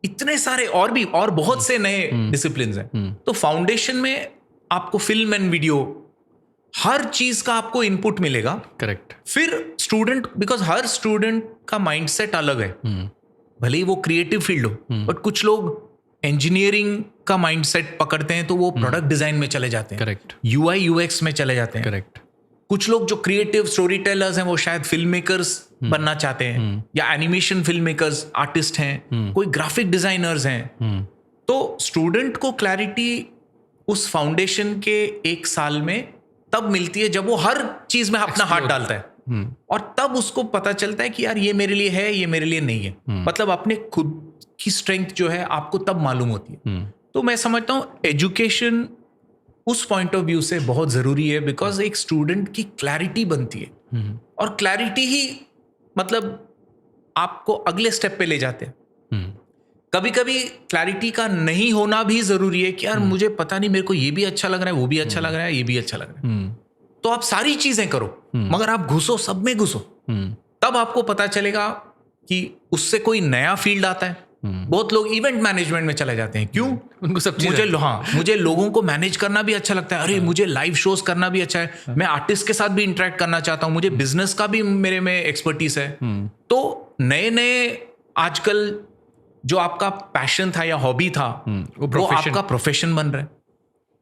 इतने सारे और बहुत से नए डिसिप्लिन हैं। तो फाउंडेशन में आपको फिल्म एंड वीडियो, हर चीज का आपको इनपुट मिलेगा। करेक्ट। फिर स्टूडेंट, बिकॉज हर स्टूडेंट का माइंडसेट अलग है, भले ही वो क्रिएटिव फील्ड हो, बट कुछ लोग इंजीनियरिंग का माइंडसेट पकड़ते हैं तो वो प्रोडक्ट डिजाइन में चले जाते हैं। करेक्ट। UI UX में चले जाते हैं। करेक्ट। कुछ लोग जो क्रिएटिव स्टोरी टेलर्स हैं वो शायद फिल्म मेकर्स बनना चाहते हैं, या एनिमेशन फिल्म मेकर्स, आर्टिस्ट हैं, कोई ग्राफिक डिजाइनर्स हैं। तो स्टूडेंट को क्लैरिटी उस फाउंडेशन के 1 साल में तब मिलती है जब वो हर चीज में अपना हाथ डालता है और तब उसको पता चलता है कि यार ये मेरे लिए है, ये मेरे लिए नहीं है। मतलब अपने खुद की स्ट्रेंथ जो है आपको तब मालूम होती है। तो मैं समझता हूं एजुकेशन उस पॉइंट ऑफ व्यू से बहुत जरूरी है, बिकॉज एक स्टूडेंट की क्लैरिटी बनती है और क्लैरिटी ही मतलब आपको अगले स्टेप पे ले जाते हैं। कभी कभी क्लैरिटी का नहीं होना भी जरूरी है कि यार मुझे पता नहीं, मेरे को ये भी अच्छा लग रहा है, वो भी अच्छा लग रहा है, ये भी अच्छा लग रहा है। तो आप सारी चीजें करो, मगर आप घुसो, सब में घुसो, तब आपको पता चलेगा कि उससे कोई नया फील्ड आता है। बहुत लोग इवेंट मैनेजमेंट में चले जाते हैं। क्यों? उनको सब मुझे लोगों को मैनेज करना भी अच्छा लगता है, अरे मुझे लाइव शोज करना भी अच्छा है, मैं आर्टिस्ट के साथ भी इंटरेक्ट करना चाहता हूं, मुझे बिजनेस का भी मेरे में एक्सपर्टीज है। तो नए आजकल जो आपका पैशन था या हॉबी था वो आपका प्रोफेशन बन रहा है।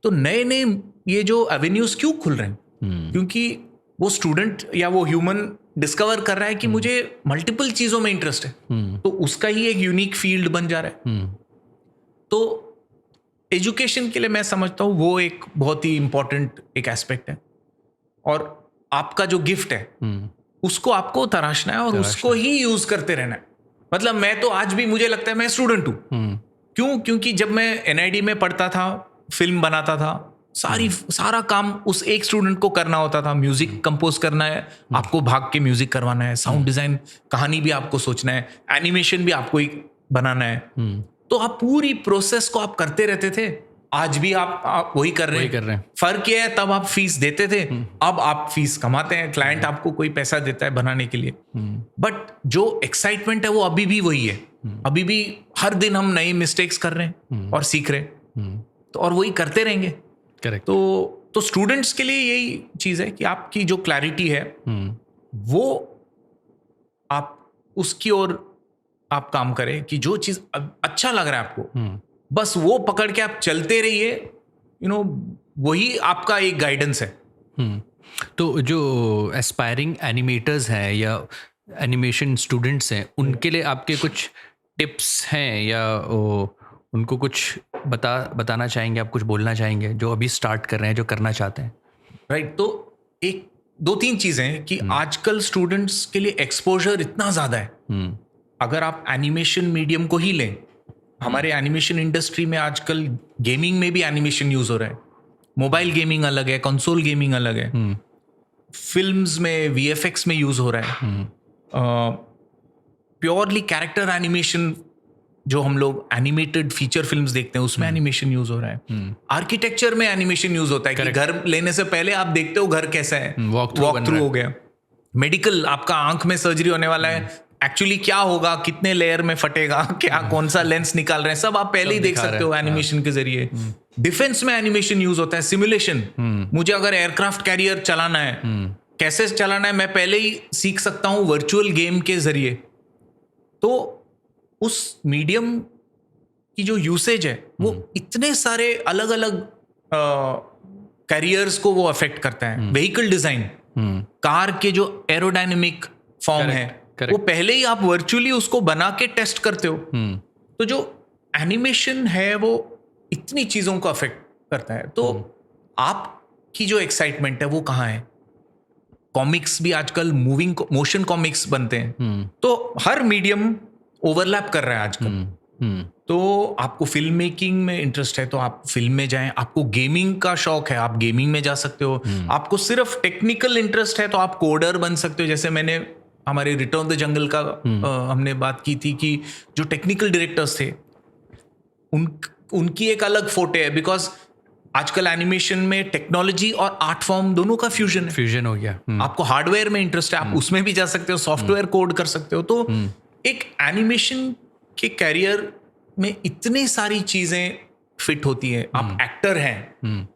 तो नए ये जो एवेन्यूज क्यों खुल रहे हैं? क्योंकि वो स्टूडेंट या वो ह्यूमन डिस्कवर कर रहा है कि मुझे मल्टीपल चीजों में इंटरेस्ट है, तो उसका ही एक यूनिक फील्ड बन जा रहा है। तो एजुकेशन के लिए मैं समझता हूँ वो एक बहुत ही इंपॉर्टेंट एक एस्पेक्ट है, और आपका जो गिफ्ट है उसको आपको तराशना है और उसको ही यूज करते रहना है। मतलब मैं तो आज भी मुझे लगता है मैं स्टूडेंट हूँ। क्यों? क्योंकि जब मैं NID में पढ़ता था, फिल्म बनाता था, सारा काम उस एक स्टूडेंट को करना होता था। म्यूजिक कंपोज करना है, आपको भाग के म्यूजिक करवाना है, साउंड डिजाइन, कहानी भी आपको सोचना है, एनिमेशन भी आपको ही बनाना है। तो आप पूरी प्रोसेस को आप करते रहते थे। आज भी आप वही कर रहे हैं। फर्क ये है, तब आप फीस देते थे, अब आप फीस कमाते हैं, क्लाइंट आपको कोई पैसा देता है बनाने के लिए। बट जो एक्साइटमेंट है वो अभी भी वही है। अभी भी हर दिन हम नए मिस्टेक्स कर रहे हैं और सीख रहे हैं, तो और वही करते रहेंगे। करेक्ट। तो स्टूडेंट्स के लिए यही चीज है कि आपकी जो क्लैरिटी है वो आप उसकी ओर आप काम करें, कि जो चीज अच्छा लग रहा है आपको बस वो पकड़ के आप चलते रहिए। वही आपका एक गाइडेंस है। तो जो एस्पायरिंग एनिमेटर्स हैं या एनिमेशन स्टूडेंट्स हैं, उनके लिए आपके कुछ टिप्स हैं या उनको कुछ बताना चाहेंगे, आप कुछ बोलना चाहेंगे जो अभी स्टार्ट कर रहे हैं, जो करना चाहते हैं? राइट, तो एक 2-3 चीजें हैं कि आजकल स्टूडेंट्स के लिए एक्सपोजर इतना ज्यादा है। अगर आप एनिमेशन मीडियम को ही लें, हमारे एनिमेशन इंडस्ट्री में आजकल गेमिंग में भी एनिमेशन यूज हो रहा है। मोबाइल गेमिंग अलग है, कंसोल गेमिंग अलग है, फिल्म्स में VFX में यूज हो रहा है, प्योरली कैरेक्टर एनिमेशन जो हम लोग एनिमेटेड फीचर फिल्म्स देखते हैं उसमें एनिमेशन यूज हो रहा है। आर्किटेक्चर में एनिमेशन यूज होता है कि घर लेने से पहले आप देखते हो घर कैसा है, वॉक थ्रू हो गया। मेडिकल, आपका आंख में सर्जरी होने वाला है, एक्चुअली क्या होगा, कितने लेयर में फटेगा, क्या कौन सा लेंस निकाल रहे हैं, सब आप पहले ही देख सकते हो एनिमेशन के जरिए। डिफेंस में एनिमेशन यूज होता है, सिमुलेशन। मुझे अगर एयरक्राफ्ट कैरियर चलाना है, कैसे चलाना है, मैं पहले ही सीख सकता हूं वर्चुअल गेम के जरिए। तो उस मीडियम की जो यूसेज है वो इतने सारे अलग अलग कैरियर्स को वो अफेक्ट करता है। व्हीकल डिजाइन, कार के जो एरोडायनेमिक फॉर्म है वो पहले ही आप वर्चुअली उसको बना के टेस्ट करते हो। तो जो एनिमेशन है वो इतनी चीजों को अफेक्ट करता है। तो आपकी जो एक्साइटमेंट है वो कहाँ है? कॉमिक्स भी आजकल मूविंग मोशन कॉमिक्स बनते हैं, तो हर मीडियम ओवरलैप कर रहा है आजकल। तो आपको फिल्म मेकिंग में इंटरेस्ट है तो आप फिल्म में जाएं, आपको गेमिंग का शौक है आप गेमिंग में जा सकते हो, आपको सिर्फ टेक्निकल इंटरेस्ट है तो आप कोडर बन सकते हो। जैसे मैंने हमारे रिटर्न ऑफ द जंगल का हमने बात की थी कि जो टेक्निकल डायरेक्टर्स थे उनकी एक अलग फोटे है, बिकॉज आजकल एनिमेशन में टेक्नोलॉजी और आर्ट फॉर्म दोनों का फ्यूजन हो गया। आपको हार्डवेयर में इंटरेस्ट है, आप उसमें भी जा सकते हो, सॉफ्टवेयर कोड कर सकते हो। तो एक एनिमेशन के कैरियर में इतनी सारी चीजें फिट होती है। आप एक्टर हैं,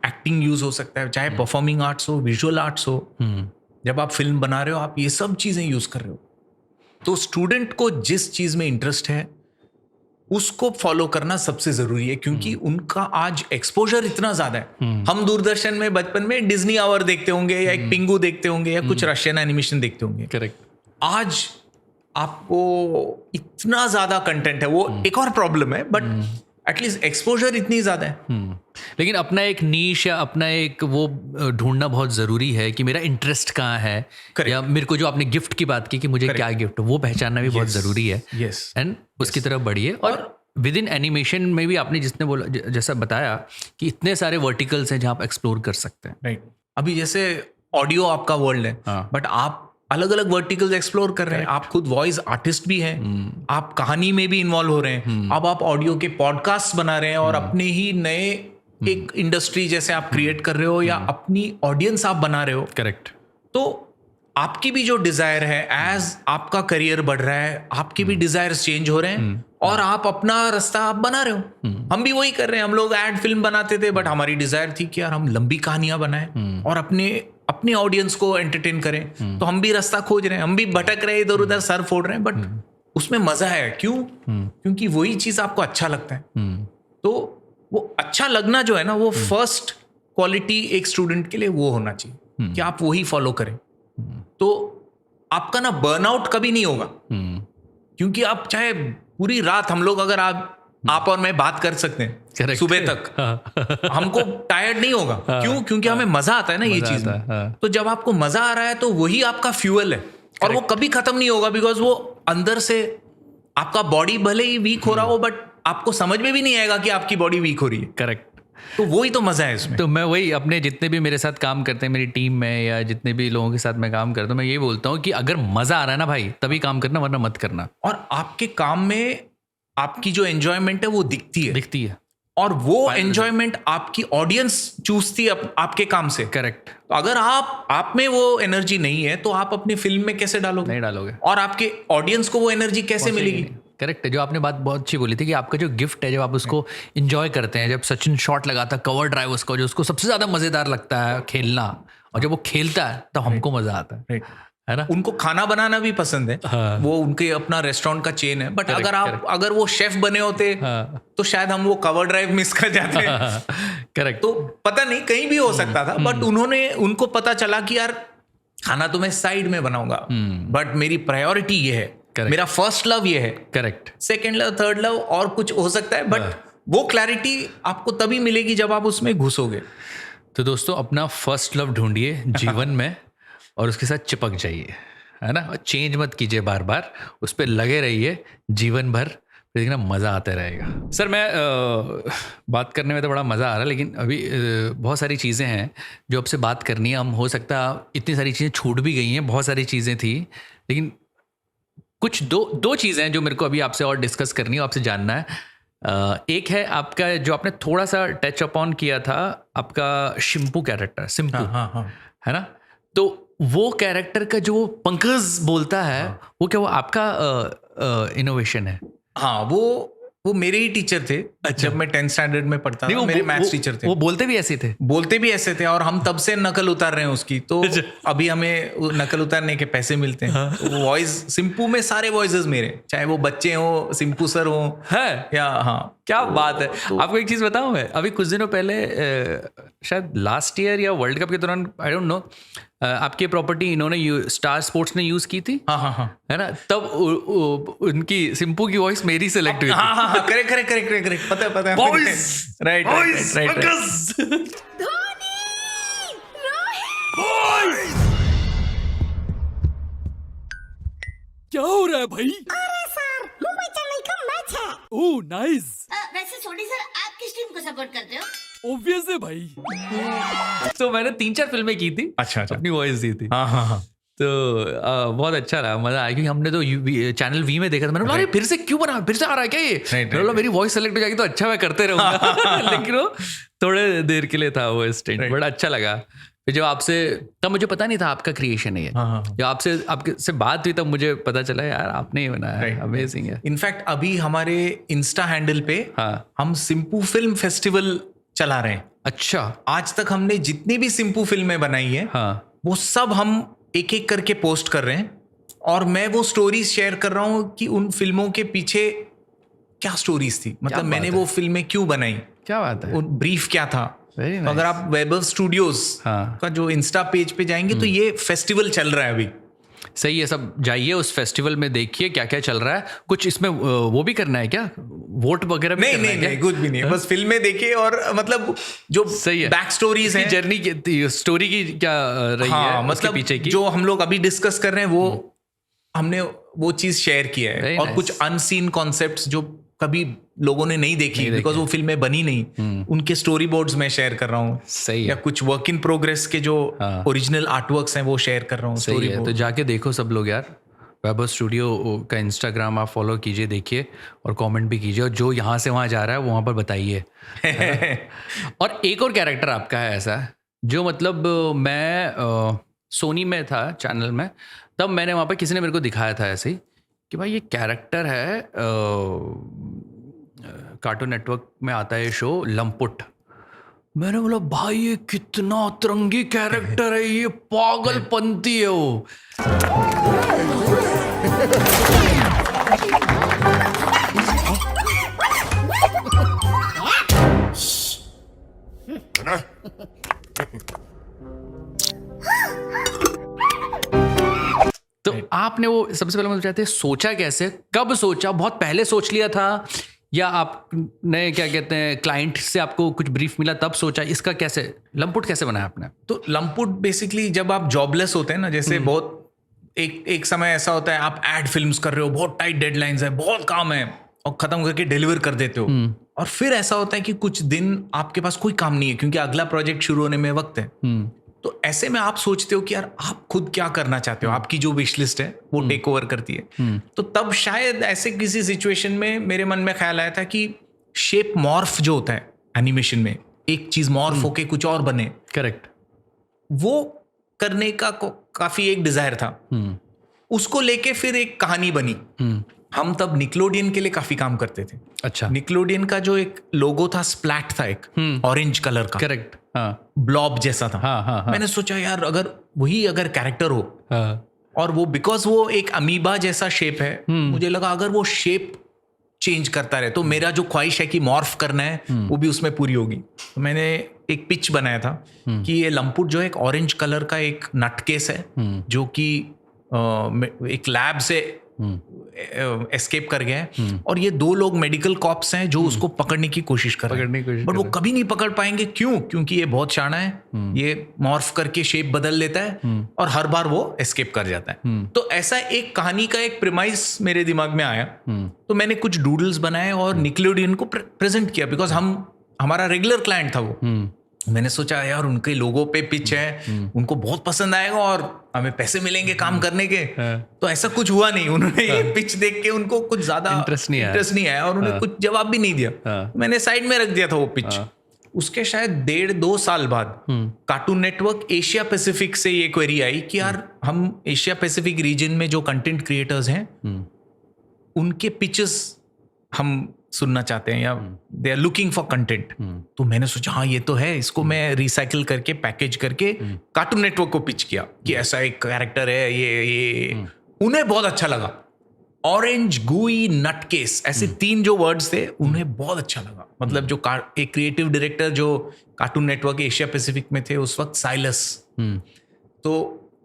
एक्टिंग यूज हो सकता है, चाहे परफॉर्मिंग आर्ट्स हो, विजुअल आर्ट्स हो। जब आप फिल्म बना रहे हो आप ये सब चीजें यूज कर रहे हो। तो स्टूडेंट को जिस चीज में इंटरेस्ट है उसको फॉलो करना सबसे जरूरी है, क्योंकि उनका आज एक्सपोजर इतना ज्यादा है। हम दूरदर्शन में बचपन में डिज्नी आवर देखते होंगे या एक पिंगू देखते होंगे या कुछ रशियन एनिमेशन देखते होंगे। करेक्ट। आज आपको इतना ज्यादा कंटेंट है, वो एक और प्रॉब्लम है, बट एटलीस्ट एक्सपोजर इतनी ज्यादा है। लेकिन अपना एक नीश या अपना एक वो ढूंढना बहुत जरूरी है कि मेरा इंटरेस्ट कहाँ है। Correct. या मेरे को जो आपने गिफ्ट की बात की कि मुझे क्या गिफ्ट, वो पहचानना भी बहुत जरूरी है। एंड उसकी तरफ बढ़िए। और विद इन एनिमेशन में भी आपने जिसने बोला, जैसा बताया कि इतने सारे वर्टिकल्स हैं जहाँ आप एक्सप्लोर कर सकते हैं। राइट। अभी जैसे ऑडियो आपका वर्ल्ड है, बट आप अलग अलग वर्टिकल्स एक्सप्लोर कर रहे हैं। आप खुद वॉइस आर्टिस्ट भी हैं, आप कहानी में भी इन्वॉल्व हो रहे हैं। अब आप ऑडियो के पॉडकास्ट बना रहे हैं और अपने ही नए एक इंडस्ट्री जैसे आप क्रिएट कर रहे हो या अपनी ऑडियंस आप बना रहे हो। करेक्ट। तो आपकी भी जो डिजायर है, एज आपका करियर बढ़ रहा है, आपके भी डिजायर्स चेंज हो रहे हैं और आप अपना रास्ता आप बना रहे हो। हम भी वही कर रहे हैं। हम लोग एड फिल्म बनाते थे, बट हमारी डिजायर थी कि यार हम लंबी कहानियां बनाएं और अपने ऑडियंस को एंटरटेन करें। तो हम भी रास्ता खोज रहे हैं, हम भी भटक रहे हैं, इधर उधर सर फोड़ रहे हैं, बट उसमें मजा है। क्यों? क्योंकि वही चीज आपको अच्छा लगता है। तो वो अच्छा लगना जो है ना, वो फर्स्ट क्वालिटी एक स्टूडेंट के लिए वो होना चाहिए कि आप वही फॉलो करें। तो आपका ना बर्नआउट कभी नहीं होगा, क्योंकि आप चाहे पूरी रात, हम लोग अगर आप और मैं बात कर सकते हैं सुबह तक, हमको टायर्ड नहीं होगा। क्यों? क्योंकि हमें मजा आता है ना ये चीज में। तो जब आपको मजा आ रहा है तो वही आपका फ्यूअल है और वो कभी खत्म नहीं होगा, बिकॉज वो अंदर से आपका बॉडी भले ही वीक हो रहा हो, बट आपको समझ में भी नहीं आएगा कि आपकी बॉडी वीक हो रही है। करेक्ट। तो वही तो मजा है इसमें। तो मैं वही अपने जितने भी मेरे साथ काम करते हैं, मेरी टीम में या जितने भी लोगों के साथ मैं काम करता हूँ, मैं ये बोलता हूँ कि अगर मजा आ रहा है ना भाई, तभी काम करना, वरना मत करना। और आपके काम में आपकी जो एंजॉयमेंट है वो दिखती है और वो एंजॉयमेंट आपकी ऑडियंस चूसती है आपके काम से। करेक्ट। तो अगर आप में वो एनर्जी नहीं है तो आप अपनी फिल्म में कैसे डालोगे? नहीं डालोगे। और आपके ऑडियंस को वो एनर्जी कैसे मिलेगी? करेक्ट है। जो आपने बात बहुत अच्छी बोली थी कि आपका जो गिफ्ट है, जब आप उसको एंजॉय करते हैं, जब सचिन शॉट लगाता है, कवर ड्राइव उसका जो उसको सबसे ज्यादा मजेदार लगता है खेलना, और जब वो खेलता है तो हमको मजा आता है ना। उनको खाना बनाना भी पसंद है। वो उनके अपना रेस्टोरेंट का चेन है, बट अगर वो शेफ बने होते तो शायद हम वो कवर ड्राइव मिस कर जाते हैं। करेक्ट। तो पता नहीं कहीं भी हो सकता था, बट उनको पता चला कि यार खाना तो मैं साइड में बनाऊंगा, बट मेरी प्रायोरिटी ये है, मेरा फर्स्ट लव ये है, correct, second love, third love और कुछ हो सकता है, बट वो क्लैरिटी आपको तभी मिलेगी जब आप उसमें घुसोगे। तो दोस्तों अपना फर्स्ट लव ढूंढिए जीवन में और उसके साथ चिपक जाइए, है ना, और चेंज मत कीजिए बार बार, उस पर लगे रहिए जीवन भर, देखना मज़ा आता रहेगा। सर मैं बात करने में तो बड़ा मज़ा आ रहा है, लेकिन अभी बहुत सारी चीज़ें हैं जो आपसे बात करनी है। हम हो सकता है इतनी सारी चीज़ें छूट भी गई हैं, बहुत सारी चीज़ें थी, लेकिन कुछ दो चीज़ें हैं जो मेरे को अभी आपसे और डिस्कस करनी है, आपसे जानना है। एक है आपका जो आपने थोड़ा सा टच अपॉन किया था, आपका शिम्पू कैरेक्टर, सिंपू, है ना, तो वो कैरेक्टर का जो पंकज बोलता है, वो क्या वो आपका इनोवेशन है? हाँ, वो मेरे ही टीचर थे। जब मैं 10th स्टैंडर्ड में पढ़ता था, मेरे मैथ्स टीचर थे। वो बोलते भी ऐसे थे? बोलते भी ऐसे थे, और हम तब से नकल उतार रहे हैं उसकी, तो अभी हमें नकल उतारने के पैसे मिलते हैं। तो वॉइस सिंपू में सारे वॉइसेस मेरे, चाहे वो बच्चे हो, सिंपू सर हो, है या हाँ। क्या बात है। आपको एक चीज़ बताऊं, मैं अभी कुछ दिनों पहले शायद लास्ट ईयर या वर्ल्ड कप के दौरान, आई डोंट नो, आपकी प्रॉपर्टी इन्होंने स्टार स्पोर्ट्स ने यूज की थी, हाँ, है ना, तब उनकी सिंपू की वॉइस मेरी सेलेक्ट हुई थी। हाँ, करेक्ट, पता है वॉइस, राइट। क्या हो रहा है भाई? अरे सर, मुंबई चेन्नई का मैच है। Oh nice. वैसे सोनी सर, आप किस टीम को सपोर्ट करते हो? ऑब्वियस है भाई। तो मैंने 3-4 फिल्में की थी, अच्छा, अपनी वॉइस दी थी। हाँ। तो बहुत अच्छा रहा, मजा आया, क्योंकि हमने तो चैनल वी में देखा था। मैंने बोला अरे फिर से क्यों बना, फिर से आ रहा है क्या ये? मैंने बोला मेरी वॉइस सेलेक्ट हो जाएगी तो अच्छा मैं करते रहूंगा। लेकिन वो थोड़े देर के लिए था वो स्टेंट, बड़ा अच्छा लगा। फिर जब आपसे, तब मुझे पता नहीं था आपका क्रिएशन है ये, जब आपके से बात हुई तब मुझे पता चला यार आपने ही बनाया, अमेजिंग है। इनफैक्ट अभी हमारे इंस्टा हैंडल पे हम सिंपू फिल्म फेस्टिवल चला रहे हैं। अच्छा। आज तक हमने जितनी भी सिंपू फिल्में बनाई है, वो सब हम एक एक करके पोस्ट कर रहे हैं, और मैं वो स्टोरीज शेयर कर रहा हूँ कि उन फिल्मों के पीछे क्या स्टोरीज थी, मतलब मैंने वो फिल्में क्यों बनाई, क्या बात है, ब्रीफ क्या था। तो अगर आप वैभव स्टूडियोज का जो इंस्टा पेज पे जाएंगे तो ये फेस्टिवल चल रहा है अभी। सही है, सब जाइए उस फेस्टिवल में, देखिए क्या क्या चल रहा है। कुछ इसमें वो भी करना है क्या, वोट वगैरह भी? नहीं, कुछ भी नहीं, बस फिल्में देखिए, और मतलब जो सही है, बैक स्टोरीज हैं, जर्नी की स्टोरी की क्या रही है, मतलब पीछे की, जो हम लोग अभी डिस्कस कर रहे हैं, वो हमने वो चीज शेयर किया है। और कुछ अनसीन कॉन्सेप्ट्स जो कभी लोगों ने नहीं देखी, बिकॉज वो फिल्में बनी नहीं, उनके स्टोरी बोर्ड्स में शेयर कर रहा हूँ। सही है। या कुछ वर्क इन प्रोग्रेस के जो ओरिजिनल आर्टवर्क्स हैं वो शेयर कर रहा हूँ। सही है, तो जाके देखो सब लोग यार, वैभव स्टूडियो का इंस्टाग्राम आप फॉलो कीजिए, देखिए और कमेंट भी कीजिए, और जो यहाँ से वहाँ जा रहा है वहाँ पर बताइए। और एक और कैरेक्टर आपका है ऐसा, जो मतलब मैं सोनी में था चैनल में, तब मैंने वहाँ पर किसी ने मेरे को दिखाया था ऐसे ही कि भाई ये कैरेक्टर है, कार्टून नेटवर्क में आता है शो लंपुट। मैंने बोला भाई ये कितना अतरंगी कैरेक्टर है, ये पागलपंती है वो। तो आपने वो सबसे पहले मुझे चाहते सोचा कैसे, कब सोचा, बहुत पहले सोच लिया था, या आपने क्या कहते हैं क्लाइंट से आपको कुछ ब्रीफ मिला तब सोचा? इसका कैसे लंपुट कैसे बनाया आपने? तो लंपुट बेसिकली जब आप जॉबलेस होते हैं ना, जैसे बहुत एक समय ऐसा होता है आप एड फिल्म्स कर रहे हो, बहुत टाइट डेडलाइंस है, बहुत काम है, और खत्म करके डिलीवर कर देते हो, और फिर ऐसा होता है कि कुछ दिन आपके पास कोई काम नहीं है क्योंकि अगला प्रोजेक्ट शुरू होने में वक्त है। तो ऐसे में आप सोचते हो कि यार आप खुद क्या करना चाहते हो, आपकी जो विश लिस्ट है वो टेक ओवर करती है। तो तब शायद ऐसे किसी सिचुएशन में मेरे मन में ख्याल आया था कि शेप मॉर्फ जो होता है एनिमेशन में, एक चीज मॉर्फ होके कुछ और बने, करेक्ट, वो करने का काफी एक डिजायर था। उसको लेके फिर एक कहानी बनी। हम तब निकलोडियन के लिए काफी काम करते थे। अच्छा। निकलोडियन का जो एक लोगो था, स्प्लैट था एक ऑरेंज कलर का, करेक्ट, ब्लॉब जैसा था। मैंने सोचा यार अगर कैरेक्टर हो, और वो बिकॉज वो एक अमीबा जैसा शेप है, मुझे लगा अगर वो शेप चेंज करता रहे तो मेरा जो ख्वाहिश है कि मॉर्फ करना है वो भी उसमें पूरी होगी। तो मैंने एक पिच बनाया था कि ये लंपुट जो है एक ऑरेंज कलर का एक नटकेस है जो कि एक लैब से एस्केप कर गया है और ये 2 लोग मेडिकल कॉप्स हैं जो उसको पकड़ने की कोशिश कर रहे हैं, बट वो कभी नहीं पकड़ पाएंगे। क्यों? क्योंकि ये बहुत शाना है, ये मॉर्फ करके शेप बदल लेता है और हर बार वो एस्केप कर जाता है। तो ऐसा एक कहानी का एक प्रीमाइस मेरे दिमाग में आया, तो मैंने कुछ डूडल्स बनाए और निकलोडियन को प्रेजेंट किया, बिकॉज हमारा रेगुलर क्लाइंट था वो। मैंने सोचा यार उनके लोगों पे पिच है, उनको बहुत पसंद आएगा और हमें पैसे मिलेंगे काम करने के। तो ऐसा कुछ हुआ नहीं, उन्होंने ये पिच देख के उनको कुछ ज्यादा इंटरेस्ट नहीं आया और उन्होंने कुछ जवाब भी नहीं दिया। मैंने साइड में रख दिया था वो पिच। उसके शायद 1.5-2 साल बाद कार्टून नेटवर्क एशिया पैसिफिक से ये क्वेरी आई कि यार हम एशिया पैसिफिक रीजन में जो कंटेंट क्रिएटर्स हैं उनके पिचेस हम सुनना चाहते हैं या they are looking for content. तो मैंने सोचा हाँ ये तो है, इसको मैं रिसाइकिल करके पैकेज करके कार्टून नेटवर्क को पिच किया कि ऐसा एक कैरेक्टर है, ये उन्हें बहुत अच्छा लगा। ऑरेंज गुई नटकेस, ऐसे 3 जो वर्ड्स थे उन्हें बहुत अच्छा लगा। मतलब जो एक क्रिएटिव डायरेक्टर जो कार्टून नेटवर्क एशिया पैसिफिक में थे उस वक्त, साइलस, तो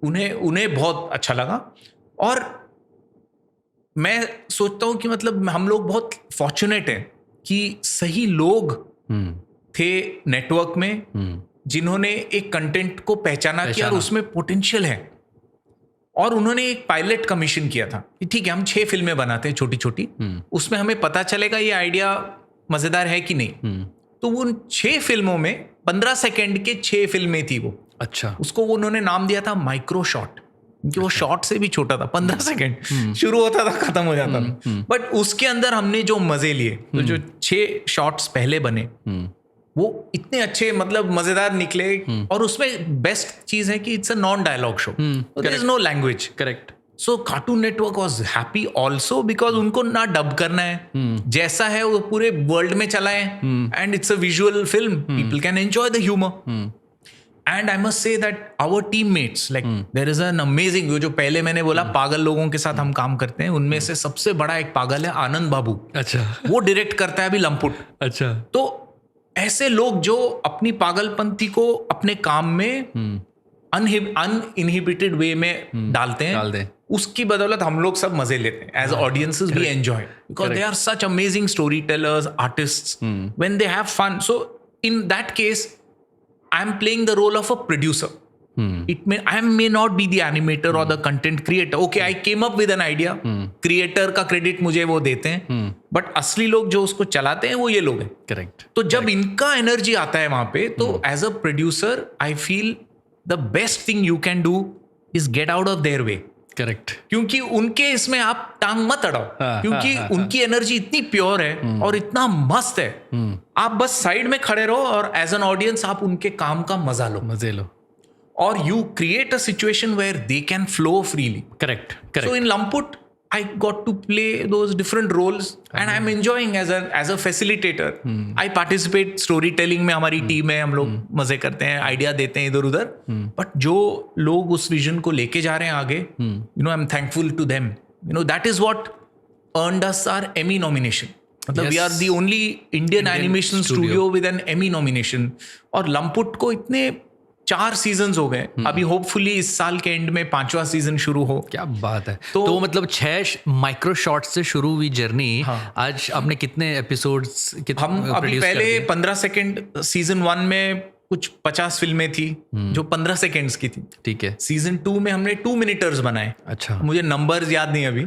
उन्हें बहुत अच्छा लगा। और मैं सोचता हूं कि मतलब हम लोग बहुत फॉर्चुनेट हैं कि सही लोग थे नेटवर्क में जिन्होंने एक कंटेंट को पहचाना कि यार उसमें पोटेंशियल है, और उन्होंने एक पायलट कमीशन किया था कि ठीक है हम 6 फिल्में बनाते हैं छोटी छोटी, उसमें हमें पता चलेगा ये आइडिया मजेदार है कि नहीं। तो उन 6 फिल्मों में 15 सेकेंड के 6 फिल्में थी वो। अच्छा, उसको उन्होंने नाम दिया था माइक्रो शॉट, क्योंकि वो शॉट से भी छोटा था, 15 सेकेंड शुरू होता था खत्म हो जाता था। बट उसके अंदर हमने जो मजे लिए, तो जो 6 शॉट्स पहले बने वो इतने अच्छे मतलब मजेदार निकले। और उसमें बेस्ट चीज है कि it's a non dialogue show, there is no language. Correct. So Cartoon Network was happy also because उनको ना डब करना है, जैसा है वो पूरे वर्ल्ड में चला है, and it's a visual film, people can enjoy the humour. And I must say that our teammates, like there is an amazing, जो पहले मैंने बोला पागल लोगों के साथ हम काम करते हैं, उनमें से सबसे बड़ा एक पागल है आनंद बाबू। अच्छा, वो डायरेक्ट करता है अभी लंपुट। अच्छा, तो ऐसे लोग जो अपनी पागलपंती को अपने काम में अनइनहिबिटेड वे में डालते हैं, उसकी बदौलत हम लोग सब मजे लेते हैं as audiences. We enjoy because they are such amazing story tellers, artists, when they have fun. So in that case I am playing the role of a producer. I may not be the animator or the content creator. Okay, I came up with an idea. Creator का credit मुझे वो देते हैं, but असली लोग जो उसको चलाते हैं वो ये लोग हैं। Correct. तो जब इनका एनर्जी आता है वहां पे, तो as a producer, I feel the best thing you can do is get out of their way. Correct, क्योंकि उनके इसमें आप टांग मत अड़ाओ, क्योंकि उनकी एनर्जी इतनी प्योर है और इतना मस्त है, आप बस साइड में खड़े रहो और एज एन ऑडियंस आप उनके काम का मजे लो और you create a situation where they can flow freely. Correct, so in Lamput I got to play those different roles and I'm enjoying as a facilitator. I participate storytelling में, हमारी team है, हम लोग मजे करते हैं, आइडिया देते हैं इधर उधर, बट जो लोग उस विजन को लेके जा रहे हैं आगे, I'm thankful to them. That is what earned us our Emmy nomination. मतलब we are the only Indian animation studio with an Emmy nomination. और लंपुट को इतने 4 सीजन्स हो गए, अभी होपफुली इस साल के एंड में 5वां सीजन शुरू हो। क्या बात है। तो मतलब 6 माइक्रो शॉट्स से शुरू हुई जर्नी, आज आपने कितने एपिसोड्स हम अभी पहले 15 सेकेंड, सीजन 1 में कुछ 50 फिल्में थी जो 15 सेकेंड्स की थी। ठीक है। सीजन 2 में हमने 2 मिनटर्स बनाए। अच्छा, मुझे नंबर्स याद नहीं अभी।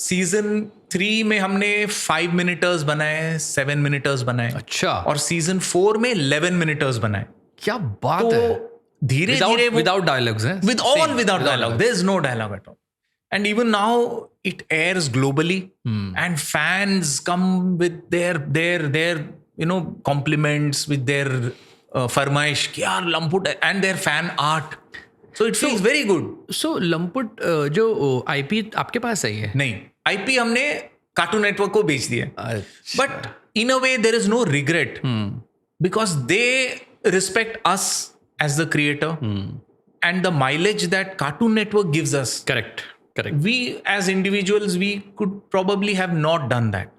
सीजन 3 में हमने 5 मिनटर्स बनाए, 7 मिनटर्स बनाए। अच्छा, और सीजन 4 में 11 मिनटर्स बनाए। क्या बात है। धीरे धीरे विदाउट डायलॉग्स हैं, without dialogue, there is no dialogue at all, and even now it airs globally, and fans come with their compliments, with their फरमाइश कि यार लंपुट, and their fan art, so it feels very good. So लंपुट जो IP आपके पास है ये? नहीं, IP हमने cartoon network को बेच दिया, but in a way there is no regret, because they respect us as the creator and the mileage that Cartoon Network gives us. Correct. We as individuals, we could probably have not done that.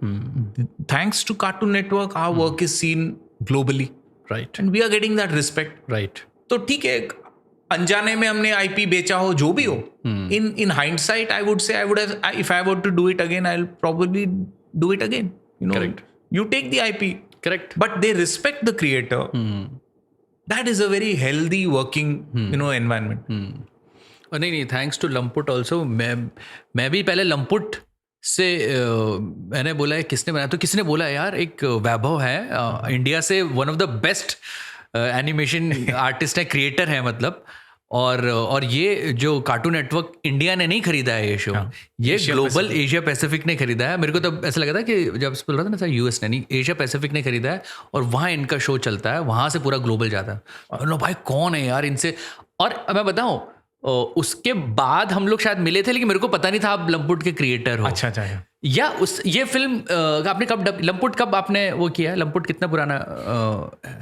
Thanks to Cartoon Network, our work is seen globally. Right and we are getting that respect. Right. तो ठीक है, अनजाने में हमने IP बेचा हो, जो भी हो, in hindsight I would say I would have, if I were to do it again, I will probably do it again. You know, Correct. you take the IP, correct. but they respect the creator. That is a very healthy working, you know, environment. नहीं, thanks to लंपुट also. मैं भी पहले लंपुट से मैंने बोला है किसने बनाया, तो किसने बोला यार एक वैभव है इंडिया से, one of the best animation artist है, क्रिएटर है मतलब. और ये जो कार्टून नेटवर्क इंडिया ने नहीं खरीदा है ये शो, ये ग्लोबल एशिया पैसिफिक ने खरीदा है. मेरे को तो ऐसा लगा था कि जब बोल रहा था ना, यूएस ने नहीं, एशिया पैसिफिक ने खरीदा है और वहाँ इनका शो चलता है, वहाँ से पूरा ग्लोबल जाता है. और लो भाई कौन है यार इनसे. और मैं बताऊँ, उसके बाद हम लोग शायद मिले थे, लेकिन मेरे को पता नहीं था आप लंपुट के क्रिएटर हो. अच्छा. या ये फिल्म आपने कब लंपुट कब आपने वो किया? लंपुट कितना पुराना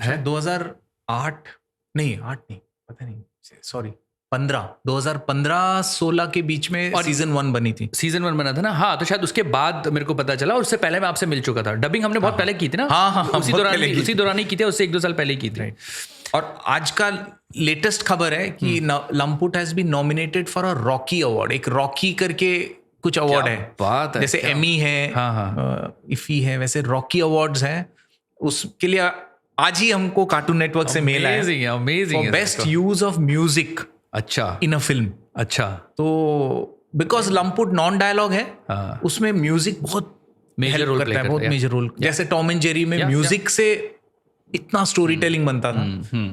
है? 2008 नहीं, पता नहीं, सॉरी 2015-16 के बीच में सीजन 1 बनी थी. सीजन 1 बना था ना. हाँ, तो शायद उसके बाद मेरे को पता चला, और उससे पहले मैं आपसे मिल चुका था. डबिंग हमने बहुत पहले की थी ना. हाँ, उसी दौरान ही की थी, उससे 1-2 साल पहले की थी. और आज का लेटेस्ट खबर है कि Lamput has been nominated for a Rockie award. एक रॉकी करके कुछ अवार्ड है, बात है. जैसे एमी है, इफी है, वैसे रॉकी अवार्ड्स हैं. उसके लिए आज ही हमको कार्टून नेटवर्क से मेल आया. Amazing. Best use of music अच्छा इन अ फिल्म. अच्छा. तो बिकॉज लंपुट नॉन डायलॉग है, उसमें म्यूजिक बहुत मेजर रोल करता है, बहुत मेजर रोल. जैसे टॉम एंड जेरी में म्यूजिक से इतना स्टोरी टेलिंग बनता था.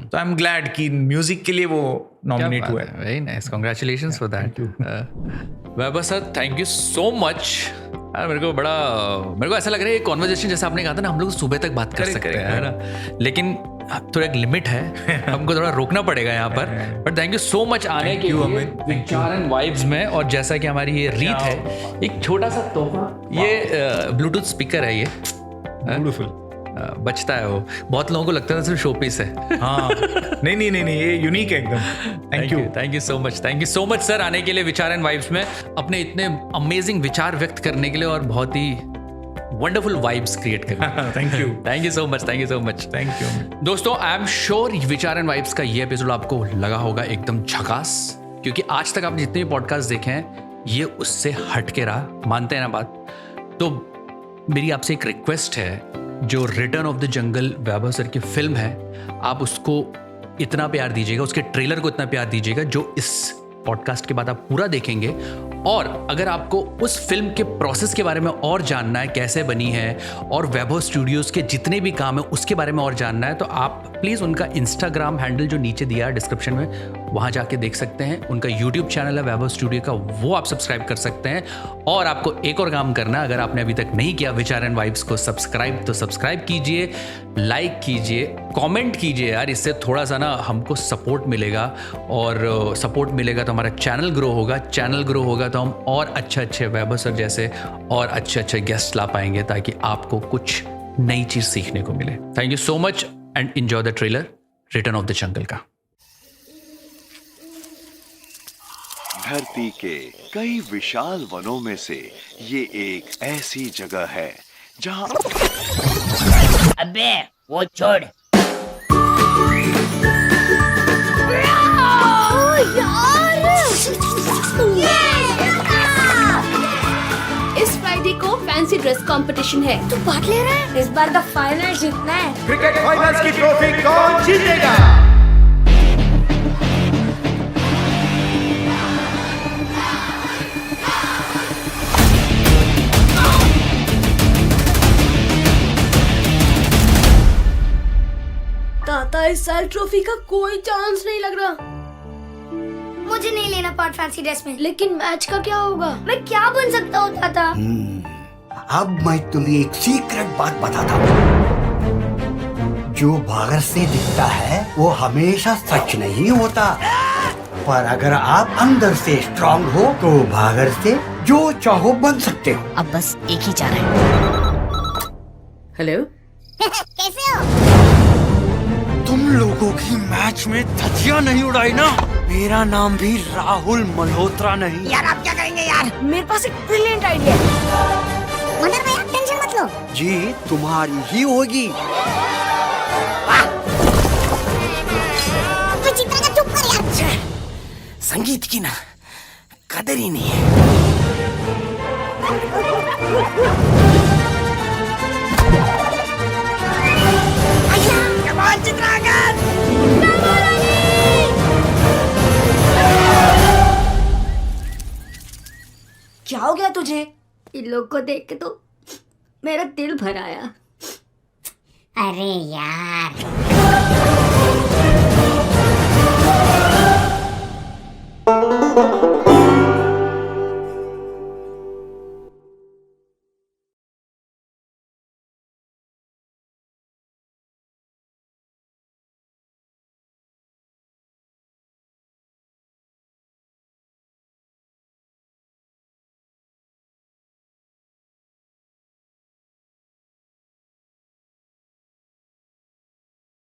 तो आई एम ग्लैड कि म्यूजिक के लिए वो नॉमिनेट हुआ है. Very nice, congratulations for that. Vaibhav sir, thank you so much. मेरे को ऐसा लग रहा है ये कॉन्वर्जेशन जैसा आपने कहा था ना, हम लोग सुबह तक बात कर सकते हैं, है ना, लेकिन थोड़ा एक लिमिट है. हमको थोड़ा रोकना पड़ेगा यहाँ पर. But thank you so much आने के लिए विचार एंड वाइब्स में. और जैसा कि हमारी ये रीत है, एक छोटा सा तोहफा, ये ब्लूटूथ स्पीकर है, ये ब्यूटीफुल बचता है. वो बहुत लोगों को लगता है सिर्फ शो पीस है. हाँ, नहीं, ये यूनिक है एकदम. Thank you so much sir आने के लिए विचार एंड वाइब्स में, अपने इतने अमेजिंग विचार व्यक्त करने के लिए और बहुत ही वंडरफुल वाइब्स क्रिएट करने. Thank you so much. दोस्तों, आई एम श्योर विचार एंड वाइब्स का ये एपिसोड आपको लगा होगा एकदम झकास, क्योंकि आज तक आपने जितने भी पॉडकास्ट देखे हैं ये उससे हट के रहा. मानते हैं ना बात? तो मेरी आपसे एक रिक्वेस्ट है, जो return of the jungle Vaibhav sir की फिल्म है, आप उसको इतना प्यार दीजिएगा, उसके ट्रेलर को इतना प्यार दीजिएगा जो इस पॉडकास्ट के बाद आप पूरा देखेंगे. और अगर आपको उस फिल्म के प्रोसेस के बारे में और जानना है, कैसे बनी है, और वैभव स्टूडियोज के जितने भी काम है उसके बारे में और जानना है, तो आप प्लीज़ उनका इंस्टाग्राम हैंडल जो नीचे दिया है डिस्क्रिप्शन में, वहाँ जाके देख सकते हैं. उनका यूट्यूब चैनल है वैभव स्टूडियो का, वो आप सब्सक्राइब कर सकते हैं. और आपको एक और काम करना है, अगर आपने अभी तक नहीं किया विचार एंड वाइब्स को सब्सक्राइब, तो सब्सक्राइब कीजिए, लाइक कीजिए, कमेंट कीजिए यार. इससे थोड़ा सा ना हमको सपोर्ट मिलेगा, और सपोर्ट मिलेगा तो हमारा चैनल ग्रो होगा, तो हम और अच्छे वैभव सर जैसे और अच्छे गेस्ट ला पाएंगे, ताकि आपको कुछ नई चीज सीखने को मिले. Thank you so much and enjoy the trailer return of the jungle का. धरती के कई विशाल वनों में से ये एक ऐसी जगह है जहां अबे वो छोड़. इस फ्राइडे को फैंसी ड्रेस कंपटीशन है. तू पार्ट ले रहा है? इस बार द फाइनल जीतना है. क्रिकेट फाइनल्स की ट्रॉफी कौन जीतेगा? ताता, इस साल ट्रॉफी का कोई चांस नहीं लग रहा. मुझे नहीं लेना पार्ट फैंसी ड्रेस में. लेकिन मैच का क्या होगा? मैं क्या बन सकता हूँ ताता? अब मैं तुम्हें एक सीक्रेट बात बताता हूँ. जो बाहर से दिखता है वो हमेशा सच नहीं होता, पर अगर आप अंदर से स्ट्रांग हो तो बाहर से जो चाहो बन सकते हो. अब बस एक ही चाह रहा है. हेलो, कैसे हो? तुम लोगों की मैच में धज्जियां नहीं उड़ाई ना? मेरा नाम भी राहुल मल्होत्रा नहीं. यार आप क्या करेंगे यार? मेरे पास एक ब्रिलियंट आइडिया है. मगर भैया टेंशन मत लो. जी तुम्हारी ही होगी. संगीत की ना कदर ही नहीं है। क्या हो गया तुझे? इन लोग को देख के तो मेरा दिल भर आया। अरे यार